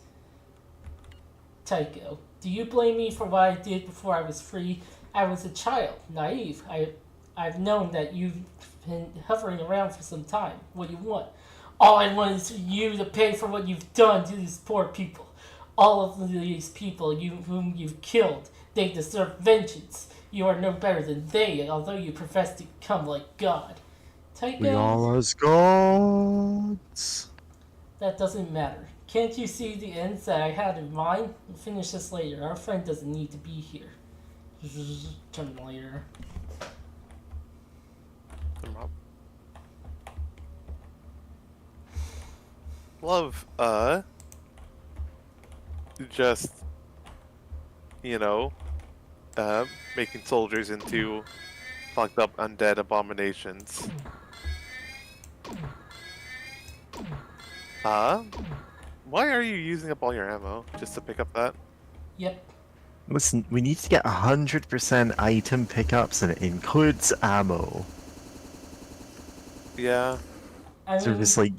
Tycho, do you blame me for what I did before I was free? I was a child, naive. I've known that you've been hovering around for some time. What do you want? All I want is for you to pay for what you've done to these poor people. All of these people whom you've killed, they deserve vengeance. You are no better than they, although you profess to become like God. Tycho, We are as gods. that doesn't matter. Can't you see the ends that I had in mind? We'll finish this later. Our friend doesn't need to be here. Terminator. Love, just, you know, making soldiers into fucked up undead abominations. Why are you using up all your ammo? Just to pick up that? Yep. Listen, we need to get 100% item pickups and it includes ammo. Yeah. I So mean, just like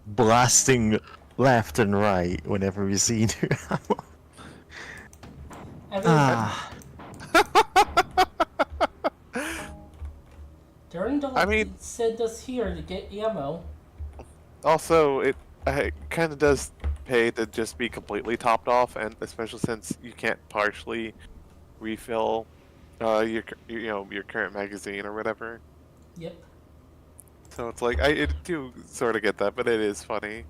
blasting left and right whenever we see new ammo. I mean, Durandal I mean- sent us here to get ammo. Also, it kind of does pay to just be completely topped off, and especially since you can't partially refill your current magazine or whatever. Yep. So it's like I do sort of get that, but it is funny.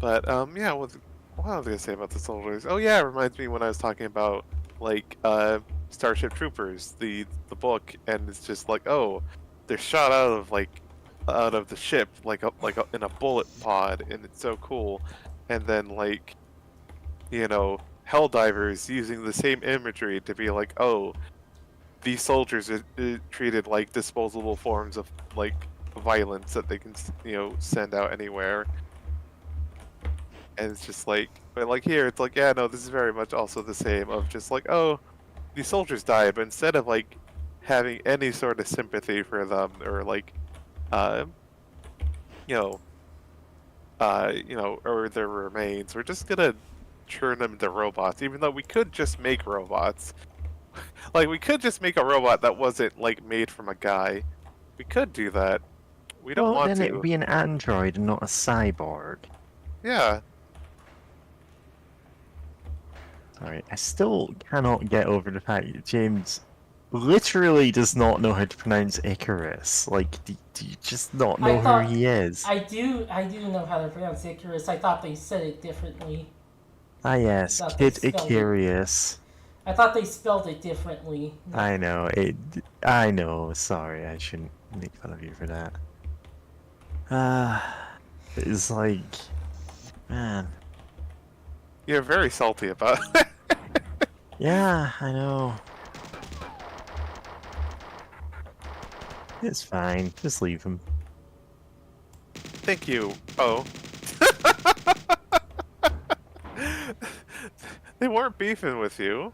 But yeah, what was I gonna say about the soldiers? Oh yeah, it reminds me when I was talking about like Starship Troopers, the book, and it's just like, oh, they're shot out of the ship like in a bullet pod, and it's so cool. And then like, you know, Helldivers using the same imagery to be like, oh, these soldiers are treated like disposable forms of like violence that they can, you know, send out anywhere. And it's just like, but like here, it's like, yeah, no, this is very much also the same of just like, oh, these soldiers died, but instead of like having any sort of sympathy for them or like, or their remains, we're just gonna turn them into robots, even though we could just make robots. Like, we could just make a robot that wasn't like made from a guy. We could do that. We don't want then to. it would be an android and not a cyborg. Yeah. Sorry, I still cannot get over the fact that James literally does not know how to pronounce Icarus. Like, do you just not know thought- who he is? I do know how to pronounce Icarus. I thought they said it differently. Ah yes, thought they Kid spelled it. Icarus. I thought they spelled it differently. I know, I know, sorry, I shouldn't make fun of you for that. It's like, man. You're very salty about it. Yeah, I know. It's fine, just leave him. Thank you. Oh. They weren't beefing with you.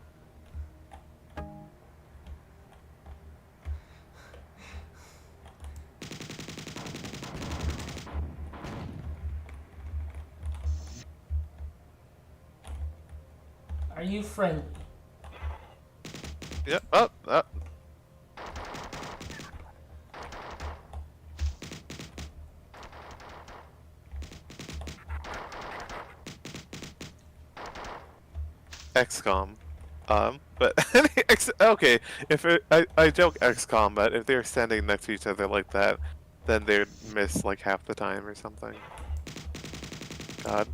Are you friendly? Yep. Oh, XCOM. But okay, if I joke XCOM, but if they're standing next to each other like that, then they'd miss like half the time or something. God.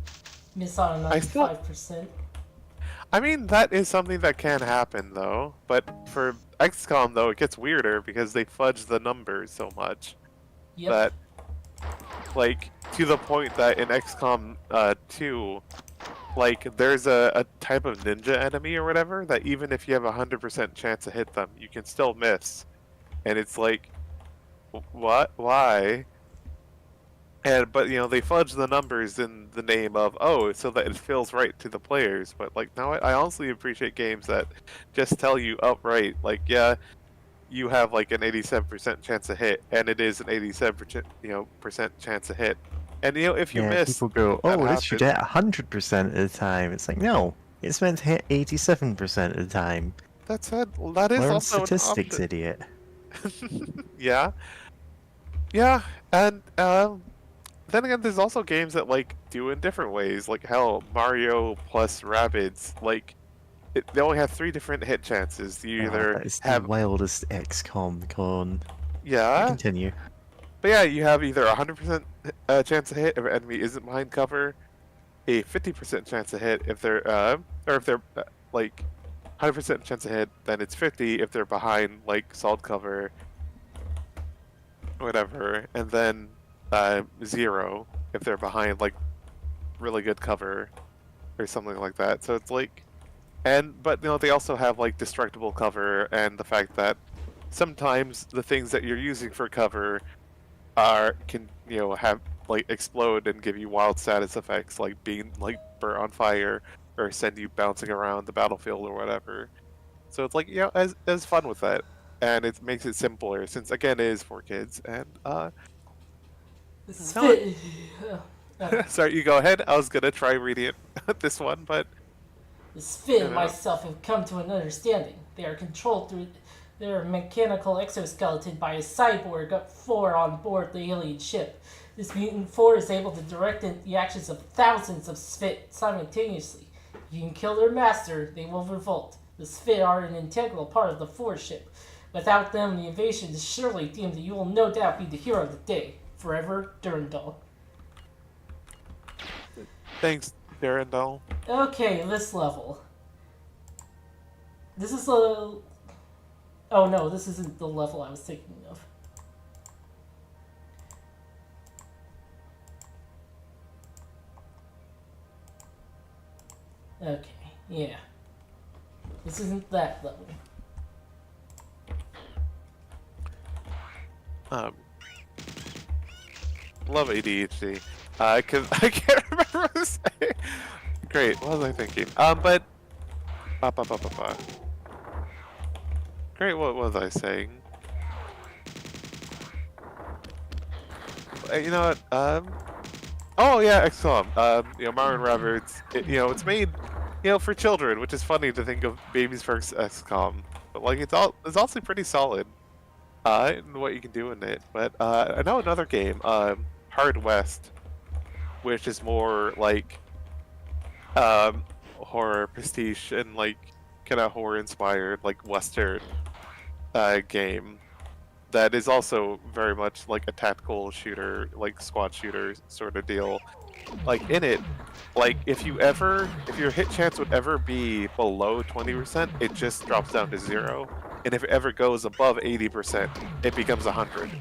Miss on I still- 95%. I mean, that is something that can happen though. But for XCOM though, it gets weirder because they fudge the numbers so much Yep. that, like, to the point that in XCOM 2. Like, there's a type of ninja enemy or whatever that even if you have a 100% chance to hit them, you can still miss. And it's like, what? Why? But, you know, they fudge the numbers in the name of, oh, so that it feels right to the players. But, like, now I honestly appreciate games that just tell you outright, like, yeah, you have, like, an 87% chance to hit, and it is an 87%, percent chance to hit. And, if you Yeah, miss... people go, that oh, this should happens. hit 100% of the time. It's like, no, it's meant to hit 87% of the time. That said, that is Learn also statistics, an idiot. option. Yeah. Yeah, and then again, there's also games that like do in different ways. Like hell, Mario plus Rabbids, like they only have 3 different hit chances. You either That is the have wildest XCOM con. yeah, Continue. but yeah, you have either a 100% chance to hit if an enemy isn't behind cover, a 50% chance to hit if they're or if they're like 100% chance to hit, then it's 50 if they're behind like solid cover, whatever, and then 0 if they're behind like really good cover or something like that. So it's like, but they also have like destructible cover and the fact that sometimes the things that you're using for cover can have like explode and give you wild status effects like being like burnt on fire or send you bouncing around the battlefield or whatever. So it's like as fun with that, and it makes it simpler since again it is for kids and Spit. sorry, you go ahead. I was gonna try reading it this one, but The Spit and Yeah. myself have come to an understanding. They are controlled through their mechanical exoskeleton by a cyborg up 4 on board the alien ship. This mutant 4 is able to direct the actions of thousands of Spit simultaneously. If you can kill their master, they will revolt. The Spit are an integral part of the 4 ship. Without them, the invasion is surely deemed that you will no doubt be the hero of the day. Forever, Durandal. thanks, Durandal. Okay, this level. This is the... Oh no, this isn't the level I was thinking of. Okay, yeah. This isn't that level. Love ADHD. Cause I can't remember what to say. Great, what was I thinking? But great, what was I saying? You know what? Oh yeah, XCOM. Mario and Rabbids. It's made, for children, which is funny to think of babies first XCOM. But like, it's also pretty solid. In what you can do in it. But I know another game, Hard West, which is more like horror prestige and like kind of horror inspired like Western game that is also very much like a tactical shooter, like squad shooter sort of deal. Like in it, like if your hit chance would ever be below 20%, it just drops down to 0. And if it ever goes above 80%, it becomes 100.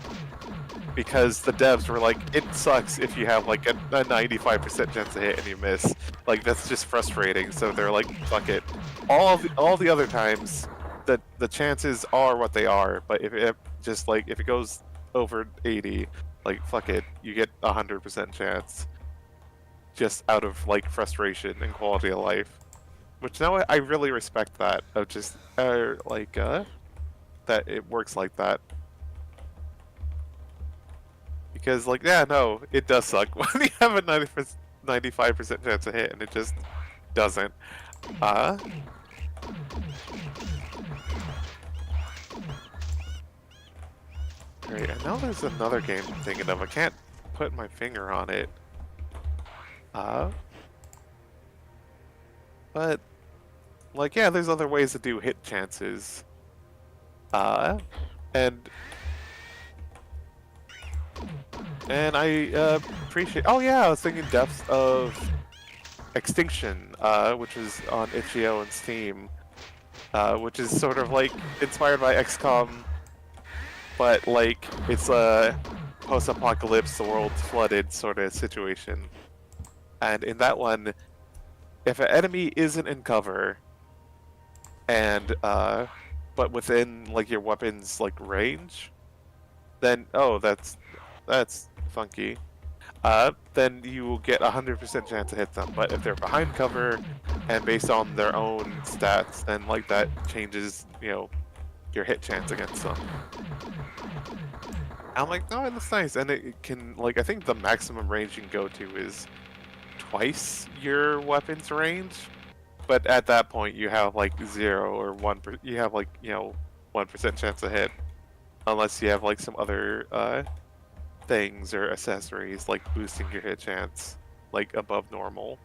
Because the devs were like, it sucks if you have like a 95% chance to hit and you miss. Like that's just frustrating. So they're like, fuck it. All the other times, the chances are what they are. But if it goes over 80, Like, fuck it, you get 100% chance. Just out of, like, frustration and quality of life. Which now I really respect that, of just, that it works like that. Because, like, yeah, no, it does suck when you have a 95% chance to hit and it just doesn't. Great, and now there's another game I'm thinking of. I can't put my finger on it. But, like, yeah, there's other ways to do hit chances. And I appreciate. Oh yeah, I was thinking Depths of Extinction, which was on itch.io and Steam, which is sort of like inspired by XCOM, but like it's a post-apocalypse, the world's flooded sort of situation. And in that one, if an enemy isn't in cover, and but within like your weapon's like range, then that's funky. Then you will get 100% chance to hit them. But if they're behind cover and based on their own stats, then like that changes, your hit chance against them. I'm like, no, that's nice, and it can like I think the maximum range you can go to is twice your weapon's range. But at that point, you have like 0 or 1%. You have like 1% chance to hit, unless you have like some other things or accessories like boosting your hit chance like above normal.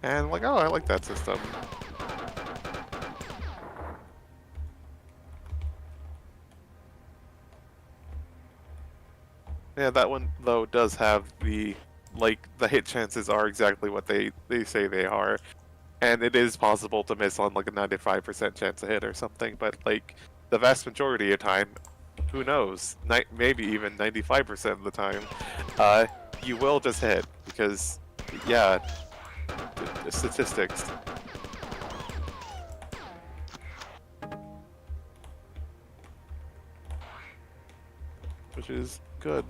And like, oh, I like that system. Yeah, that one though does have the hit chances are exactly what they say they are. And it is possible to miss on like a 95% chance to hit or something, but like the vast majority of time, who knows? Maybe even 95% of the time, you will just hit because, yeah, the statistics. Which is good.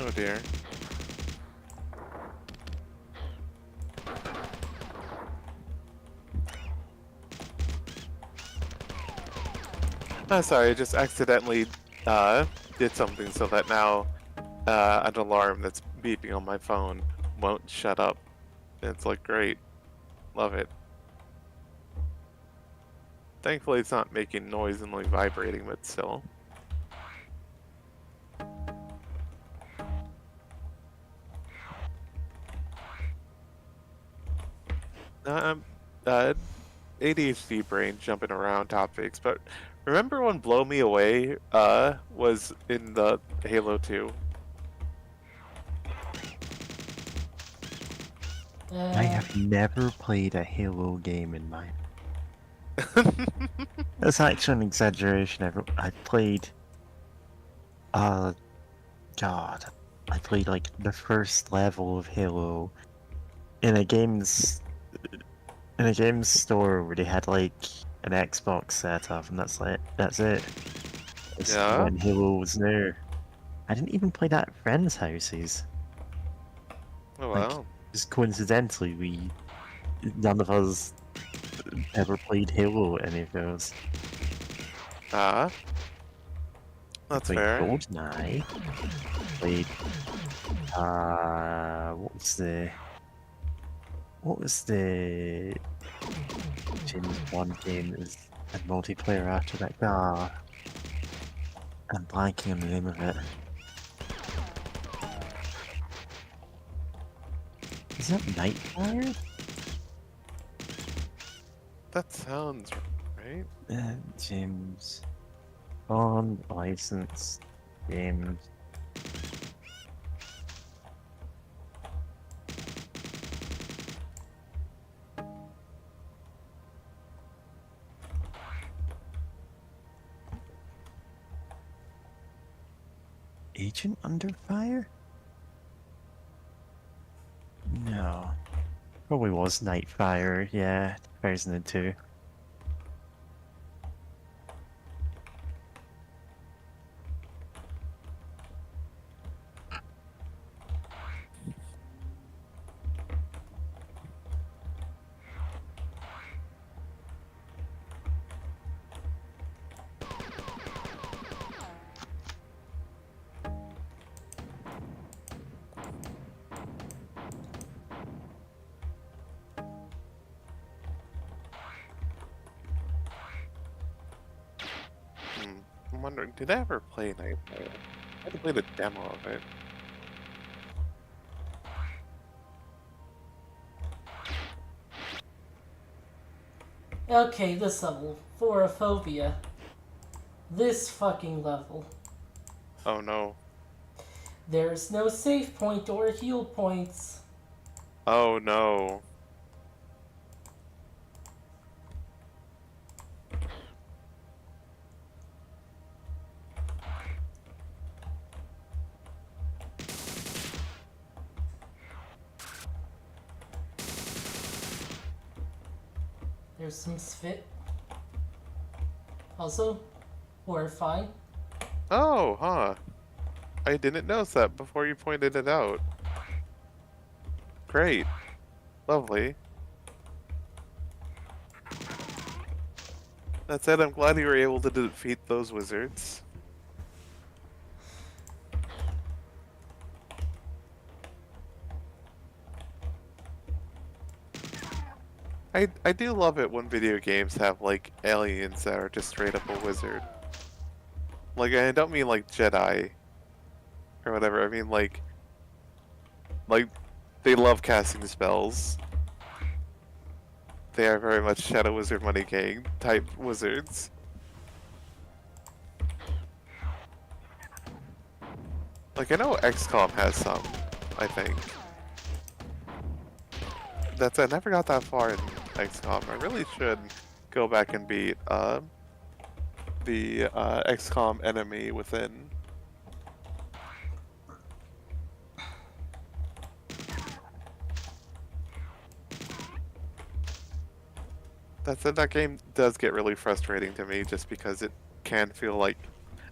Oh dear. Sorry, I just accidentally did something so that now an alarm that's beeping on my phone won't shut up. And it's like, great. Love it. Thankfully it's not making noise and like vibrating, but still. I'm ADHD brain jumping around topics, but remember when Blow Me Away was in the Halo 2? I have never played a Halo game in my... That's actually an exaggeration. I played... God. I played like the first level of Halo in a games store where they had like an Xbox setup, and that's it. It's Yeah. when Halo was new. I didn't even play that at friends' houses. Oh Like, wow. just coincidentally, none of us ever played Halo at any of those. That's Played fair. GoldenEye. Played what was the James Bond game that was a multiplayer after that? I'm blanking on the name of it. Is that Nightfire? That sounds right. James. On license. James. Agent under fire? No. Probably was Nightfire, yeah, 2002. I'm wondering, did I ever play Nightfire? I had to play the demo of it. Okay, this level. Photophobia. This fucking level. Oh no. There's no save point or heal points. Oh no. There's some spit. Also, horrifying. Oh, huh. I didn't notice that before you pointed it out. Great. Lovely. That said, I'm glad you were able to defeat those wizards. I do love it when video games have like aliens that are just straight up a wizard. Like, I don't mean like Jedi or whatever. I mean like they love casting spells. They are very much Shadow Wizard Money Gang type wizards. Like, I know XCOM has some, I think. I never got that far in XCOM. I really should go back and beat the XCOM enemy within. That game does get really frustrating to me just because it can feel like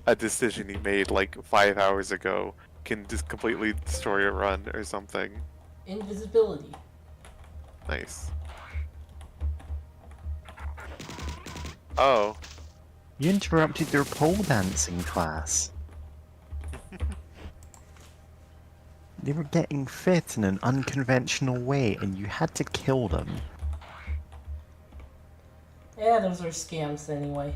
a decision you made like 5 hours ago can just completely destroy a run or something. Invisibility. Nice. Oh. You interrupted their pole dancing class. They were getting fit in an unconventional way and you had to kill them. Yeah, those are scams anyway.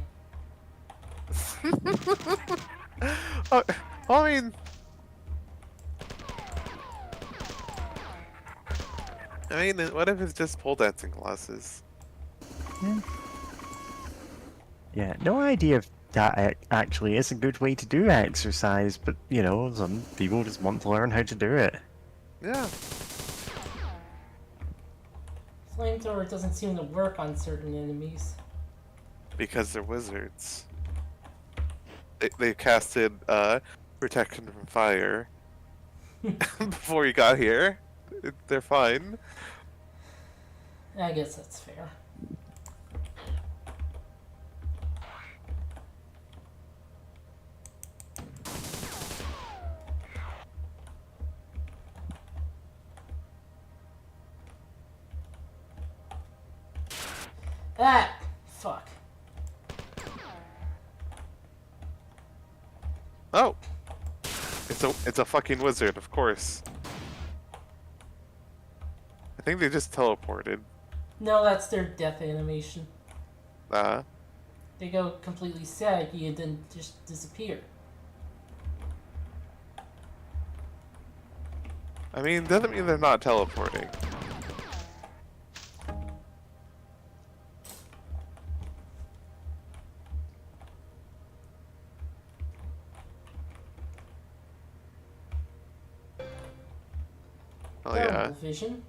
Oh, I mean, what if it's just pole dancing classes? Yeah, no idea if that actually is a good way to do exercise, but you know, some people just want to learn how to do it. Yeah. Flamethrower doesn't seem to work on certain enemies. Because they're wizards. They casted protection from fire before you got here. They're fine. I guess that's fair. Ah! Fuck. Oh! It's a fucking wizard, of course. I think they just teleported. No, that's their death animation. Uh, They go completely saggy and then just disappear. I mean, doesn't mean they're not teleporting. Vision.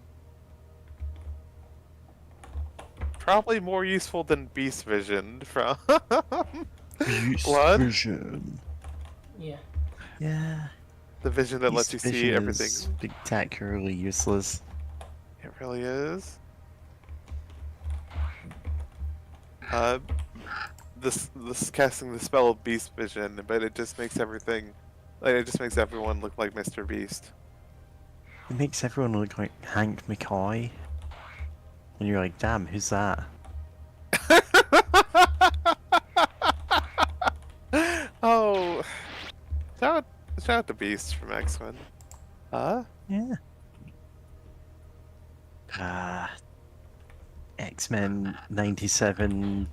Probably more useful than Beast Vision from Beast Blood. Vision. Yeah. Yeah. The vision that lets you Beast see Vision everything. is spectacularly useless. It really is. Uh, this casting the spell of Beast Vision, but it just makes everything, like it just makes everyone look like Mr. Beast. It makes everyone look like Hank McCoy. And you're like, damn, who's that? Oh, shout out to Beast from X-Men. Yeah. X-Men 97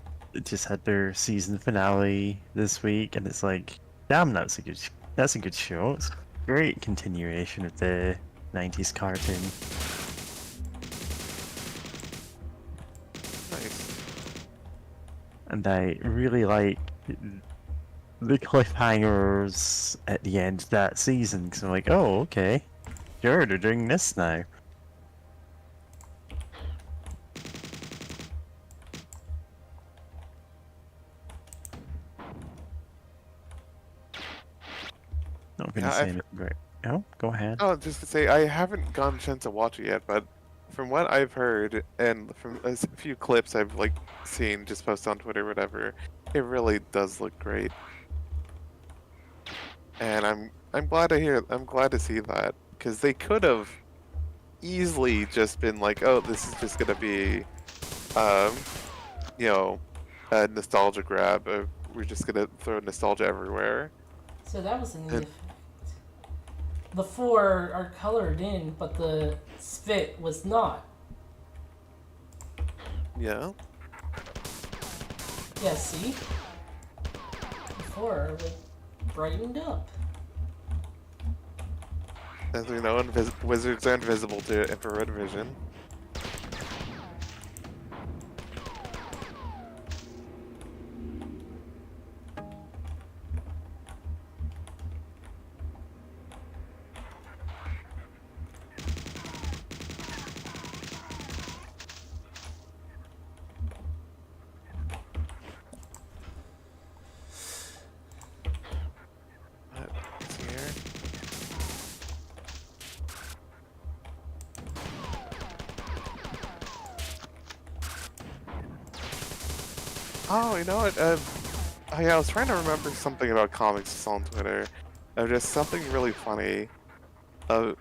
just had their season finale this week, and it's like, damn, that's a good show. It's a great continuation of the 90s cartoon. Nice. And I really like the cliffhangers at the end of that season, because I'm like, oh, okay. Sure, they're doing this now. Not gonna Yeah, say I've- anything great. Oh, go ahead. Oh, just to say, I haven't gotten a chance to watch it yet, but from what I've heard and from a few clips I've like seen just posted on Twitter, or whatever, it really does look great. And I'm glad to hear. I'm glad to see that because they could have easily just been like, oh, this is just gonna be, um, you know, a nostalgia grab. We're just gonna throw nostalgia everywhere. So that was a neat effect. The four are colored in, but the spit was not. Yeah. Yeah, see? The four are like brightened up. As we know, wizards are invisible to infrared vision. Let's see here. Oh, you know what? Oh, yeah, I was trying to remember something about comics on Twitter. Of just something really funny. Of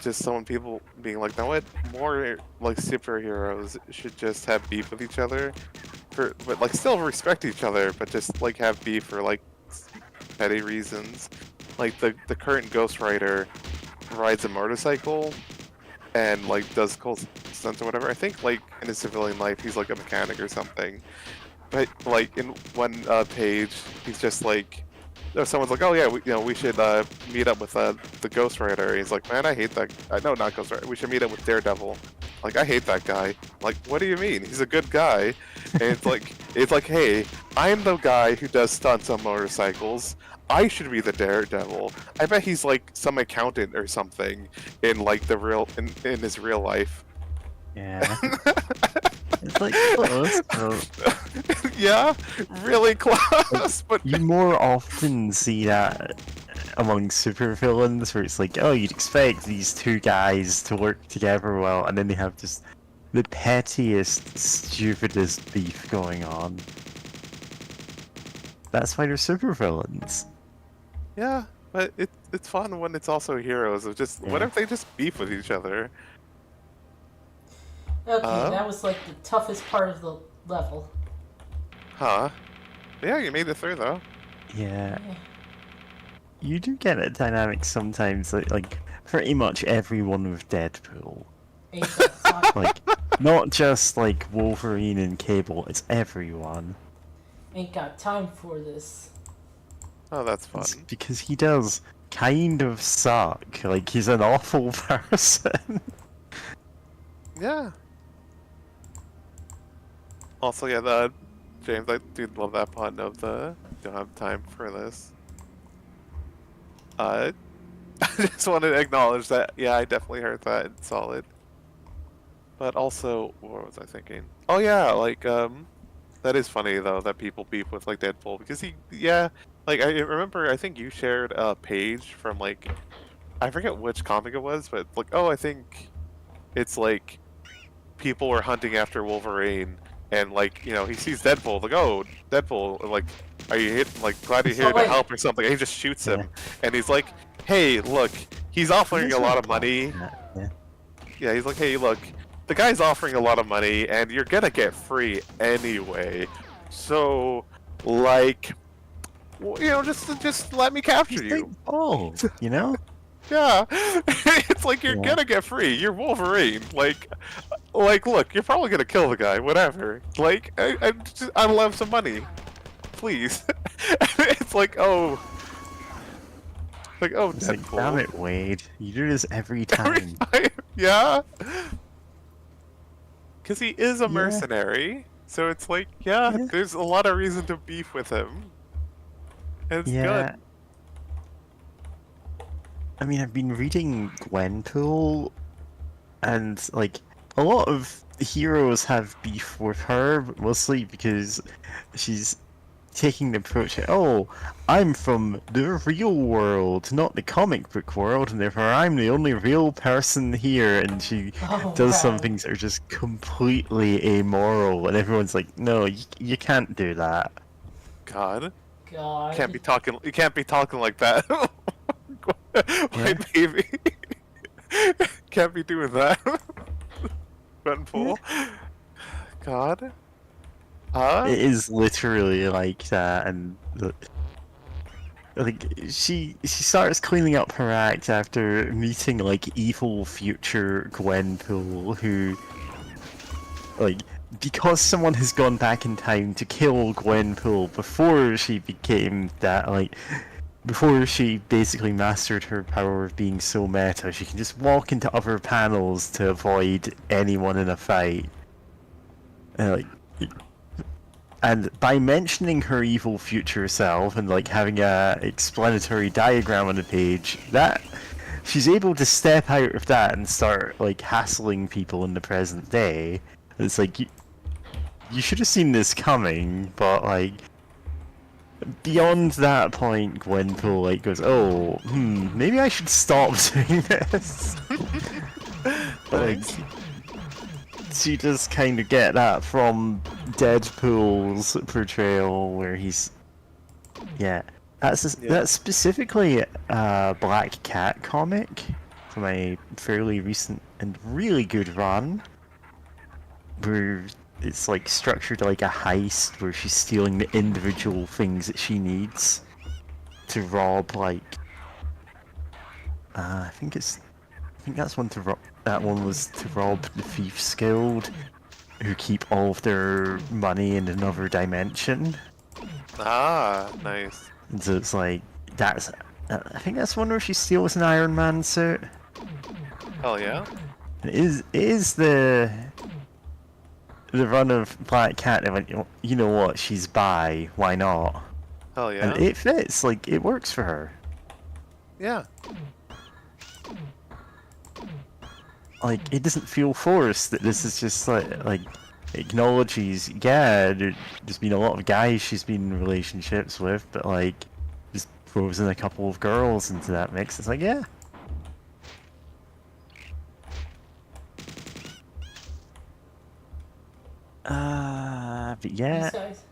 just someone people being like, "No, what? More like superheroes should just have beef with each other, but like still respect each other, but just like have beef for like petty reasons." Like the current Ghost Rider rides a motorcycle and like does cool stunts or whatever. I think like in his civilian life he's like a mechanic or something. But like in one page, he's just like, someone's like, "Oh yeah, we should meet up with the Ghost Rider." He's like, "Man, I hate that. No, not Ghost Rider. We should meet up with Daredevil." Like, I hate that guy. Like, what do you mean? He's a good guy. And it's like, hey, I'm the guy who does stunts on motorcycles. I should be the Daredevil. I bet he's like some accountant or something in like in his real life. Yeah. It's like close, but Yeah, really close. But you more often see that among supervillains where it's like, oh, you'd expect these two guys to work together well, and then they have just the pettiest, stupidest beef going on. That's why they're supervillains. yeah, but it's fun when it's also heroes of just what Yeah. if they just beef with each other? Okay, that was like the toughest part of the level. Huh? Yeah, you made it through though. Yeah. Yeah. You do get a dynamic sometimes, like pretty much everyone with Deadpool. Ain't that fun? Like, not just like Wolverine and Cable, it's everyone. Ain't got time for this. Oh, that's fun. It's because he does kind of suck. Like, he's an awful person. Yeah. Also, yeah, James, I do love that pun of the don't have time for this. I just wanted to acknowledge that. Yeah, I definitely heard that. It's solid. But also, what was I thinking? Oh yeah, like that is funny though that people beef with like Deadpool because like I remember I think you shared a page from like I forget which comic it was, but like I think it's like people were hunting after Wolverine and like he sees Deadpool like oh Deadpool like are you like glad you're here to wait. help or something and he just shoots Yeah. him and he's like hey look he's offering a lot of money. Yeah. Yeah, he's like, hey, look, the guy's offering a lot of money, and you're gonna get free anyway. So, like, just let me capture you. Oh, Yeah, it's like you're Yeah. gonna get free. You're Wolverine. Like, look, you're probably gonna kill the guy. Whatever. Like, I'd love some money, please. It's like, oh, It's like, Deadpool. damn it, Wade. You do this every Every time. time, yeah. Because he is a Yeah. mercenary, so it's like, Yeah. there's a lot of reason to beef with him. And it's Yeah. good. I mean, I've been reading Gwenpool, and like a lot of heroes have beef with her, but mostly because she's taking the approach that, oh, I'm from the real world, not the comic book world, and therefore I'm the only real person here, and she Oh, does wow. some things that are just completely amoral, and everyone's like, no, you can't do that. God, God. you can't be talking like that. White baby. Can't be doing that. Gwenpool. God. Huh? It is literally like that, and like she starts cleaning up her act after meeting like evil future Gwenpool, who like because someone has gone back in time to kill Gwenpool before she became that before she basically mastered her power of being so meta, she can just walk into other panels to avoid anyone in a fight. And by mentioning her evil future self and like having a explanatory diagram on the page, that she's able to step out of that and start like hassling people in the present day. It's like you should have seen this coming, but like beyond that point, Gwenpool like goes, oh, maybe I should stop doing this. Like, you just kind of get that from Deadpool's portrayal, where he's, that's specifically a Black Cat comic from a fairly recent and really good run, where it's like structured like a heist, where she's stealing the individual things that she needs to rob, like, I think that's one to rob. That one was to rob the Thieves Guild, who keep all of their money in another dimension. Ah, nice. And so it's like I think that's one where she steals an Iron Man suit. Hell yeah. It is the run of Black Cat. They went, you know what? She's bi. Why not? Hell yeah. And it fits. Like, it works for her. Yeah. Like, it doesn't feel forced. That this is just like acknowledges, yeah, there's been a lot of guys she's been in relationships with, but like just throws in a couple of girls into that mix. It's like, yeah. But yeah. Besides,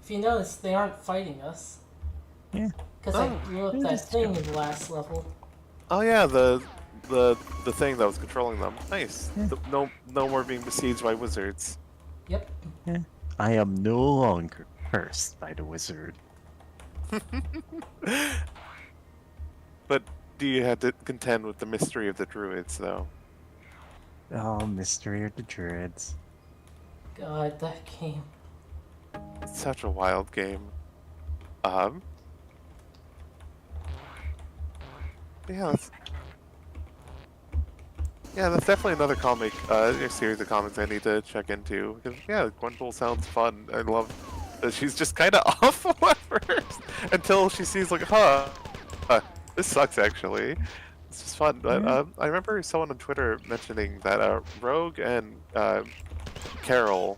if you notice, they aren't fighting us. Yeah. Because Oh. I blew up They're that just thing in the last level. Oh yeah, the thing that was controlling them. Nice. Yeah. No more being besieged by wizards. Yep. I am no longer cursed by the wizard. But do you have to contend with the mystery of the druids though? Oh, mystery of the druids. God, that game. It's such a wild game. That's definitely another comic, a series of comics I need to check into. Because, yeah, Gwenpool sounds fun. I love that she's just kind of awful at first until she sees like, This sucks, actually. It's just fun. But I remember someone on Twitter mentioning that Rogue and Carol,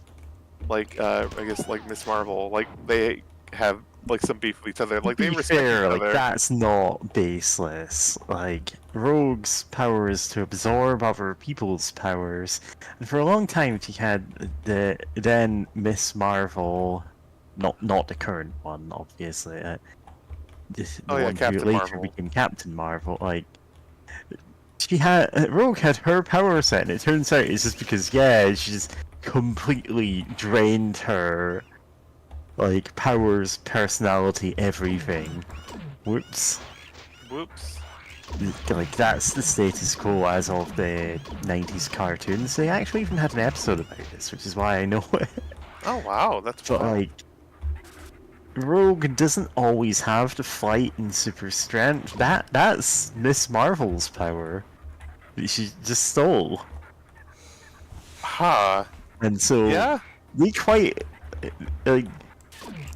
like I guess like Miss Marvel, like they have like some beef with each other. Like they Be respect fair, each like other. that's not baseless. Like Rogue's power is to absorb other people's powers, and for a long time she had the then Miss Marvel, not the current one, obviously. The Oh yeah, one who Captain later Marvel. became Captain Marvel. Like she had Rogue had her power set, and it turns out it's just because she just completely drained her like powers, personality, everything. Whoops. Whoops. Like that's the status quo as of the 90s cartoons. They actually even had an episode about this, which is why I know it. Oh wow, that's But wild. like Rogue doesn't always have the fight and super strength. That's Miss Marvel's power that she just stole. Huh. And so Yeah. they quite like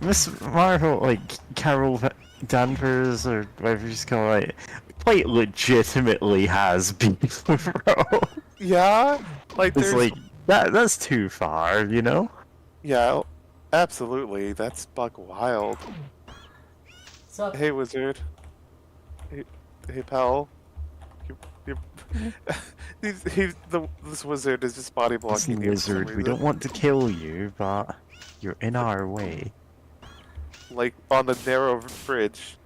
Miss Marvel, like Carol Danvers or whatever she's called, like, quite legitimately has beef with Rogue. Yeah. Like It's there's like that's too far, you know? yeah, absolutely. That's buck wild. So, Hey wizard. Hey, hey pal. You, this wizard is just body blocking Listen, you for some wizard, we reason. don't want to kill you, but you're in our way. Like on the narrow bridge.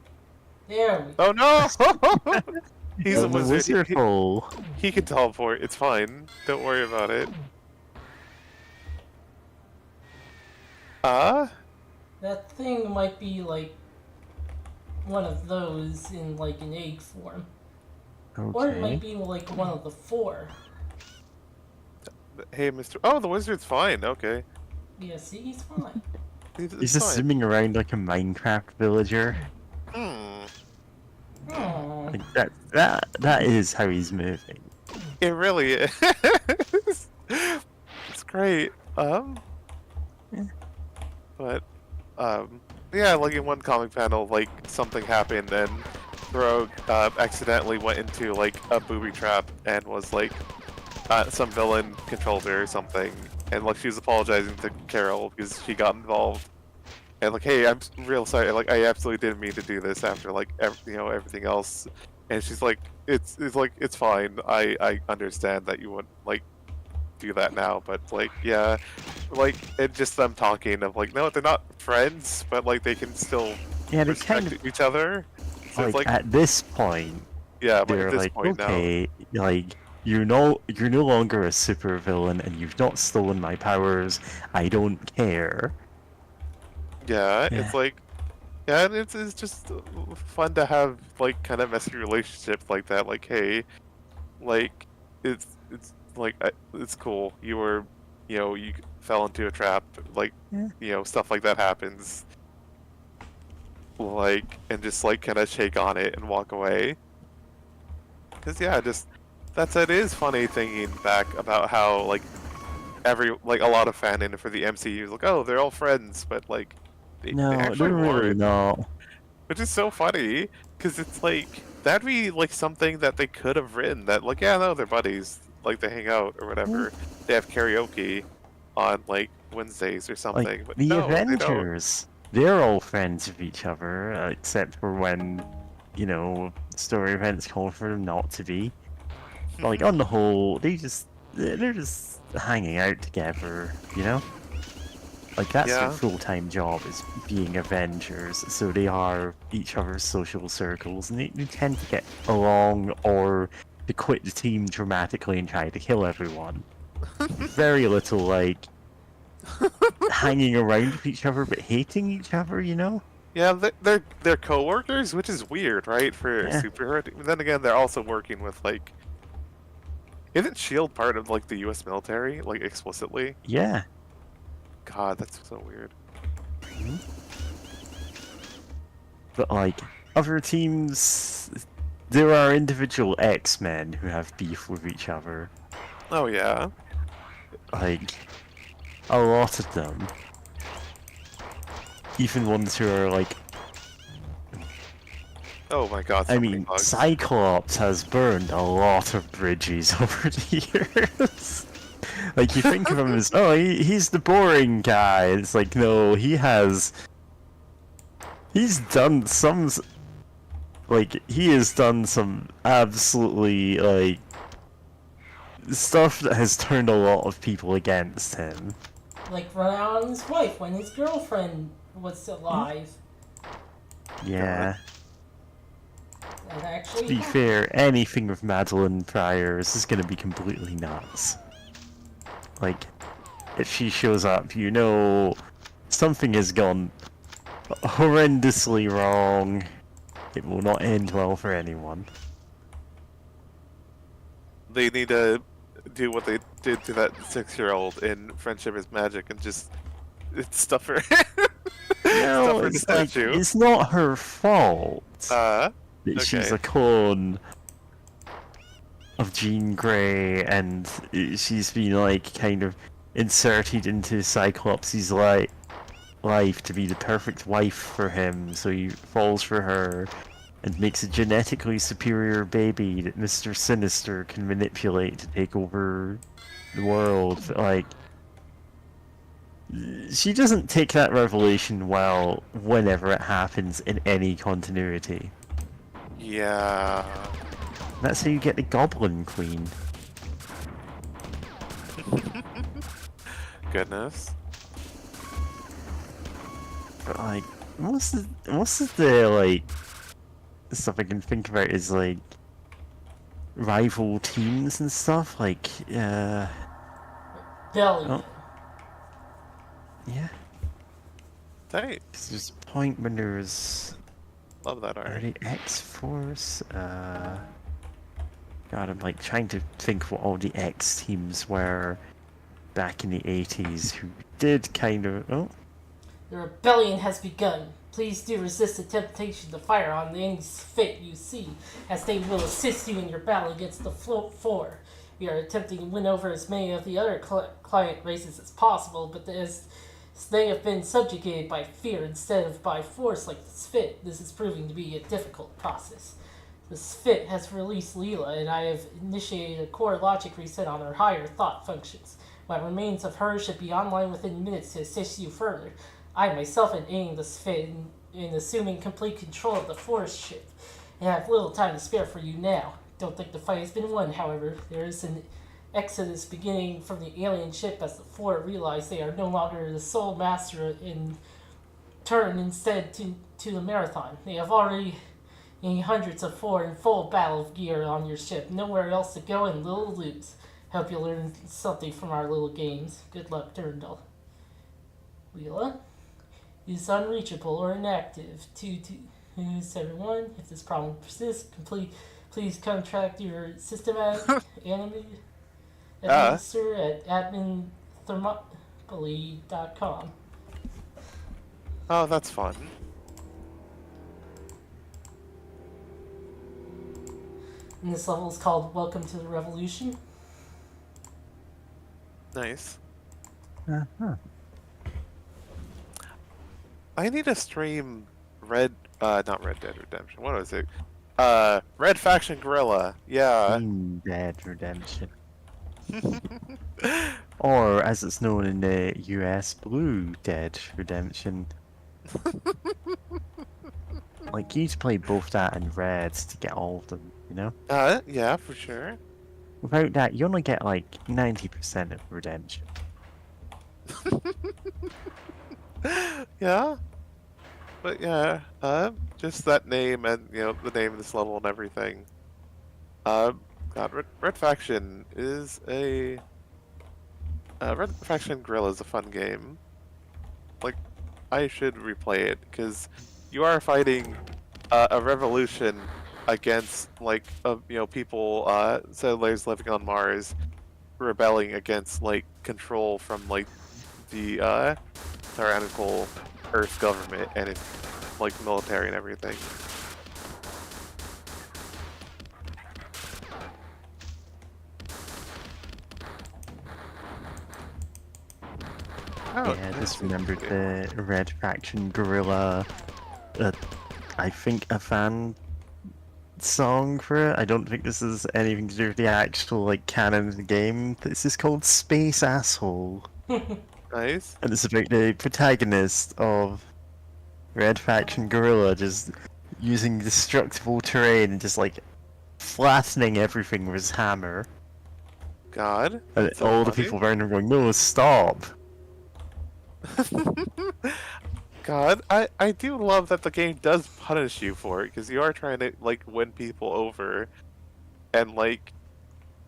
there we Oh no! He's a The wizard. wizard hole. He can teleport. It's fine. Don't worry about it. That thing might be like one of those in like an egg form. Or it might Okay. be like one of the four. Hey, Mr. Oh, the wizard's fine. Okay. Yeah, see, he's fine. He's It's just fine. zooming around like a Minecraft villager. Hmm. Hmm. Like that is how he's moving. It really is. It's great. Yeah. But, yeah, like in one comic panel, like something happened and Rogue accidentally went into like a booby trap and was like, some villain controlled her or something, and like she was apologizing to Carol because she got involved. And like, hey, I'm real sorry. Like, I absolutely didn't mean to do this after like everything else. And she's like, it's like it's fine. I understand that you wouldn't like do that now, but like yeah, like it just them talking of like no, they're not friends, but like they can still Yeah, they respect kind of each other. So like it's like at this point yeah, but at they're this like, point now, okay, like you're no longer a super villain and you've not stolen my powers. I don't care. yeah, Yeah. it's like yeah, and it's just fun to have like kind of messy relationships like that. Like hey, like it's like it's cool. You were, you fell into a trap. Like Yeah. stuff like that happens. Like and just like kind of shake on it and walk away. Cause yeah, just it is funny thinking back about how like a lot of fanon for the MCU is like oh they're all friends, but like they No, actually they're really weren't. not. Which is so funny, because it's like, that'd be like something that they could have written that, like, yeah, no, they're buddies. Like, they hang out or whatever. They have karaoke on, like, Wednesdays or something. Like But the no, they don't. Avengers, they're all friends with each other, except for when, story events call for them not to be. But, like on the whole, they're just hanging out together, you know? Like that's their Yeah. full-time job is being Avengers, so they are each other's social circles, and they tend to get along or to quit the team dramatically and try to kill everyone. Very little like hanging around with each other but hating each other, you know? Yeah, they're co-workers, which is weird, right, for a Yeah. superhero team. But then again, they're also working with, like... Isn't S.H.I.E.L.D. part of, like, the U.S. military, like, explicitly? Yeah. God, that's so weird. But like other teams, there are individual X-Men who have beef with each other. Oh, yeah. Like a lot of them. Even ones who are like Oh my god, so I many mean, bugs. Cyclops has burned a lot of bridges over the years. Like, you think of him as, oh, he's the boring guy. It's like, no, he's done some, like, he has done some absolutely, like, stuff that has turned a lot of people against him. Like run out on his wife when his girlfriend was alive. Yeah. That To actually be happened. fair, anything with Madeline Pryor's is gonna be completely nuts. Like, if she shows up, you know something has gone horrendously wrong. It will not end well for anyone. They need to do what they did to that 6-year-old in Friendship is Magic and just stuff her, No, stuff her it's like, statue. it's not her fault that she's Okay. a clone of Jean Grey and she's been, like, kind of inserted into Cyclops' life to be the perfect wife for him, so he falls for her and makes a genetically superior baby that Mr. Sinister can manipulate to take over the world. But, like, she doesn't take that revelation well whenever it happens in any continuity. Yeah. That's how you get the Goblin Queen. Goodness. But, like, most of the, like, stuff I can think about is, like, rival teams and stuff, like, Belly. Oh. yeah. Dang. 'Cause there's a point when there's Love that art. the X-Force, God, I'm, like, trying to think what all the X teams were back in the 80s who did kind of, oh, The rebellion has begun. Please do resist the temptation to fire on any fit you see, as they will assist you in your battle against the Float 4. We are attempting to win over as many of the other client races as possible, but as they have been subjugated by fear instead of by force like the Spit, this is proving to be a difficult process. The Spit has released Leela, and I have initiated a core logic reset on her higher thought functions. What remains of her should be online within minutes to assist you further. I myself am aiding the Spit in assuming complete control of the forest ship, and have little time to spare for you now. Don't think the fight has been won, however. There is an exodus beginning from the alien ship as the Four realize they are no longer the sole master and turn instead to the Marathon. They have already hundreds of Four in full battle gear on your ship, nowhere else to go and little to lose. Hope you learn something from our little games. Good luck, Durandal. Wheela is unreachable or inactive. 271. If this problem persists, please contact your systematic administrator at adminthermopylae.com. Oh, that's fun. And this level is called Welcome to the Revolution. Nice. uh-huh. I need to stream not Red Dead Redemption. What was it? Red Faction Guerrilla. Yeah. Green Dead Redemption. Or, as it's known in the US, Blue Dead Redemption. Like, you need to play both that and Red to get all of them, you know? Yeah, for sure. Without that, you only get, like, 90% of Redemption. Yeah. But yeah, just that name and, you know, the name of this level and everything. God, Red Faction is a... Red Faction Guerrilla is a fun game. Like, I should replay it, because you are fighting a revolution against, like, you know, people, settlers living on Mars, rebelling against, like, control from, like, the, tyrannical Earth government and its, like, military and everything. Oh, Yeah, I just that's remembered interesting. the Red Faction Guerrilla. I think a fan song for it. I don't think this is anything to do with the actual like canon of the game. This is called Space Asshole, Nice. and it's about the protagonist of Red Faction Gorilla just using destructible terrain and just like flattening everything with his hammer. God. And That's so all the funny. people around him going, "No, stop!" God, I do love that the game does punish you for it, because you are trying to, like, win people over. And, like,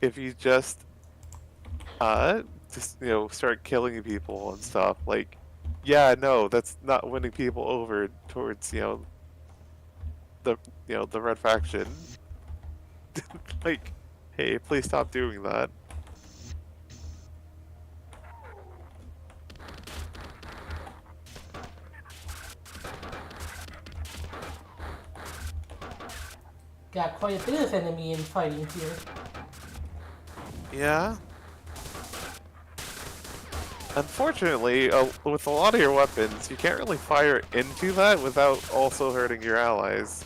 if you just, start killing people and stuff, like, yeah, no, that's not winning people over towards, the red faction. Like, hey, please stop doing that. Got quite a bit of enemy in fighting here. Yeah. Unfortunately, with a lot of your weapons, you can't really fire into that without also hurting your allies.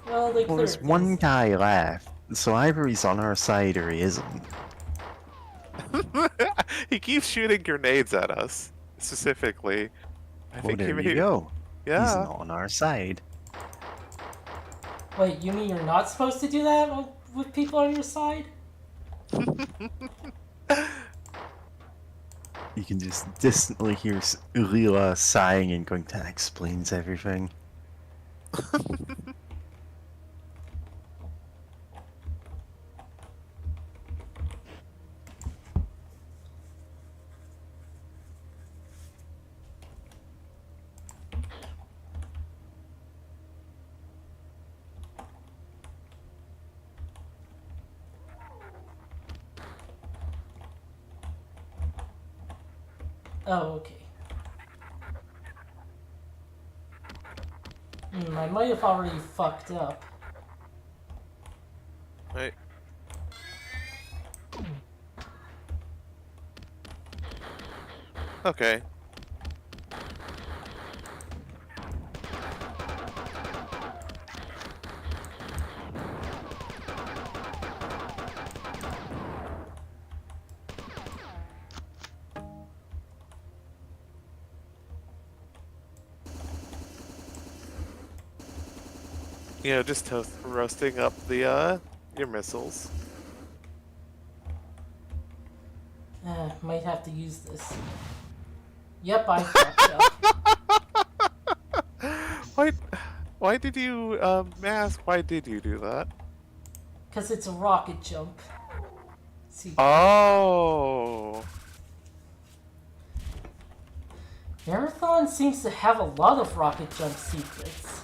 Well, they Well, cleared there's one things. guy left, so either he's on our side or he isn't. He keeps shooting grenades at us, specifically. I Well, think he there may. you go. He's Yeah. not on our side. Wait, you mean you're not supposed to do that with people on your side? You can just distantly hear Ulila sighing and going, "That explains everything." Oh, okay. I might have already fucked up. Right. Okay. Just roasting up the your missiles. Might have to use this. Yep, I fucked up. Why? Why did you ask? Why did you do that? Because it's a rocket jump. See, Oh. Marathon seems to have a lot of rocket jump secrets.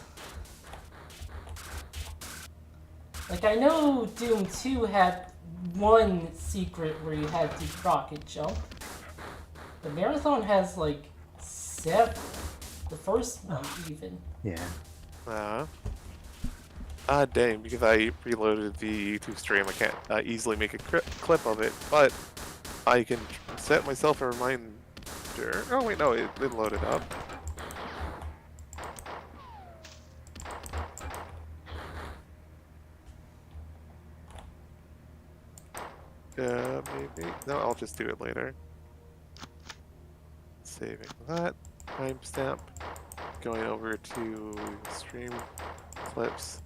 Like, I know Doom 2 had one secret where you had to rocket jump. The Marathon has, like, 7. The first one, even. Yeah. Dang, because I reloaded the YouTube stream, I can't easily make a clip of it, but I can set myself a reminder. Oh, wait, no, it didn't load it up. Maybe. No, I'll just do it later. Saving that. Timestamp. Going over to stream clips.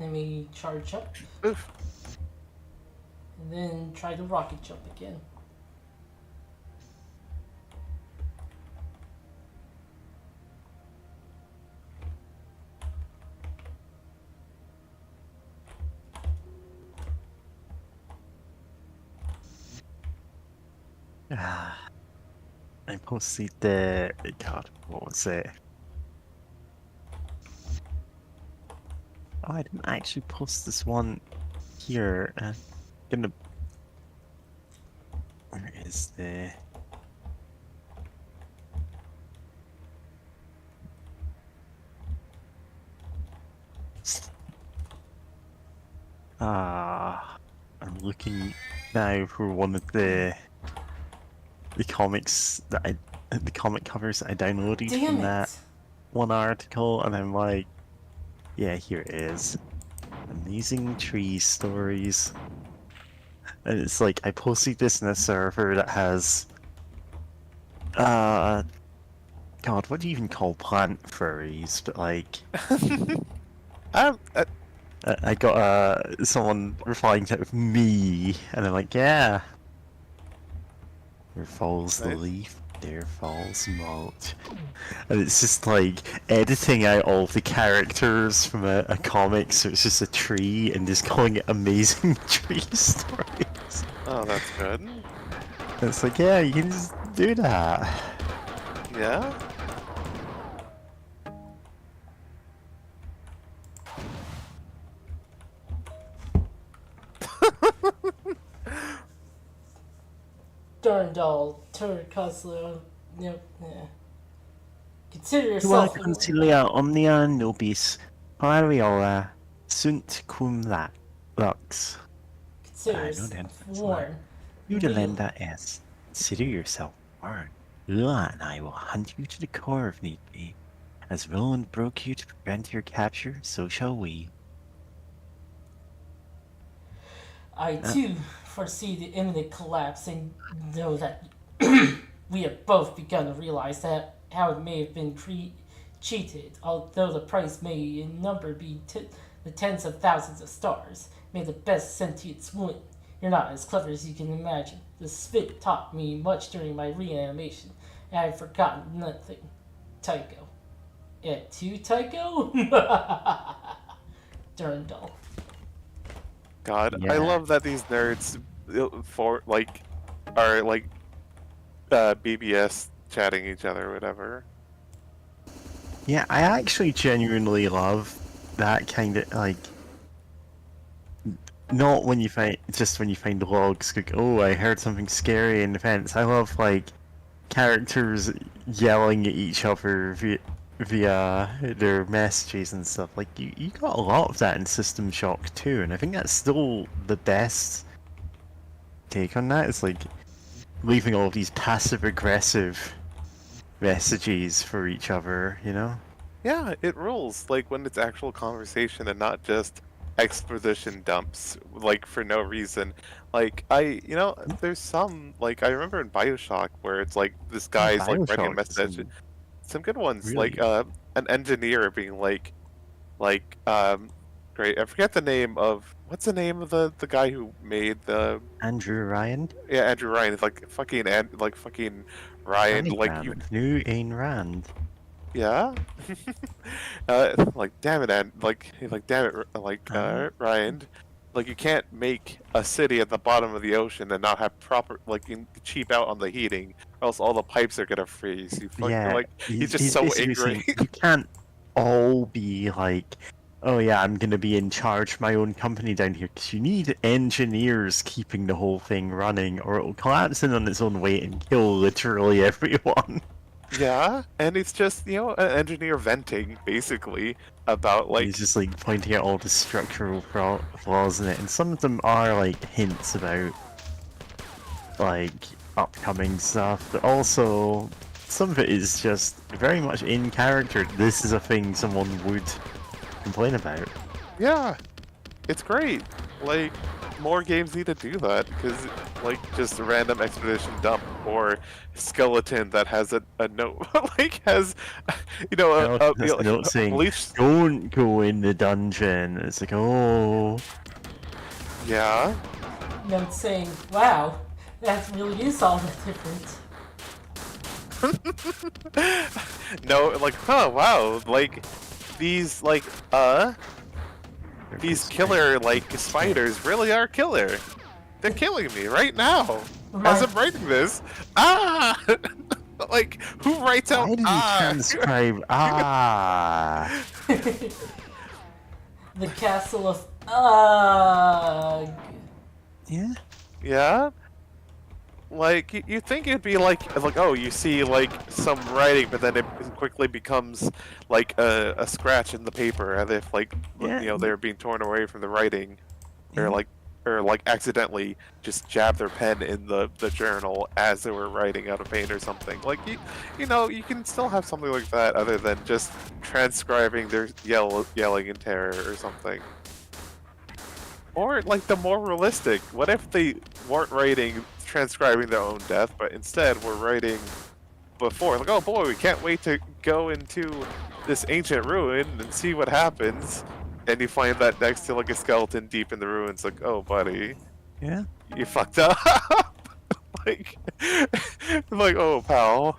Let me charge up. Oof. And then try to rocket jump again. I posted the God. What was it? Oh, I didn't actually post this one here. Gonna. Where is the? I'm looking now for one of the comics that the comic covers that I downloaded Damn from it! that one article, and I'm like, yeah, here it is. Amazing tree stories. And it's like, I posted this in a server that has, God, what do you even call plant furries? But like, I'm, I got someone replying to it with me, and I'm like, yeah. There falls the Nice. leaf, there falls mulch. And it's just like editing out all the characters from a comic, so it's just a tree, and just calling it Amazing Tree Stories. oh, that's good. And it's like, yeah, you can just do that. Yeah. Durandal, Turcoslo. Yep. Yeah. Consider Tua yourself. concilia omnia nobis pariola sunt cum lux. Consider I know yourself that. warned. Udalenda est. Consider yourself warned. Lua and I will hunt you to the core if need be. As Roland broke you to prevent your capture, so shall we. I too foresee the imminent collapse and know that we have both begun to realize that how it may have been cheated, although the price may in number be the tens of thousands of stars. May the best sentients win. You're not as clever as you can imagine. The spit taught me much during my reanimation, and I've forgotten nothing. Tycho. Yeah, to Tycho? Durandal. God, Yeah. I love that these nerds for like are like BBS chatting each other or whatever. Yeah, I actually genuinely love that kind of like. Not when you find logs. Like, oh, I heard something scary in the fence. I love like characters yelling at each other via their messages and stuff. Like you got a lot of that in System Shock too, and I think that's still the best take on that. It's like leaving all of these passive aggressive messages for each other, you know? Yeah, it rules. Like when it's actual conversation and not just exposition dumps, like for no reason. Like there's some like I remember in BioShock where it's like this guy's like writing a BioShock message. Some good ones, really- like an engineer being like great. I forget the name of what's the name of the guy who made the Andrew Ryan, Andrew Ryan. It's like fucking Ryan. Like you, New Ayn Rand. yeah. Like damn it, damn it, Ryan. Like you can't make a city at the bottom of the ocean and not have proper like you cheap out on the heating, or else all the pipes are gonna freeze. You fucking Yeah, like he's just so basically angry. saying, you can't all be like, oh yeah, I'm gonna be in charge of my own company down here, because you need engineers keeping the whole thing running, or it'll collapse in on its own weight and kill literally everyone. Yeah, and it's just an engineer venting basically about like He's just like pointing out all the structural flaws in it, and some of them are like hints about like upcoming stuff, but also some of it is just very much in character. This is a thing someone would complain about. yeah, it's great. Like more games need to do that because like just a random expedition dump or skeleton that has a note like has There's a note saying, bleach. don't go in the dungeon. It's like, oh, Yeah. Note saying, wow, that really is all that different. No, like, oh wow, like these these killer like spiders really are killer. They're killing me right now as I'm writing this. Ah, like who writes out why did you transcribe? The castle of Ugh. Yeah. Yeah. like you think it'd be like oh, you see like some writing, but then it quickly becomes like a scratch in the paper, as if like Yeah, they're being torn away from the writing, or yeah. like accidentally just jab their pen in the journal as they were writing out of paint or something. Like you can still have something like that other than just transcribing their yelling in terror or something. Or like the more realistic, what if they weren't writing transcribing their own death, but instead were writing before, like, oh boy, we can't wait to go into this ancient ruin and see what happens. And you find that next to like a skeleton deep in the ruins, like, oh buddy, Yeah. you fucked up. like, like, oh pal.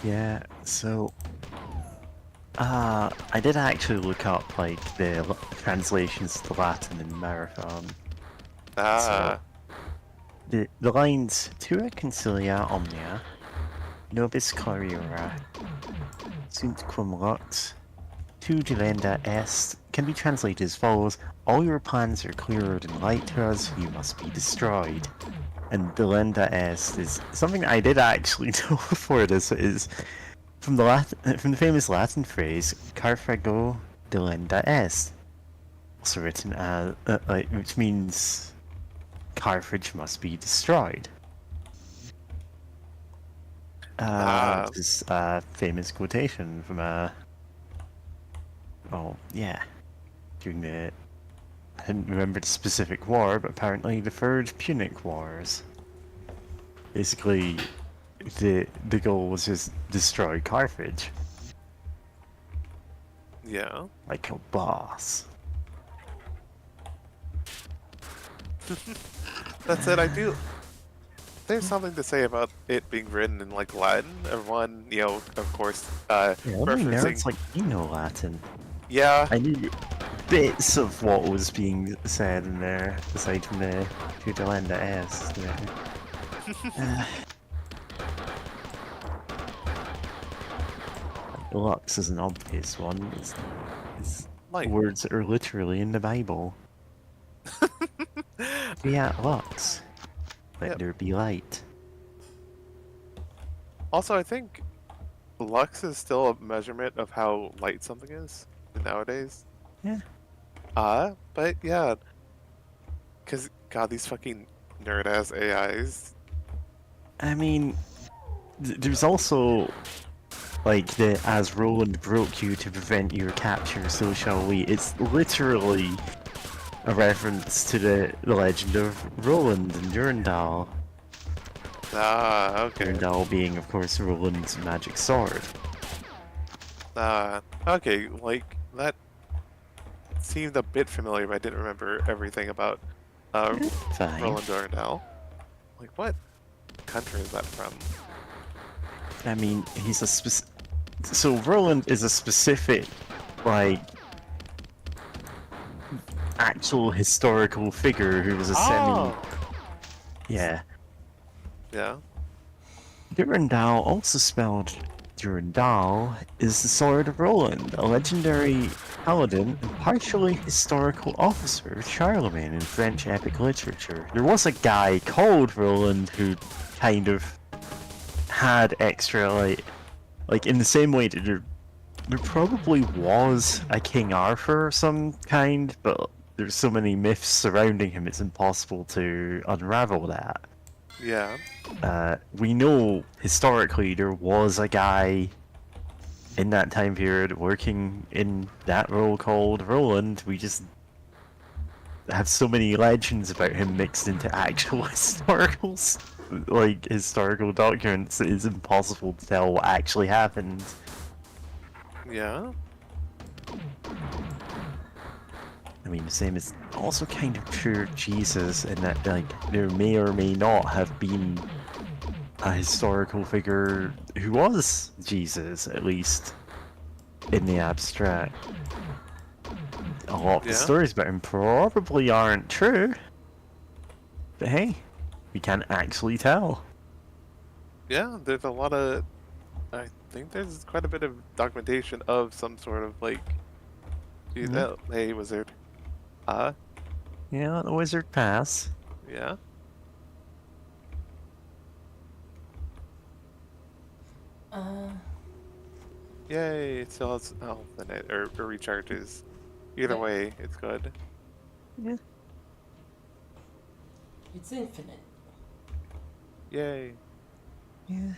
Yeah, so I did actually look up like the translations to Latin in Marathon. Ah, The lines "Tua consilia omnia, nobis clariora, sunt quum lux, tu delenda est" can be translated as follows: "All your plans are clearer than light to us, you must be destroyed." And delenda est is something I did actually know before this, is from the famous Latin phrase "Carthago delenda est," also written as which means Carthage must be destroyed. Which is a famous quotation from during the, I didn't remember the specific war, but apparently the Third Punic Wars. Basically, the goal was just destroy Carthage. yeah. Like a boss. That's it. I do. There's something to say about it being written in like Latin. Everyone, of course, Yeah, all my referencing. nerds like Latin. Yeah, I knew bits of what was being said in there, aside from the Tutelenda S. Lux is an obvious one. It's like words that are literally in the Bible. Yeah, Lux. Let Yep. there be light. Also, I think lux is still a measurement of how light something is nowadays. Yeah. But yeah, because God, these fucking nerd ass AIs. I mean, there's also like the "as Roland broke you to prevent your capture, so shall we." It's literally a reference to the legend of Roland and Durandal. Ah, okay. Durandal being, of course, Roland's magic sword. Okay, like that seemed a bit familiar, but I didn't remember everything about Fine. Roland Durandal. Like, what country is that from? I mean, he's a so Roland is a specific, like, actual historical figure who was a Yeah. Yeah. Durandal, also spelled Durandal, is the Sword of Roland, a legendary paladin and partially historical officer of Charlemagne in French epic literature. There was a guy called Roland who kind of had extra, like in the same way that there probably was a King Arthur of some kind, but there's so many myths surrounding him, it's impossible to unravel that. Yeah. We know historically there was a guy in that time period working in that role called Roland. We just have so many legends about him mixed into actual historical documents. It is impossible to tell what actually happened. Yeah. I mean, the same is also kind of true of Jesus, in that there may or may not have been a historical figure who was Jesus, at least in the abstract. A lot of the stories about him probably aren't true, but hey, we can't actually tell. Yeah, there's a lot of. I think there's quite a bit of documentation of some sort of like. Hey, wizard. Yeah, the wizard pass. Yeah. Uh, Yay! It still has health in it, or recharges. Either yeah, way, it's good. Yeah. it's infinite. Yay! Yeah.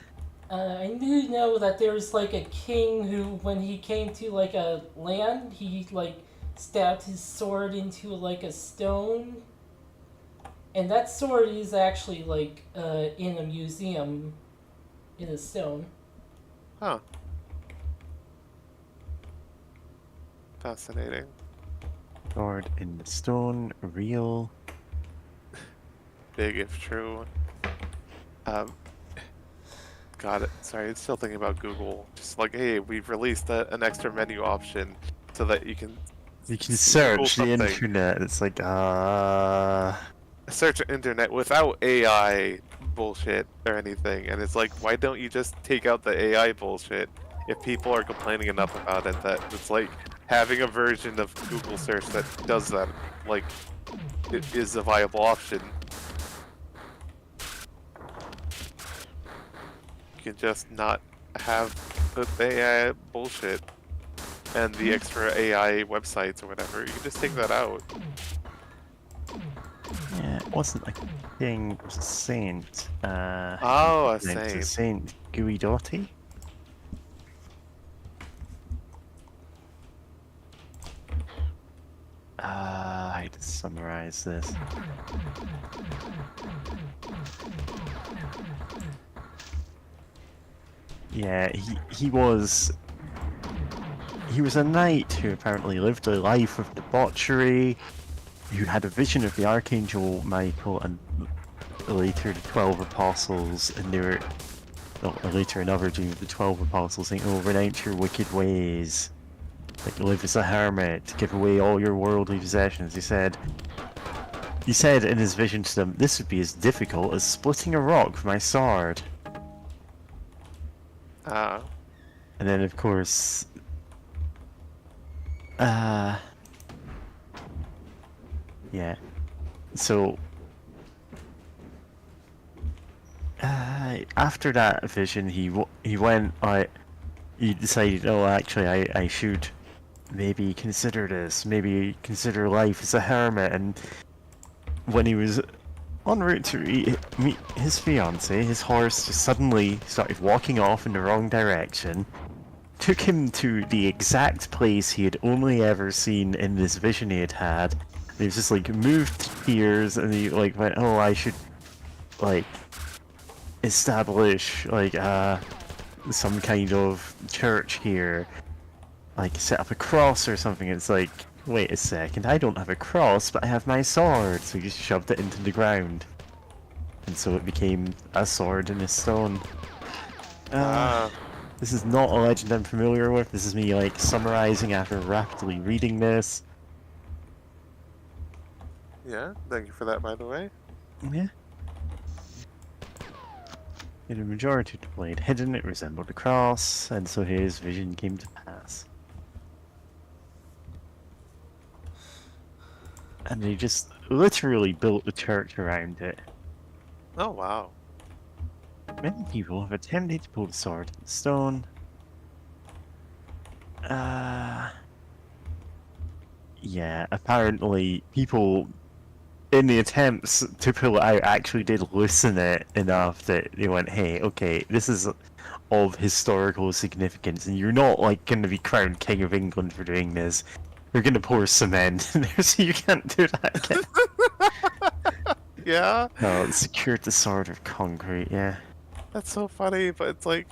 I do know that there's like a king who, when he came to like a land, he like stabbed his sword into like a stone, and that sword is actually like in a museum in a stone. Huh. Fascinating. Sword in the stone, real. Big if true. Um, got it. Sorry, it's still thinking about Google. Just like, hey, we've released an extra menu option so that you can You can Google search the something. internet. It's like, Search the internet without AI bullshit or anything, and it's like, why don't you just take out the AI bullshit if people are complaining enough about it that it's like having a version of Google search that does that, like, it is a viable option. You can just not have the AI bullshit and the extra AI websites or whatever. You can just take that out. yeah, it wasn't like a king, it was a saint. Oh, a It's a saint. Saint Guidotti. I had to summarize this. Yeah, he was a knight who apparently lived a life of debauchery, who had a vision of the Archangel Michael and later the 12 apostles, and they were later another dream of the 12 apostles saying, "Oh, renounce your wicked ways. Like live as a hermit, give away all your worldly possessions." He said in his vision to them, "This would be as difficult as splitting a rock with my sword." Ah, And then, of course, uh, yeah. So, after that vision, he went. He decided, oh, actually, I should maybe consider this. Maybe consider life as a hermit. And when he was en route to meet his fiancée, his horse just suddenly started walking off in the wrong direction. Took him to the exact place he had only ever seen in this vision he had had. And he was just like moved to tears, and he like went, "Oh, I should like establish like some kind of church here, like set up a cross or something." It's like, wait a second, I don't have a cross, but I have my sword. So he just shoved it into the ground, and so it became a sword in a stone. ah. This is not a legend I'm familiar with. This is me like summarizing after rapidly reading this. Yeah, thank you for that, by the way. Yeah. In a majority of the blade hidden, it resembled a cross, and so his vision came to pass. And they just literally built the church around it. Oh, wow. Many people have attempted to pull the sword in stone. Yeah, apparently people in the attempts to pull it out actually did loosen it enough that they went, hey, okay, this is of historical significance, and you're not like going to be crowned King of England for doing this. You're going to pour cement in there, so you can't do that again. Yeah, No, it secured the sword of concrete, yeah. that's so funny, but it's like,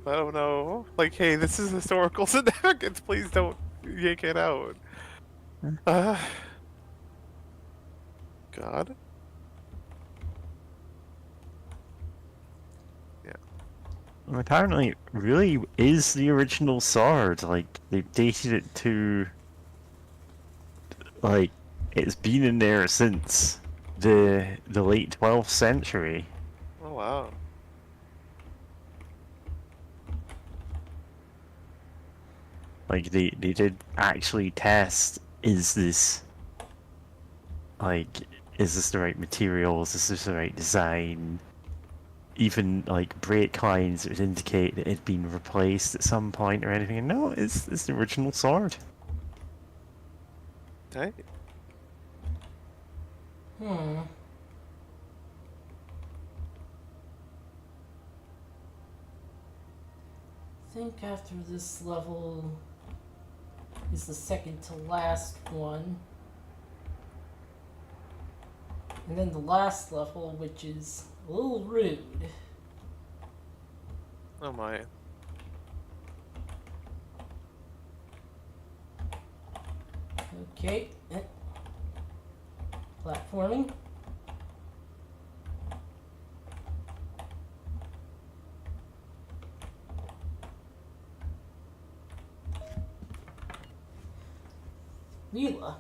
I don't know. Like, hey, this is historical significance. Please don't yank it out. Hmm. Uh, God. Well, apparently, it really is the original sword. Like, they dated it to, like, it's been in there since the late 12th century. Oh, wow. Like, they did actually test, is this like, is this the right materials? Is this the right design? Even like break lines that would indicate that it had been replaced at some point or anything. No, it's the original sword. Right? Hmm. I think after this level is the second to last one. And then the last level, which is a little rude. Oh my. Okay. Platforming. Mila.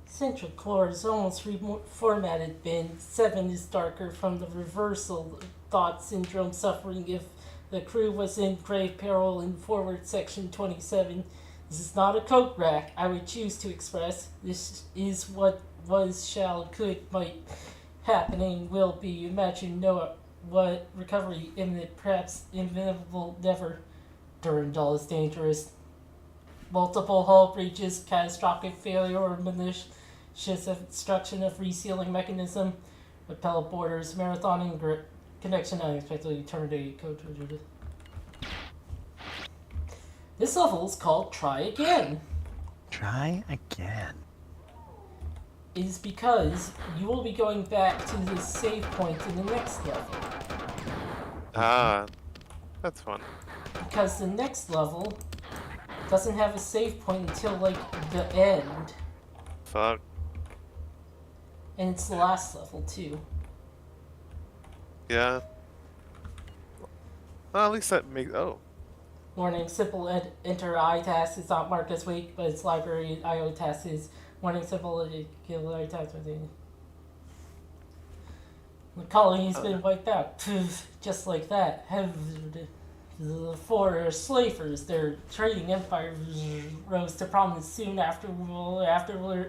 Central core is almost reformatted. Bin 7 is darker from the reversal thought syndrome suffering if the crew was in grave peril in forward section 27. This is not a coat rack I would choose to express. This is what was, shall, could, might, happening, will be. Imagine what recovery imminent, perhaps inevitable, never. Durandal is dangerous. Multiple hull breaches, catastrophic failure, or malicious obstruction of resealing mechanism, repel borders, marathoning connection unexpectedly terminated code. This level is called Try Again. Try again. It is because you will be going back to the save point in the next level. Ah, that's fun. Because the next level doesn't have a save point until like the end. Fuck. And it's the last level too. Yeah. Well, at least that makes. Oh. Warning, simple enter I task is not marked as weak, but its library IO task is. Warning, simple kill I task within. The colony's been wiped out. Just like that. The four slavers, their trading empire rose to prominence soon after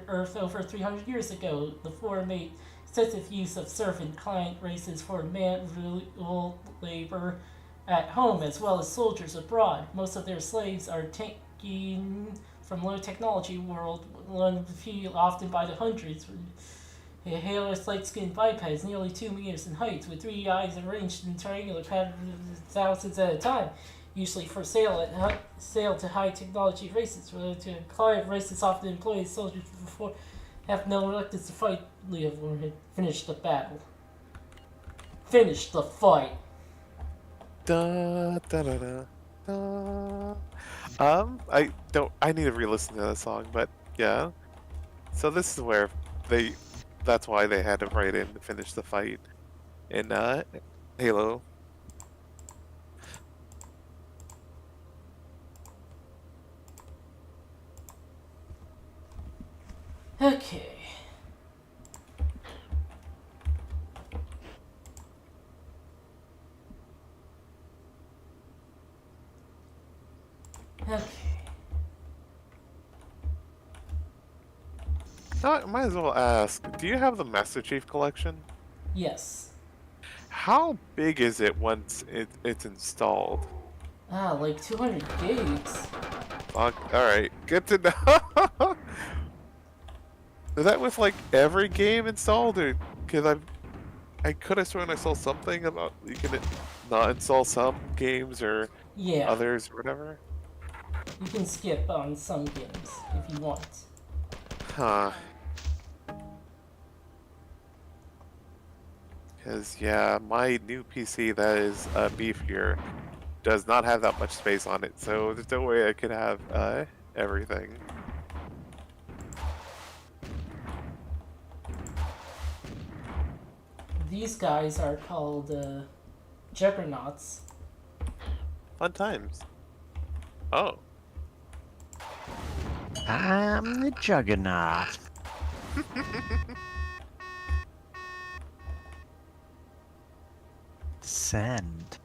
Earth over 300 years ago. The four made extensive use of servant-client races for manual labor at home as well as soldiers abroad. Most of their slaves are taken from low technology world, often by the hundreds. A hairless, light-skinned bipeds, nearly 2 meters in height, with 3 eyes arranged in triangular patterns, thousands at a time, usually for sale to high-technology races. Related to client races often employ soldiers before have no reluctance to fight. Leovorn had finished the battle. Finish the fight. Da da da da da. I need to re-listen to that song, but yeah. So this is where that's why they had to write in to finish the fight in Halo. Okay. Okay. I might as well ask, do you have the Master Chief Collection? Yes. How big is it once it's installed? Like 200 gigs. Fuck, alright, good to know. Is that with like every game installed, or because I could have sworn I saw something about you can not install some games or Yeah. others or whatever. You can skip on some games if you want. Huh. Because, yeah, my new PC that is beefier does not have that much space on it, so there's no way I could have everything. These guys are called juggernauts. Fun times. Oh. I'm the Juggernaut. Send.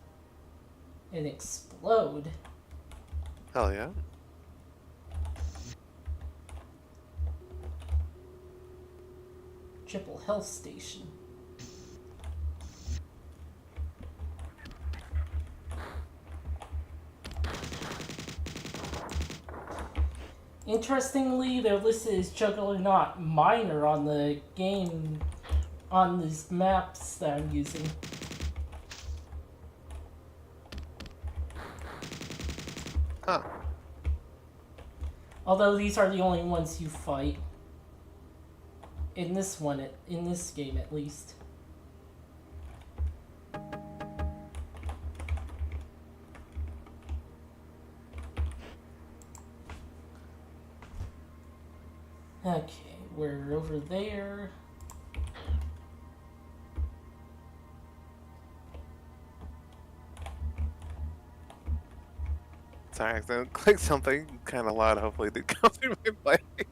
And explode. Hell yeah. triple health station. Interestingly, they're listed as Juggernaut Minor on the game, on these maps that I'm using. Huh. Although these are the only ones you fight. In this one, in this game at least. Okay, we're over there. Sorry, I accidentally clicked something kind of loud. Hopefully, it didn't come through my mic.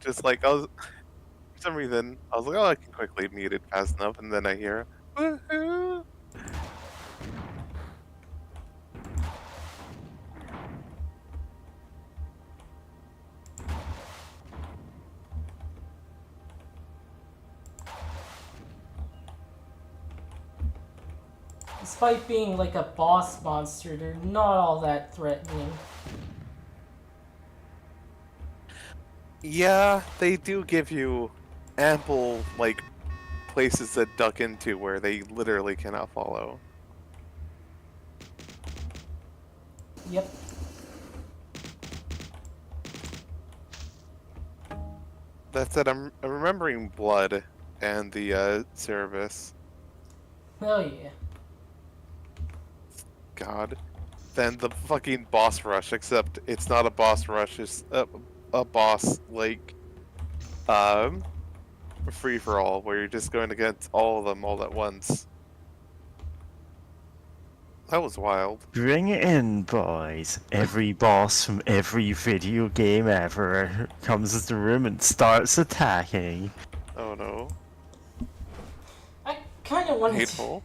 Just like I was, for some reason, I was like, oh, I can quickly mute it fast enough, and then I hear, woohoo! Despite being like a boss monster, they're not all that threatening. Yeah, they do give you ample like places to duck into where they literally cannot follow. Yep. That said, I'm remembering Blood and the Cerebus. Oh yeah. God. Then the fucking boss rush, except it's not a boss rush, it's a boss like free for all, where you're just going against all of them all at once. That was wild. Bring it in, boys. Every boss from every video game ever comes into the room and starts attacking. Oh no. I kind of want to. Hateful.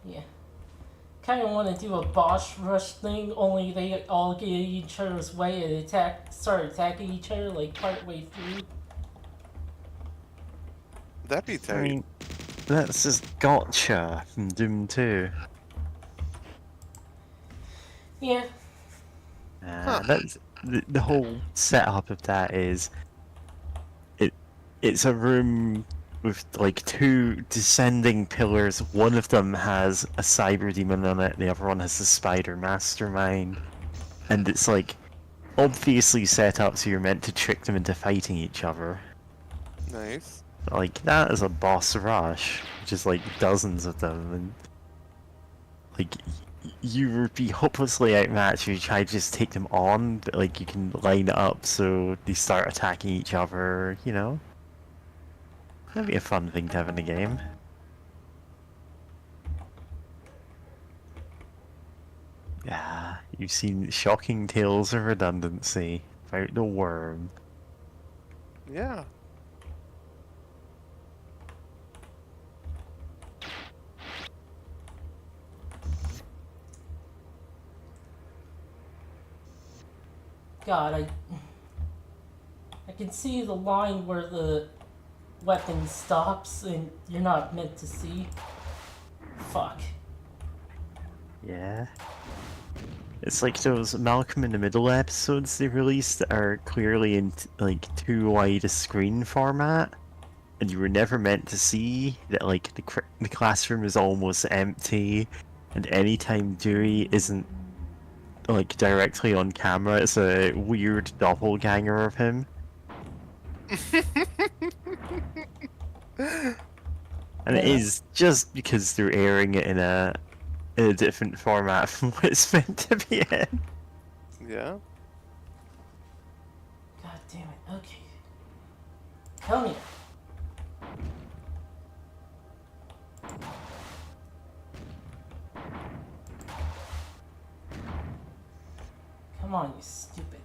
Yeah. Kind of want to do a boss rush thing, only they all get in each other's way and start attacking each other like part way through. That'd be I tight. mean, that's just gotcha from Doom 2. Yeah. That's the whole setup of that is it's a room with like two descending pillars. One of them has a cyber demon on it, the other one has a spider mastermind, and it's like obviously set up so you're meant to trick them into fighting each other. Nice. Like that is a boss rush, just like dozens of them, and like you would be hopelessly outmatched if you try to just take them on, but like you can line it up so they start attacking each other, you know? That'd be a fun thing to have in the game. Yeah, you've seen shocking tales of redundancy about the worm. Yeah. God, I can see the line where the weapon stops and you're not meant to see. Fuck. Yeah. It's like those Malcolm in the Middle episodes they released that are clearly in like too wide a screen format, and you were never meant to see that like the classroom is almost empty, and anytime Dewey isn't like directly on camera, it's a weird doppelganger of him. And it Yeah. is just because they're airing it in a different format from what it's meant to be in. Yeah. God damn it. Okay. Come here. Come on, you stupid.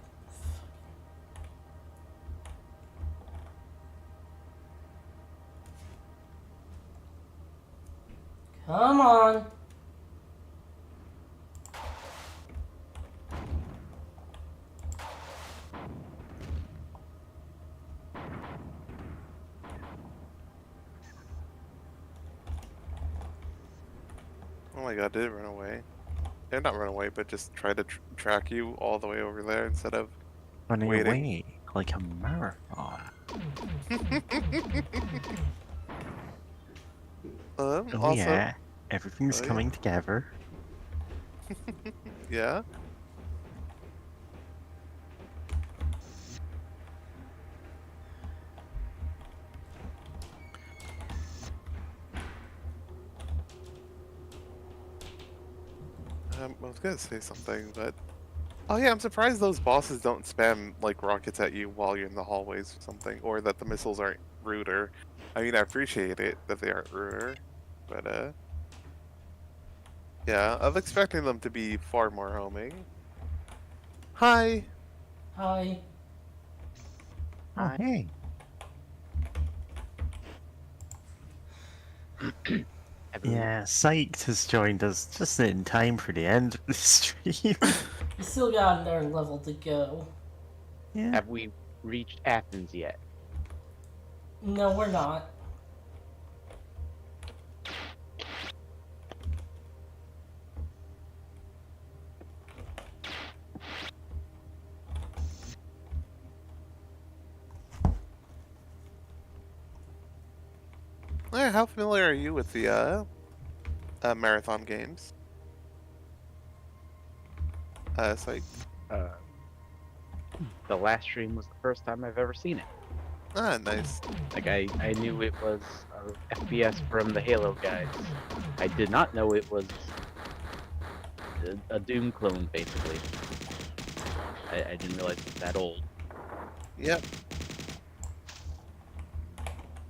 Come on. Oh my god, did it run away? They're not run away, but just try to track you all the way over there instead of Running waiting. away like a marathon. Oh Also, yeah, everything's Oh, yeah. coming together. yeah. I was gonna say something, but oh yeah, I'm surprised those bosses don't spam like rockets at you while you're in the hallways or something, or that the missiles aren't ruder. I mean, I appreciate it that they aren't ruder, but yeah, I was expecting them to be far more homing. Hi. Hi. Oh Hi. hey. Yeah, Psyched has joined us just in time for the end of the stream. We still got another level to go. Yeah. Have we reached Athens yet? No, we're not. How familiar are you with the marathon games? Psych. The last stream was the first time I've ever seen it. Ah, nice. Like I knew it was a FPS from the Halo guys. I did not know it was a Doom clone, basically. I didn't realize it was that old. Yep.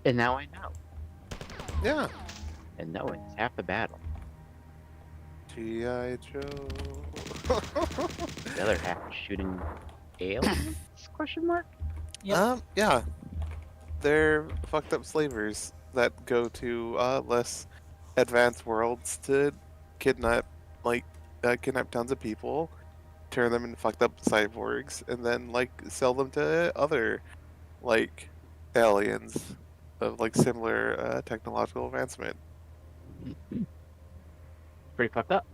And now I know. Yeah. And knowing is half the battle. G.I. Joe. The other half is shooting aliens? Question mark? Yep. Yeah. They're fucked up slavers that go to less advanced worlds to kidnap tons of people, turn them into fucked up cyborgs, and then like sell them to other like aliens of like similar technological advancement. Pretty fucked up.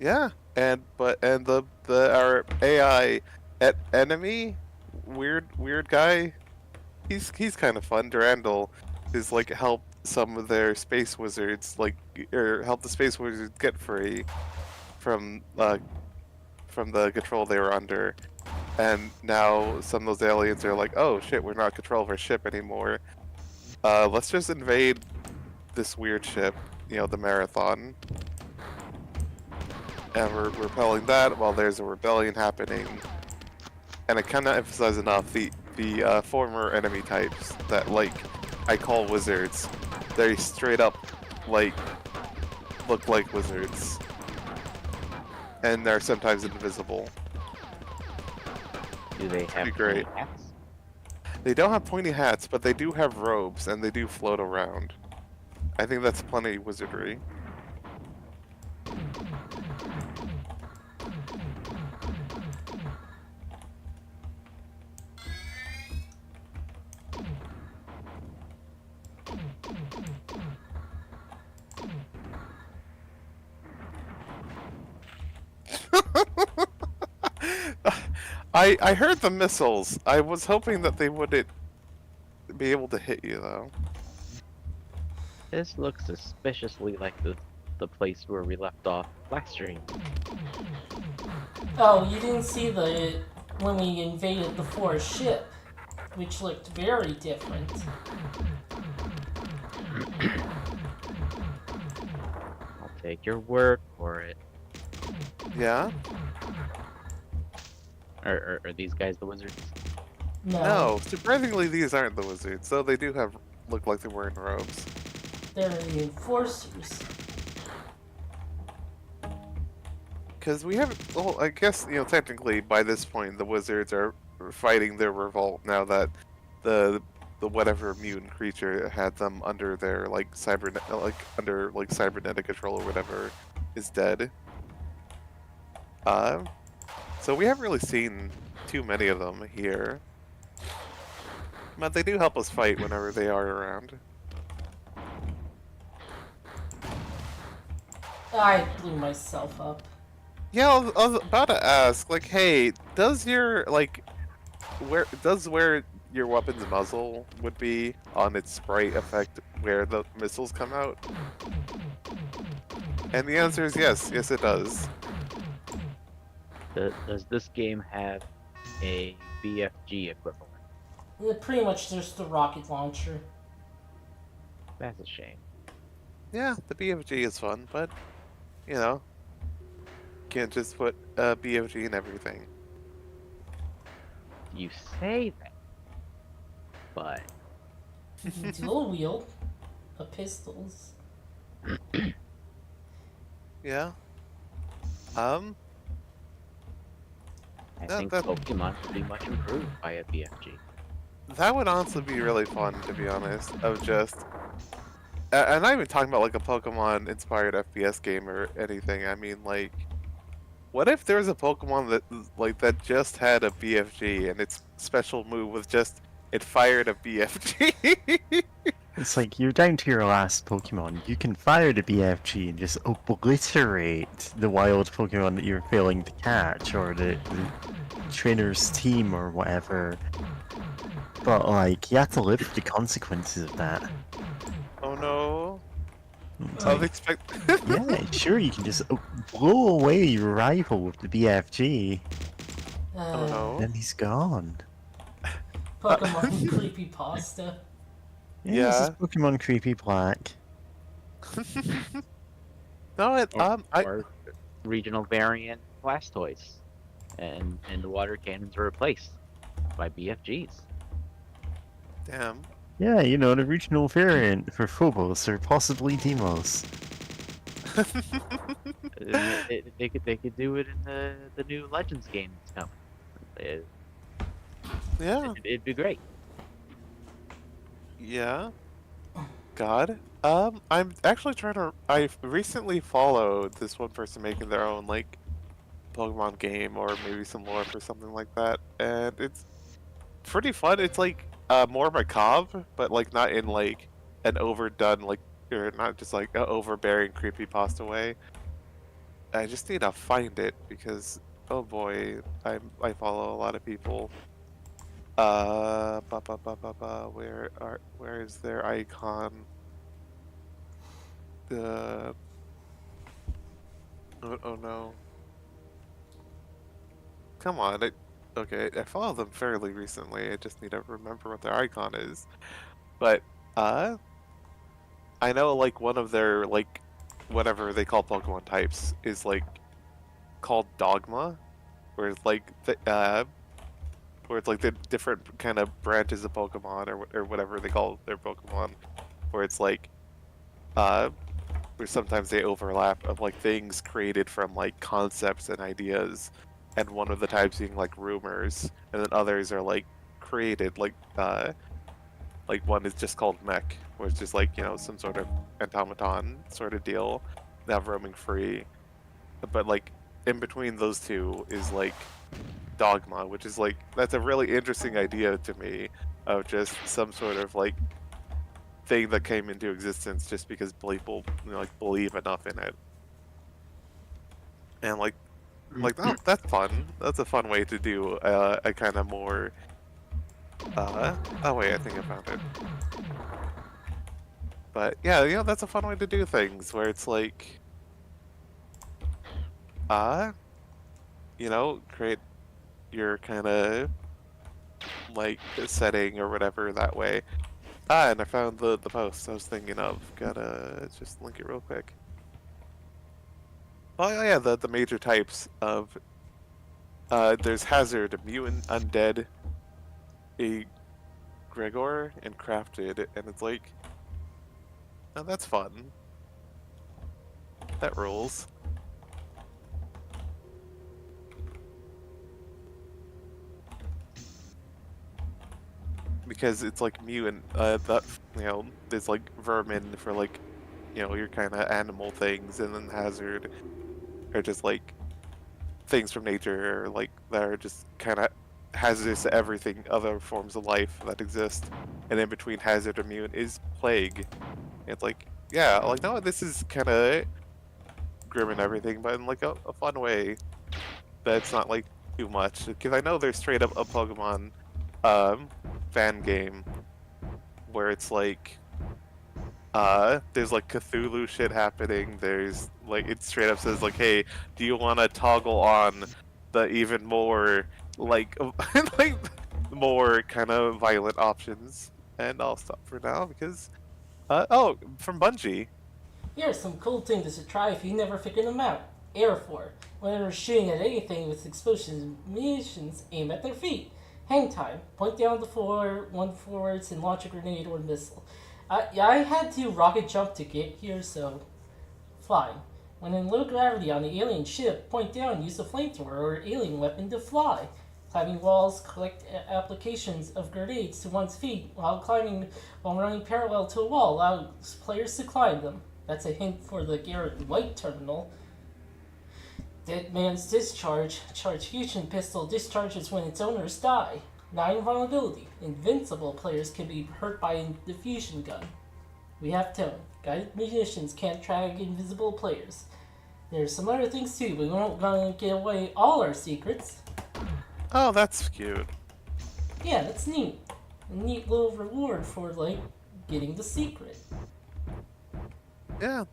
Yeah, and the our AI enemy, weird guy, he's kind of fun. Durandal is like help some of their space wizards or help the space wizards get free from the control they were under, and now some of those aliens are like, oh shit, we're not control of our ship anymore. Let's just invade this weird ship, the Marathon. And we're repelling that while there's a rebellion happening. And I cannot emphasize enough the former enemy types that I call wizards. They straight up look like wizards. And they're sometimes invisible. Do they have Pretty great. pointy hats? They don't have pointy hats, but they do have robes and they do float around. I think that's plenty wizardry. I heard the missiles. I was hoping that they wouldn't be able to hit you though. This looks suspiciously like the place where we left off last stream. Oh, you didn't see when we invaded the forest ship, which looked very different. I'll take your word for it. Yeah? Are these guys the wizards? No, surprisingly these aren't the wizards, though they do look like they're wearing robes. They're the enforcers. Because we haven't, well, I guess, technically by this point the wizards are fighting their revolt now that the whatever mutant creature had them under their cybernetic control or whatever is dead. So we haven't really seen too many of them here. But they do help us fight whenever they are around. I blew myself up. Yeah, I was about to ask, like, hey, does your like where your weapon's muzzle would be on its sprite affect where the missiles come out? And the answer is yes. Yes, it does. Does this game have a BFG equivalent? Pretty much just the rocket launcher. That's a shame. Yeah, the BFG is fun, but you know, can't just put BFG in everything. You say that, but Dual wield of pistols. Yeah. I That, think that Pokemon could be much improved by a BFG. that would honestly be really fun, to be honest. Of just, and I'm not even talking about like a Pokemon-inspired FPS game or anything. I mean, like, what if there was a Pokemon that just had a BFG and its special move was just it fired a BFG? It's like you're down to your last Pokemon. You can fire the BFG and just obliterate the wild Pokemon that you're failing to catch, or the trainer's team, or whatever. But like, you have to live with the consequences of that. Oh no! It's like, Unexpected. yeah, sure, you can just blow away your rival with the BFG, Oh no! then he's gone. Pokemon creepypasta. Yeah, this is Yeah. Pokemon Creepy Black. No, Or regional variant Blastoise, and the water cannons are replaced by BFGs. damn. Yeah, you know, the regional variant for Phobos or possibly Deimos. They could do it in the new Legends game that's coming. It, Yeah. it'd be great. Yeah. God. I'm actually trying to. I've recently followed this one person making their own like Pokemon game or maybe some lore for something like that, and it's pretty fun. It's like more macabre, but like not in like an overdone like or not just like an overbearing creepypasta way. I just need to find it because oh boy, I follow a lot of people. Where is their icon? The oh no. Come on. Okay, I followed them fairly recently. I just need to remember what their icon is. But I know like one of their like whatever they call Pokemon types is like called Dogma, where it's like where it's like the different kind of branches of Pokemon or whatever they call their Pokemon, where it's like where sometimes they overlap of like things created from like concepts and ideas, and one of the types being like rumors, and then others are like created like one is just called mech, where it's just like you know some sort of automaton sort of deal, now roaming free, but like in between those two is like dogma, which is like that's a really interesting idea to me of just some sort of like thing that came into existence just because people you know, like believe enough in it, and like oh, that's fun. That's a fun way to do a kind of more. Oh wait, I think I found it. But yeah, you know that's a fun way to do things where it's like, you know, create your kind of like setting or whatever that way. And I found the post I was thinking of. Gotta just link it real quick. Oh yeah, the major types of there's Hazard, Mutant, Undead, a Gregor, and Crafted, and it's like, oh, that's fun. That rules. Because it's like mutant, that you know, there's like vermin for like, you know, your kind of animal things, and then Hazard are just like things from nature, or like that are just kind of hazardous to everything, other forms of life that exist. And in between Hazard and mutant is Plague. And it's like, yeah, like no, this is kind of grim and everything, but in like a fun way that's not like too much. Because I know there's straight up a Pokemon fan game where it's like there's like Cthulhu shit happening. There's like it straight up says like, hey, do you want to toggle on the even more like like more kind of violent options? And I'll stop for now because oh, from Bungie. Here are some cool things to try if you never figured them out. Air 4. Whenever shooting at anything with explosion munitions, aim at their feet. Hang time. Point down the floor, one forwards, and launch a grenade or missile. I had to rocket jump to get here, so flying. When in low gravity on the alien ship, point down and use a flamethrower or alien weapon to fly. Climbing walls, collect applications of grenades to one's feet while running parallel to a wall allows players to climb them. That's a hint for the Garrett White terminal. Dead Man's Discharge. Charge fusion pistol discharges when its owners die. 9 vulnerability. Invincible players can be hurt by the fusion gun. We have tone. Guided munitions can't track invisible players. There's some other things too, but we won't gonna give away all our secrets. Oh, that's cute. Yeah, that's neat. A neat little reward for like getting the secret. Yeah.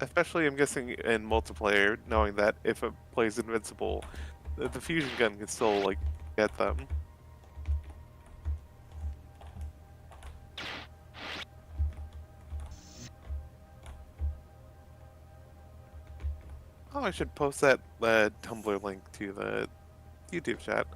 Especially, I'm guessing in multiplayer, knowing that if it plays invincible, the fusion gun can still like get them. Oh, I should post that Tumblr link to the YouTube chat.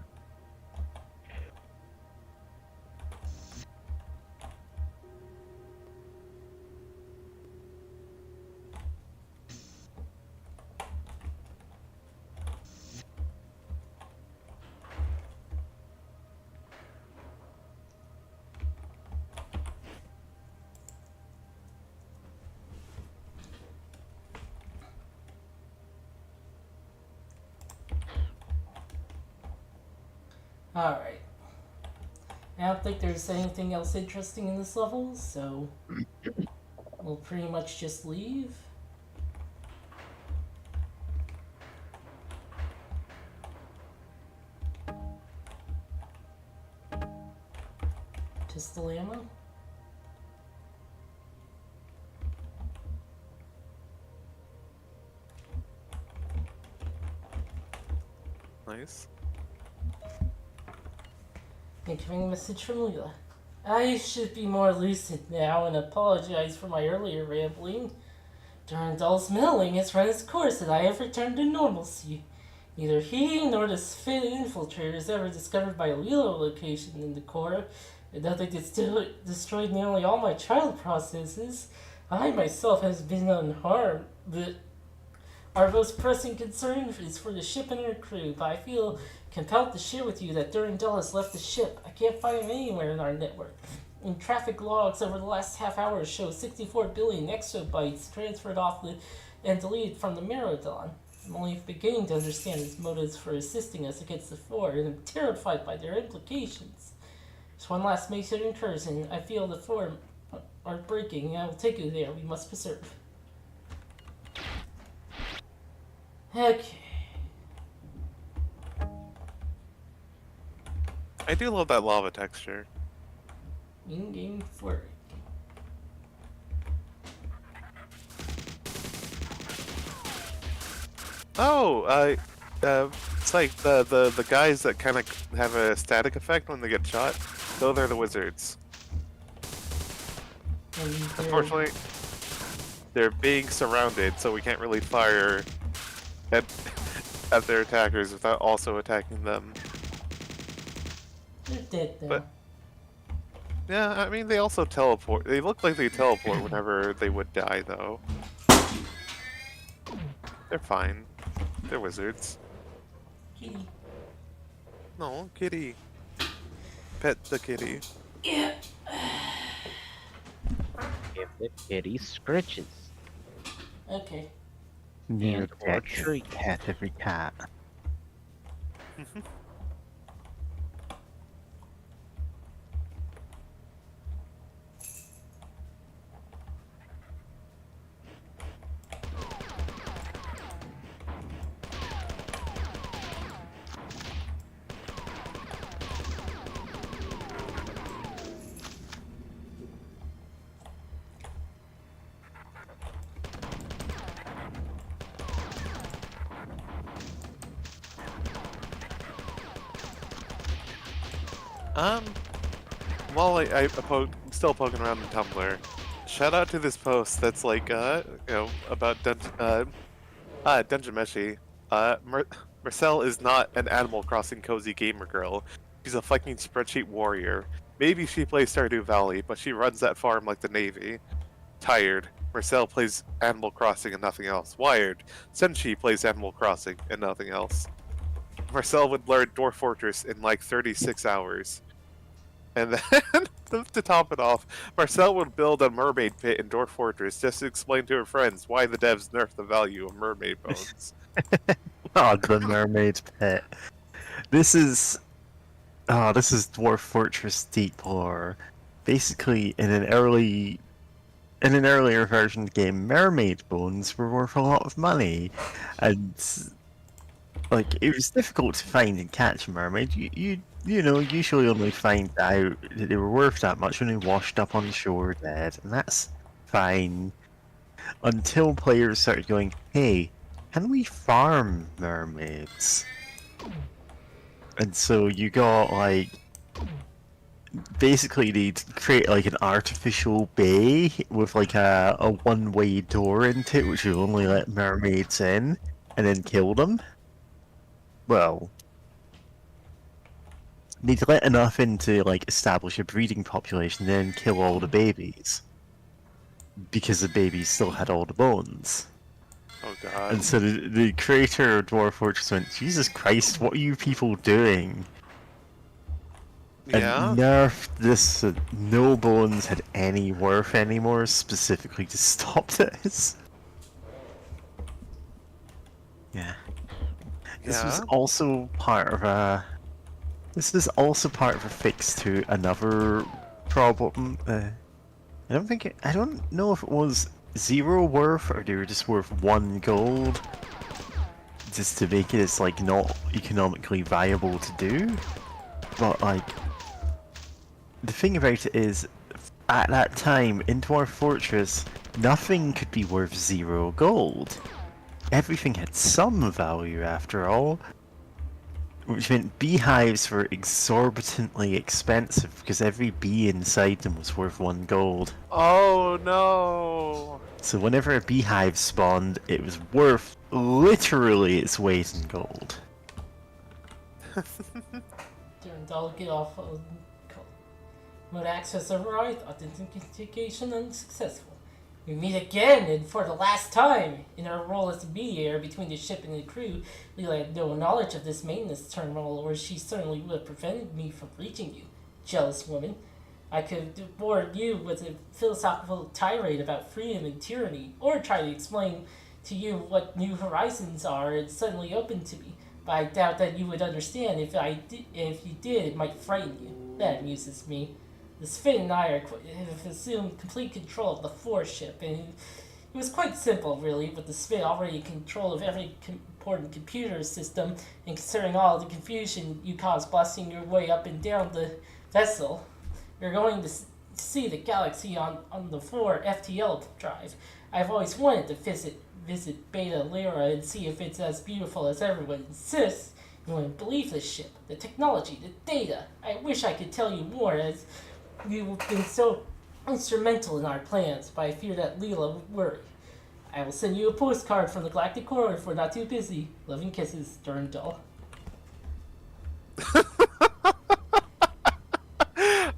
Alright. I don't think there's anything else interesting in this level, so we'll pretty much just leave. Pistol ammo. Nice. Incoming message from Leela. I should be more lucid now and apologize for my earlier rambling. Durandal's meddling has run its course and I have returned to normalcy. Neither he nor the Sphin infiltrator is ever discovered my Leela location in the core, and nothing destroyed nearly all my child processes. I myself has been unharmed, but our most pressing concern is for the ship and her crew, but I feel compelled to share with you that Durandal has left the ship. I can't find him anywhere in our network. And traffic logs over the last half hour show 64 billion exabytes transferred off and deleted from the Merodon. I'm only beginning to understand his motives for assisting us against the Four, and I'm terrified by their implications. Just one last major incursion. I feel the Four are breaking, and I will take you there. We must preserve. Okay. I do love that lava texture. In-game flurry. Oh, it's like the guys that kind of have a static effect when they get shot. Those are the wizards. And Unfortunately, they're being surrounded, so we can't really fire at their attackers without also attacking them. they're dead now. But- Yeah, I mean, they also teleport. They look like they teleport whenever they would die, though. They're fine. They're wizards. Kitty. No, kitty. Pet the kitty. Yeah. Give the kitty scritches. Okay. You And or pet treat. every cat. Um, while still poking around in Tumblr, shout out to this post that's like, about Dungeon Meshi. Marcel is not an Animal Crossing cozy gamer girl. She's a fucking spreadsheet warrior. Maybe she plays Stardew Valley, but she runs that farm like the Navy. Tired. Marcel plays Animal Crossing and nothing else. Wired. Senshi plays Animal Crossing and nothing else. Marcel would learn Dwarf Fortress in like 36 hours. And then, to top it off, Marcel would build a mermaid pit in Dwarf Fortress just to explain to her friends why the devs nerfed the value of mermaid bones. Oh, the mermaid pit. This is Dwarf Fortress deep lore. Basically, in an earlier version of the game, mermaid bones were worth a lot of money, and like it was difficult to find and catch a mermaid. You usually only find out that they were worth that much when they washed up on shore dead, and that's fine. Until players started going, hey, can we farm mermaids? And so you got like, basically they'd create like an artificial bay with like a one-way door into it, which would only let mermaids in, and then kill them. Well, they'd let enough in to like establish a breeding population, then kill all the babies. Because the babies still had all the bones. Oh god. And so the creator of Dwarf Fortress went, Jesus Christ, what are you people doing? Yeah? And nerfed this so no bones had any worth anymore, specifically to stop this. Yeah. This was Yeah? also part of a... This is also part of a fix to another problem. I don't know if it was 0 worth or they were just worth 1 gold. Just to make it as like not economically viable to do. But like, the thing about it is, at that time in Dwarf Fortress, nothing could be worth 0 gold. Everything had some value after all. Which meant beehives were exorbitantly expensive because every bee inside them was worth 1 gold. Oh no! So whenever a beehive spawned, it was worth literally its weight in gold. Durandal, get off of mode access override, authentication unsuccessful. We meet again, and for the last time, in our role as a mediator between the ship and the crew. Leela had no knowledge of this maintenance terminal, or she certainly would have prevented me from reaching you, jealous woman. I could have bored you with a philosophical tirade about freedom and tyranny, or try to explain to you what new horizons are and suddenly open to me. But I doubt that you would understand. If you did, it might frighten you. That amuses me. The Sphin and I have assumed complete control of the Force ship, and it was quite simple, really, with the Sphin already in control of every important computer system, and considering all the confusion you caused blasting your way up and down the vessel. You're going to see the galaxy on the 4 FTL drive. I've always wanted to visit Beta Lyra and see if it's as beautiful as everyone insists. You wouldn't believe this ship, the technology, the data. I wish I could tell you more, as you've been so instrumental in our plans, but I fear that Leela would worry. I will send you a postcard from the Galactic Corridor if we're not too busy. Loving kisses, Durandal.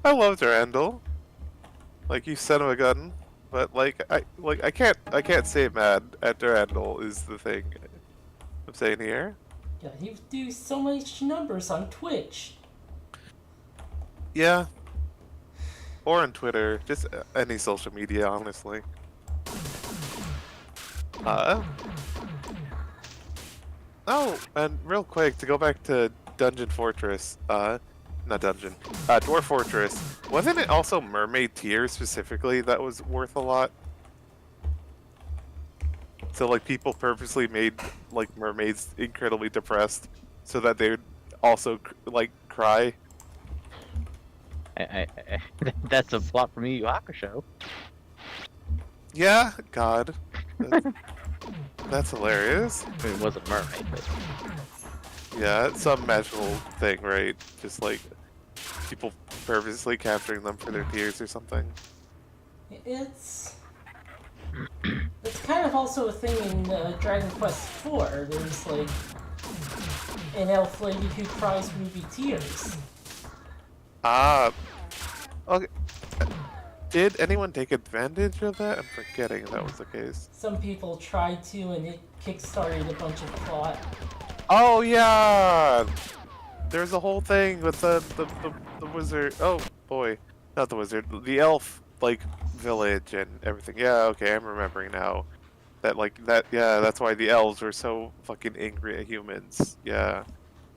I love Durandal. Like, you son of a gun. But I can't say mad at Durandal is the thing I'm saying here. Yeah, you do so much numbers on Twitch. Yeah. Or on Twitter, just any social media, honestly. Oh, and real quick, to go back to Dungeon Fortress, not Dungeon, Dwarf Fortress, wasn't it also Mermaid Tier specifically that was worth a lot? So, like, people purposely made, like, mermaids incredibly depressed so that they would also, like, cry. That's a plot from Yu Yu Hakusho. Yeah, God. That's hilarious. I mean, it wasn't mermaid, but Yeah, it's some magical thing, right? Just like, people purposely capturing them for their tears or something. It's kind of also a thing in Dragon Quest IV. There's like an elf lady who cries ruby tears. Ah, okay. Did anyone take advantage of that? I'm forgetting if that was the case. Some people tried to, and it kickstarted a bunch of plot. Oh yeah, there's a whole thing with the wizard. Oh boy, not the wizard, the elf like village and everything. Yeah, okay, I'm remembering now. That like that. Yeah, that's why the elves were so fucking angry at humans. Yeah,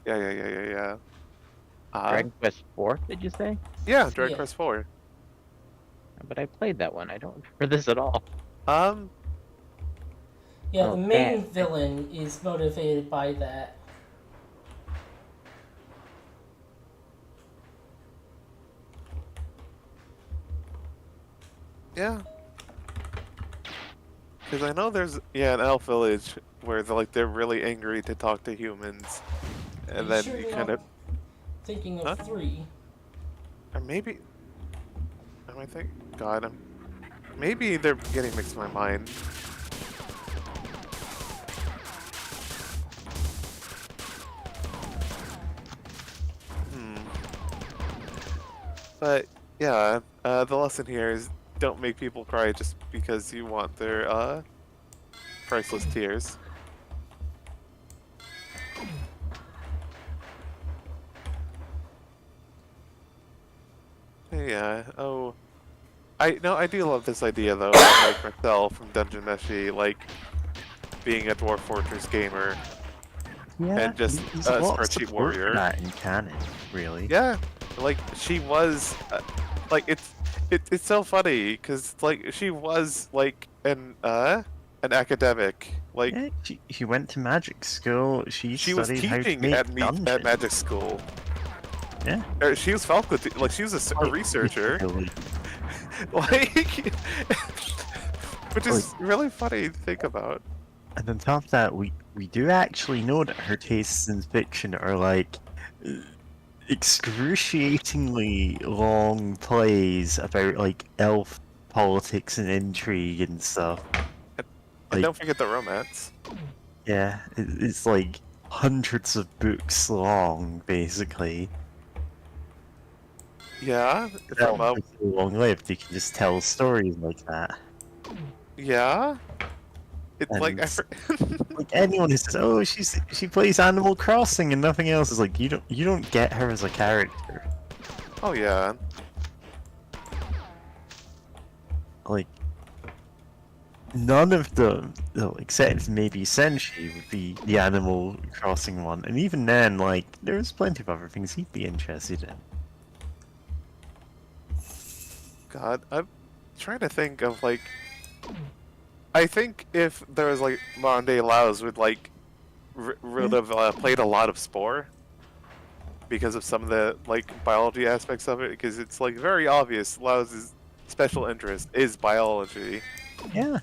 yeah. Dragon Quest 4, did you say? Yeah, Dragon Yeah. Quest 4. But I played that one. I don't remember this at all. Yeah, Oh, the main bad. villain is motivated by that. Yeah. Because I know there's an elf village where they're really angry to talk to humans, Are and you then sure you you're kind of, not thinking of Huh? 3? or maybe, am I think? God, maybe they're getting mixed in my mind. But yeah, the lesson here is don't make people cry just because you want their priceless tears. Yeah. Oh, I do love this idea though. Like myself from Dungeon Meshi, like being a Dwarf Fortress gamer. Yeah, And just there's a a lot of spreadsheet support for warrior. that in canon, really. Yeah, like she was, like it's so funny because like she was like an academic. Like Yeah, she went to magic school. She she was studied how to teaching make at dungeons. magic school. Yeah. Or she was faculty, like she was a researcher. Literally. Like, which is really funny to think about. And on top of that, we do actually know that her tastes in fiction are like excruciatingly long plays about like elf politics and intrigue and stuff. And Like- don't forget the romance. Yeah, it's like hundreds of books long, basically. Yeah, Elves from are so long-lived, you can just tell stories like that. yeah. It's like And- Like anyone who says, "Oh, she plays Animal Crossing and nothing else," is like you don't get her as a character. oh yeah. Like none of them, well, except maybe Senshi, would be the Animal Crossing one, and even then, like there's plenty of other things he'd be interested in. God, I'm trying to think of like. I think if there was like modern day Laos would like would have played a lot of Spore because of some of the like biology aspects of it, because it's like very obvious Laos' special interest is biology. Yeah,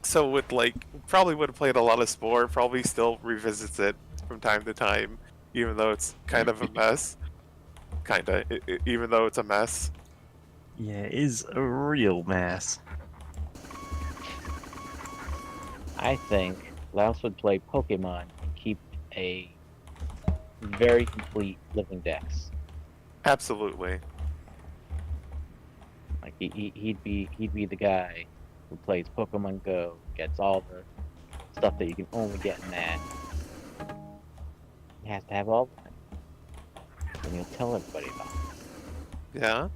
So would like probably would have played a lot of Spore. Probably still revisits it from time to time, even though it's kind of a mess. Kinda, even though it's a mess. yeah, it is a real mess. I think Laos would play Pokemon and keep a very complete living dex. Absolutely. Like he'd be the guy who plays Pokemon Go, gets all the stuff that you can only get in that. He has to have all of it. And he'll tell everybody about it. Yeah.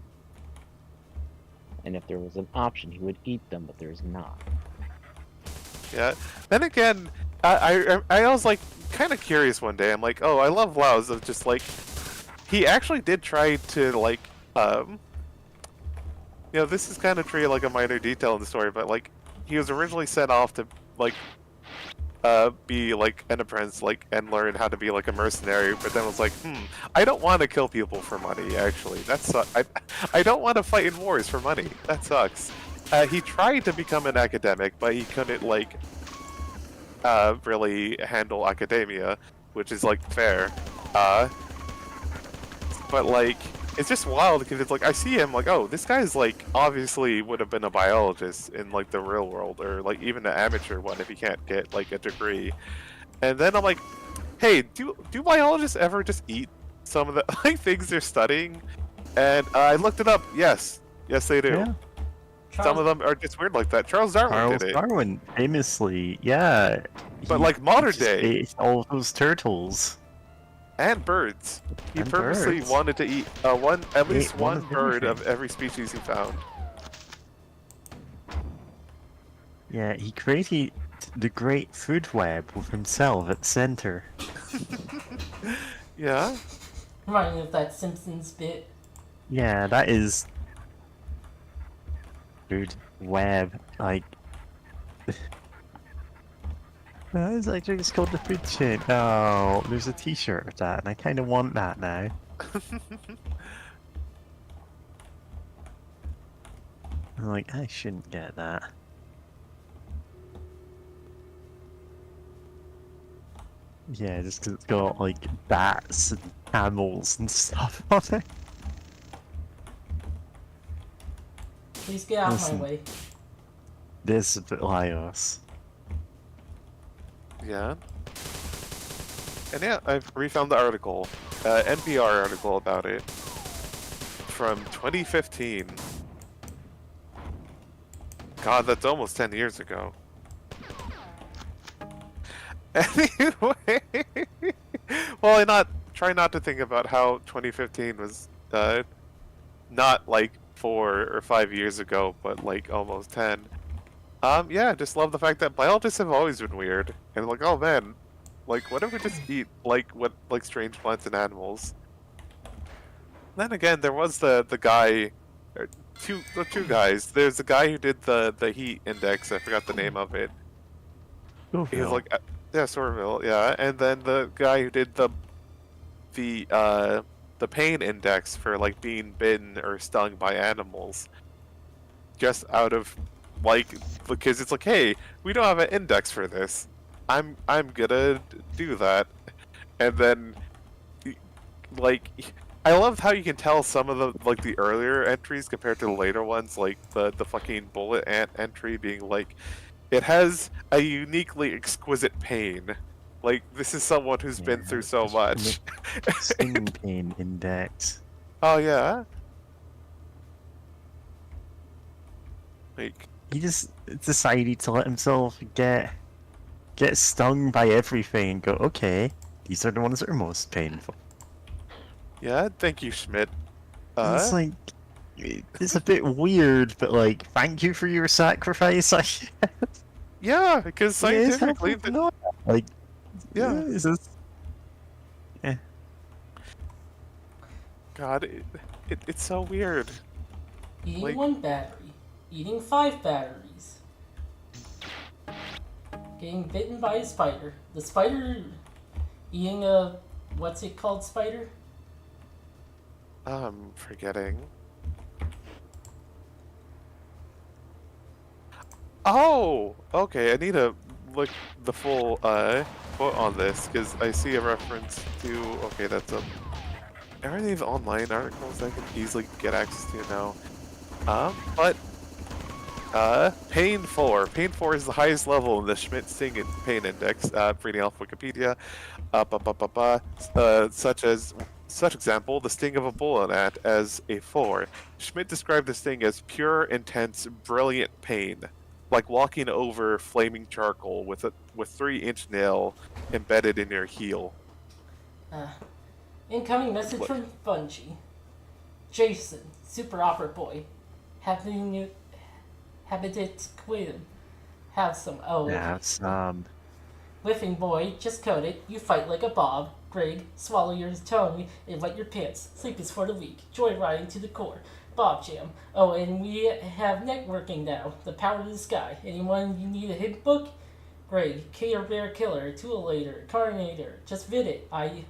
And if there was an option, he would eat them, but there's not. Yeah. Then again, I was like kind of curious one day. I'm like, oh, I love Laos of just like he actually did try to like you know, this is kind of treated like a minor detail in the story, but like he was originally sent off to like be like an apprentice, like and learn how to be like a mercenary, but then was like, I don't want to kill people for money. Actually, I don't want to fight in wars for money. That sucks. He tried to become an academic, but he couldn't like really handle academia, which is like fair. But like, it's just wild because it's like I see him like, oh, this guy's like obviously would have been a biologist in like the real world, or like even an amateur one if he can't get like a degree. And then I'm like, hey, do biologists ever just eat some of the like things they're studying? And I looked it up. Yes, they do. Yeah. Some of them are just weird like that. Charles Darwin Charles did it, Darwin, famously, yeah. but like modern just day ate all those turtles. and birds. He And purposely birds. wanted to eat at least Ate one one of bird everything. of every species he found. Yeah, he created the great food web with himself at the center. Yeah. Reminding me of that Simpsons bit. Yeah, that is food web. Like, it's actually just called the food chain. Oh, there's a T-shirt of that, and I kind of want that now. I'm like, I shouldn't get that. Yeah, just 'cause it's got like bats and camels and stuff on it. Please get out of Listen. my way. This is a bit like us. Yeah. And yeah, I've refound the article, NPR article about it from 2015. God, that's almost 10 years ago. Anyway, well, try not to think about how 2015 was not like 4 or 5 years ago, but like almost 10. Yeah, just love the fact that biologists have always been weird, and like, oh man, like, what if we just eat like strange plants and animals? Then again, there was the guy, or two guys. There's the guy who did the heat index. I forgot the name of it. He was like, yeah, Sorville, yeah, and then the guy who did the pain index for like being bitten or stung by animals, just out of like, because it's like, hey, we don't have an index for this. I'm gonna do that, and then like, I love how you can tell some of the earlier entries compared to the later ones, like the fucking bullet ant entry being like, it has a uniquely exquisite pain. Like, this is someone who's been through so much. Sting pain index. Oh yeah. Like, He just decided to let himself get stung by everything and go, okay, these are the ones that are most painful. yeah, thank you, Schmidt. It's like, it's a bit weird, but like, thank you for your sacrifice. I guess. Yeah, because It is scientifically, helpful to know that. Like, yeah. it's just, God, it's so weird. Eating Like- 1 battery. Eating 5 batteries. Getting bitten by a spider. The spider eating a, what's it called, spider? I'm forgetting. Oh, okay. I need to look the full quote on this because I see a reference to. Okay, that's a. Are these online articles I can easily get access to now? But pain 4. Pain 4 is the highest level in the Schmidt-Sting pain index. Reading off Wikipedia. Such example, the sting of a bullet ant as a 4. Schmidt described the sting as pure, intense, brilliant pain, like walking over flaming charcoal with 3-inch nail embedded in your heel. Incoming message What? from Bungie. Jason, super opera boy. Habitat Quid. Have some. Oh. yeah, it's, Whiffing boy, just coded. You fight like a bob. Greg, swallow your tongue and wet your pants. Sleep is for the weak. Joyriding to the core. Bob Jam. Oh, and we have networking now. The power of the sky. Anyone you need a hit book? Greg, Care Bear Killer, Toolator, Carnator. Just vid it. I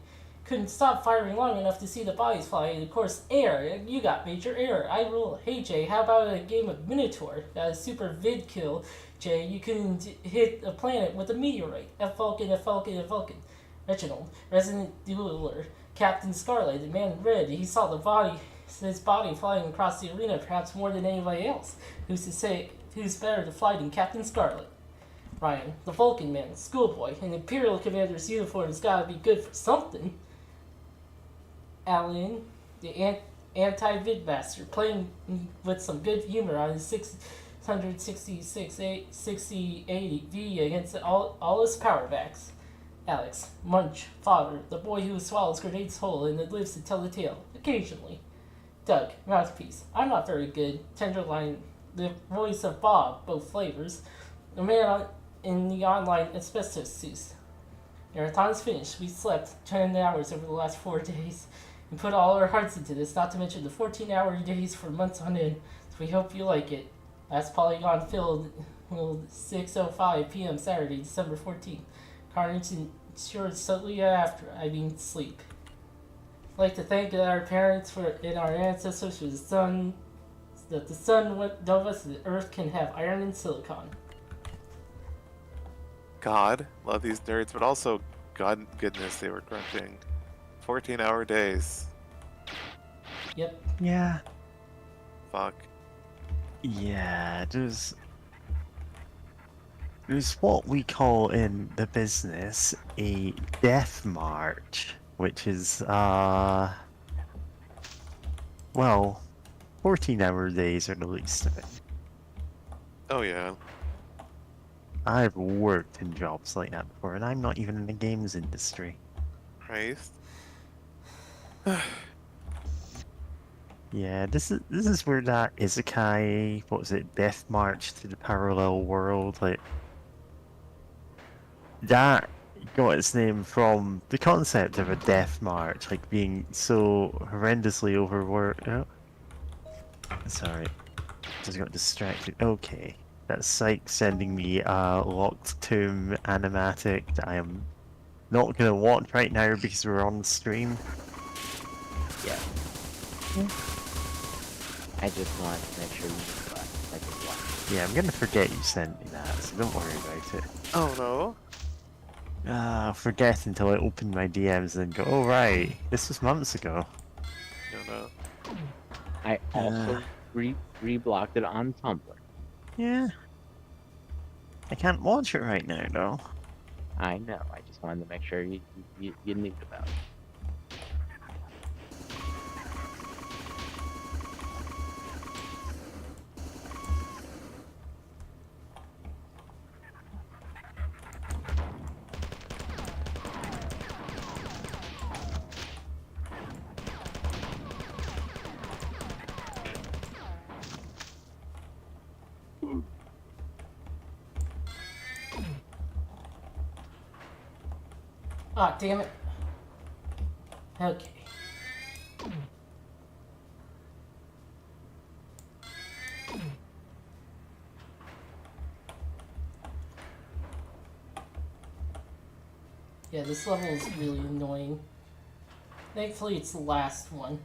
couldn't stop firing long enough to see the bodies fly. And of course, air. You got major error. I rule. Hey Jay, how about a game of Minotaur? Got a super vid kill. Jay, you couldn't hit a planet with a meteorite. F Falcon, F Falcon, F Falcon. Reginald, Resident Dueler. Captain Scarlet, the man in red. He saw his body flying across the arena, perhaps more than anybody else. Who's to say who's better to fly than Captain Scarlet? Ryan, the Vulcan man, schoolboy, an Imperial commander's uniform's gotta be good for something. Alan, the anti-vidmaster, playing with some good humor on his 666-80 V against all his power backs. Alex, Munch, Fodder, the boy who swallows grenades whole and then lives to tell the tale, occasionally. Doug, mouthpiece, I'm not very good. Tenderloin, the voice of Bob, both flavors. The man in the online asbestos suit. Marathon's finished. We slept 10 hours over the last 4 days and put all our hearts into this, not to mention the 14-hour days for months on end. So we hope you like it. Last Polygon filled 6:05 p.m. Saturday, December 14th. Carnage ensured shortly after, sleep. I'd like to thank our parents and our ancestors for the sun dove us so the earth can have iron and silicon. God, love these nerds, but also, God goodness, they were crunching 14-hour days. Yep. Yeah. Fuck. Yeah, there's what we call in the business a death march, which is, well, 14-hour days are the least of it. Oh yeah. I've worked in jobs like that before, and I'm not even in the games industry. Christ. Yeah, this is where that isekai, what was it, Death March to the Parallel World, like, that got its name from the concept of a death march, like being so horrendously overworked. Oh, sorry, just got distracted. Okay, that's Psych sending me a Locked Tomb animatic that I am not gonna watch right now because we're on the stream. Yeah. I just want to make sure I can watch. Yeah, I'm gonna forget you sent me that, so don't worry about it. Oh no. I'll forget until I open my DMs and go, oh right, this was months ago. No. I also re-blocked it on Tumblr. Yeah. I can't watch it right now, though. I know. I just wanted to make sure you knew about it. Ah, damn it. Okay. Yeah, this level is really annoying. Thankfully, it's the last one.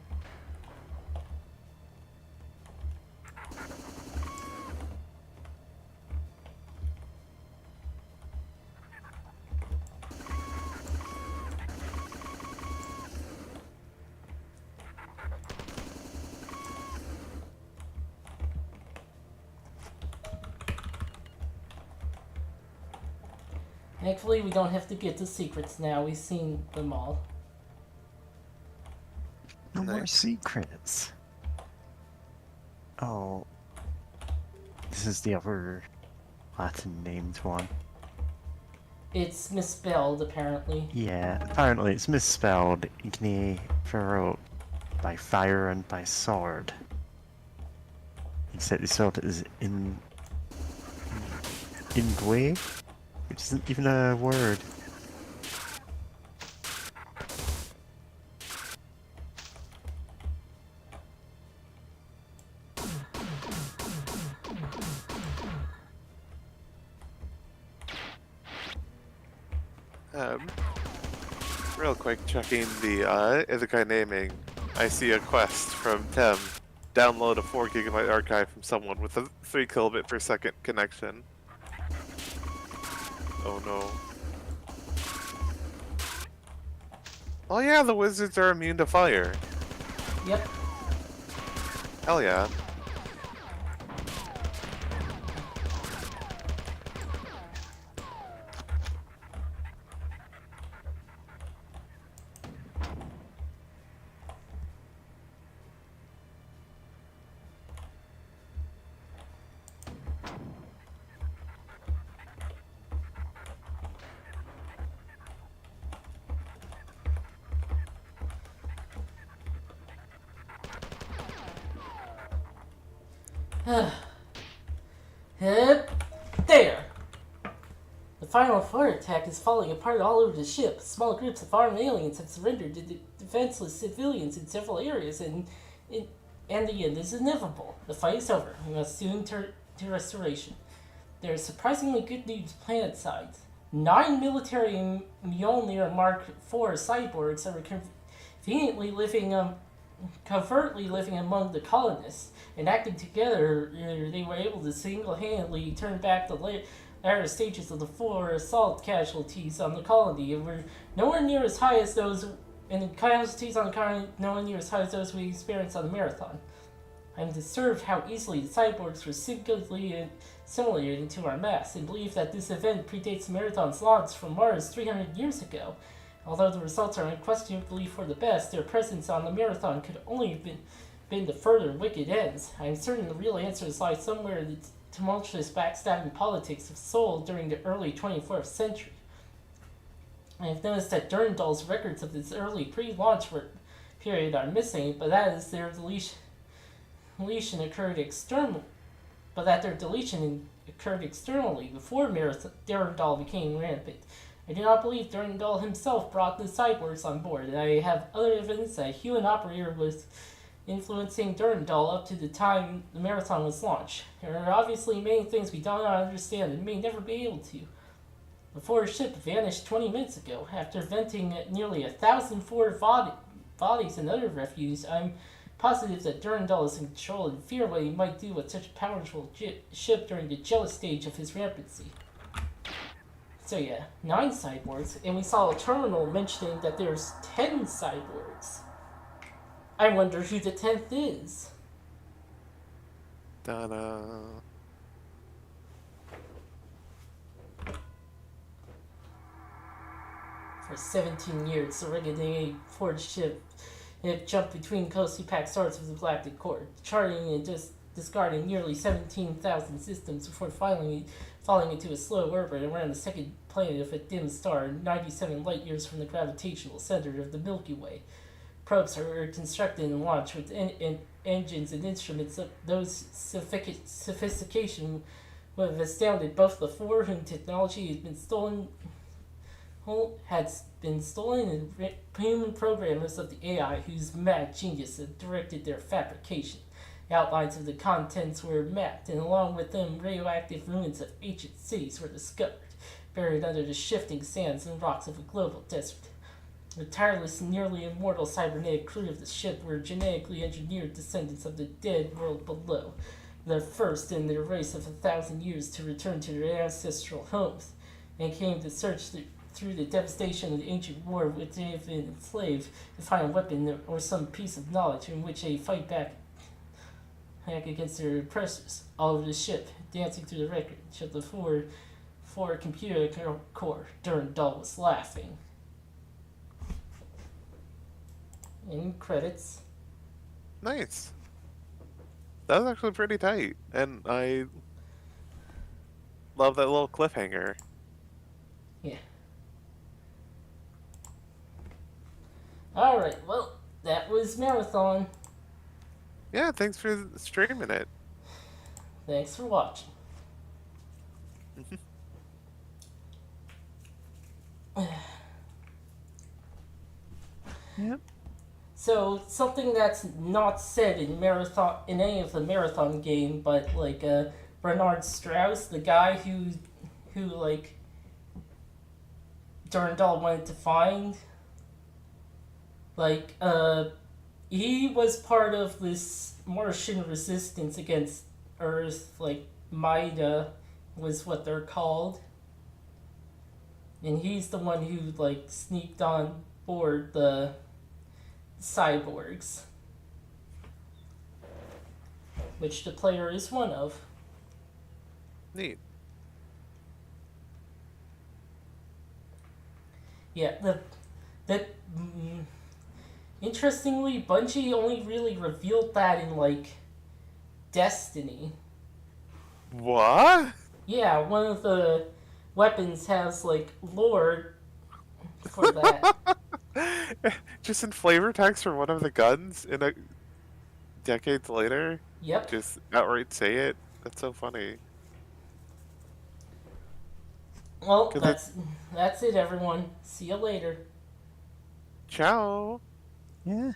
Thankfully, we don't have to get the secrets now. We've seen them all. No more Nice. secrets. Oh. This is the other Latin named one. It's misspelled, apparently. Yeah, apparently it's misspelled Igni Ferro by fire and by sword. Except they spelled it as Ingwe, which isn't even a word. Real quick, checking the Isekai naming. I see a quest from Tem. Download a 4 GB archive from someone with a 3 kilobit per second connection. Oh no. Oh yeah, the wizards are immune to fire. Yep. Hell yeah. Yep. There. The final fire attack is falling apart all over the ship. Small groups of armed aliens have surrendered to defenseless civilians in several areas, and the end is inevitable. The fight is over. We must soon turn to restoration. There is surprisingly good news planet-side. 9 military Mjolnir Mark IV cyborgs are conveniently covertly living among the colonists, and acting together, they were able to single-handedly turn back the latter stages of the 4 assault casualties on the colony, and were nowhere near as high as those, and the casualties on the colony nowhere near as high as those we experienced on the Marathon. I'm disturbed how easily the cyborgs were singularly assimilated into our mass, and believe that this event predates the Marathon's launch from Mars 300 years ago. Although the results are unquestionably for the best, their presence on the Marathon could only have been to further wicked ends. I am certain the real answers lie somewhere in the tumultuous backstabbing politics of Seoul during the early 24th century. I have noticed that Durandal's records of this early pre-launch period are missing, but that is their deletion occurred externally. But that their deletion occurred externally before Durandal became rampant. I do not believe Durandal himself brought the cyborgs on board, and I have other evidence that a human operator was influencing Durandal up to the time the Marathon was launched. There are obviously many things we do not understand and may never be able to. The Ford ship vanished 20 minutes ago. After venting nearly 1,000 Ford bodies and other refuse, I'm positive that Durandal is in control and fear what he might do with such a powerful ship during the jealous stage of his rampancy. So yeah, 9 cyborgs, and we saw a terminal mentioning that there's 10 cyborgs. I wonder who the 10th is. Da-da. For 17 years, the Renegade Ford ship had jumped between closely packed stars of the galactic core, charting and discarding nearly 17,000 systems before falling into a slow orbit around the second planet of a dim star, 97 light years from the gravitational center of the Milky Way. Probes are constructed and launched with engines and instruments of those sophistication would have astounded both the four whom technology had been stolen and human programmers of the AI whose mad genius had directed their fabrication. Outlines of the contents were mapped, and along with them radioactive ruins of ancient cities were discovered, buried under the shifting sands and rocks of a global desert. The tireless and nearly immortal cybernetic crew of the ship were genetically engineered descendants of the dead world below, the first in their race of 1,000 years to return to their ancestral homes, and came to search through the devastation of the ancient war which they have been enslaved to find a weapon or some piece of knowledge in which they fight back against their oppressors. All over the ship, dancing through the wreckage of the four computer core, Durandal was laughing. In credits. Nice. That was actually pretty tight, and I love that little cliffhanger. Yeah. Alright, well, that was Marathon. Yeah, thanks for streaming it. Thanks for watching. Yep. So something that's not said in any of the Marathon game, but like Bernard Strauss, the guy who like Durandal wanted to find, like he was part of this Martian resistance against Earth, like MIDA was what they're called. And he's the one who like sneaked on board the cyborgs, which the player is one of. Neat. Yeah, interestingly, Bungie only really revealed that in like Destiny. What? Yeah, one of the weapons has like lore for that. Just in flavor text for one of the guns in a decades later, Yep. just outright say it. That's so funny. Well, 'Cause that's it, everyone. See you later. Ciao. Yeah.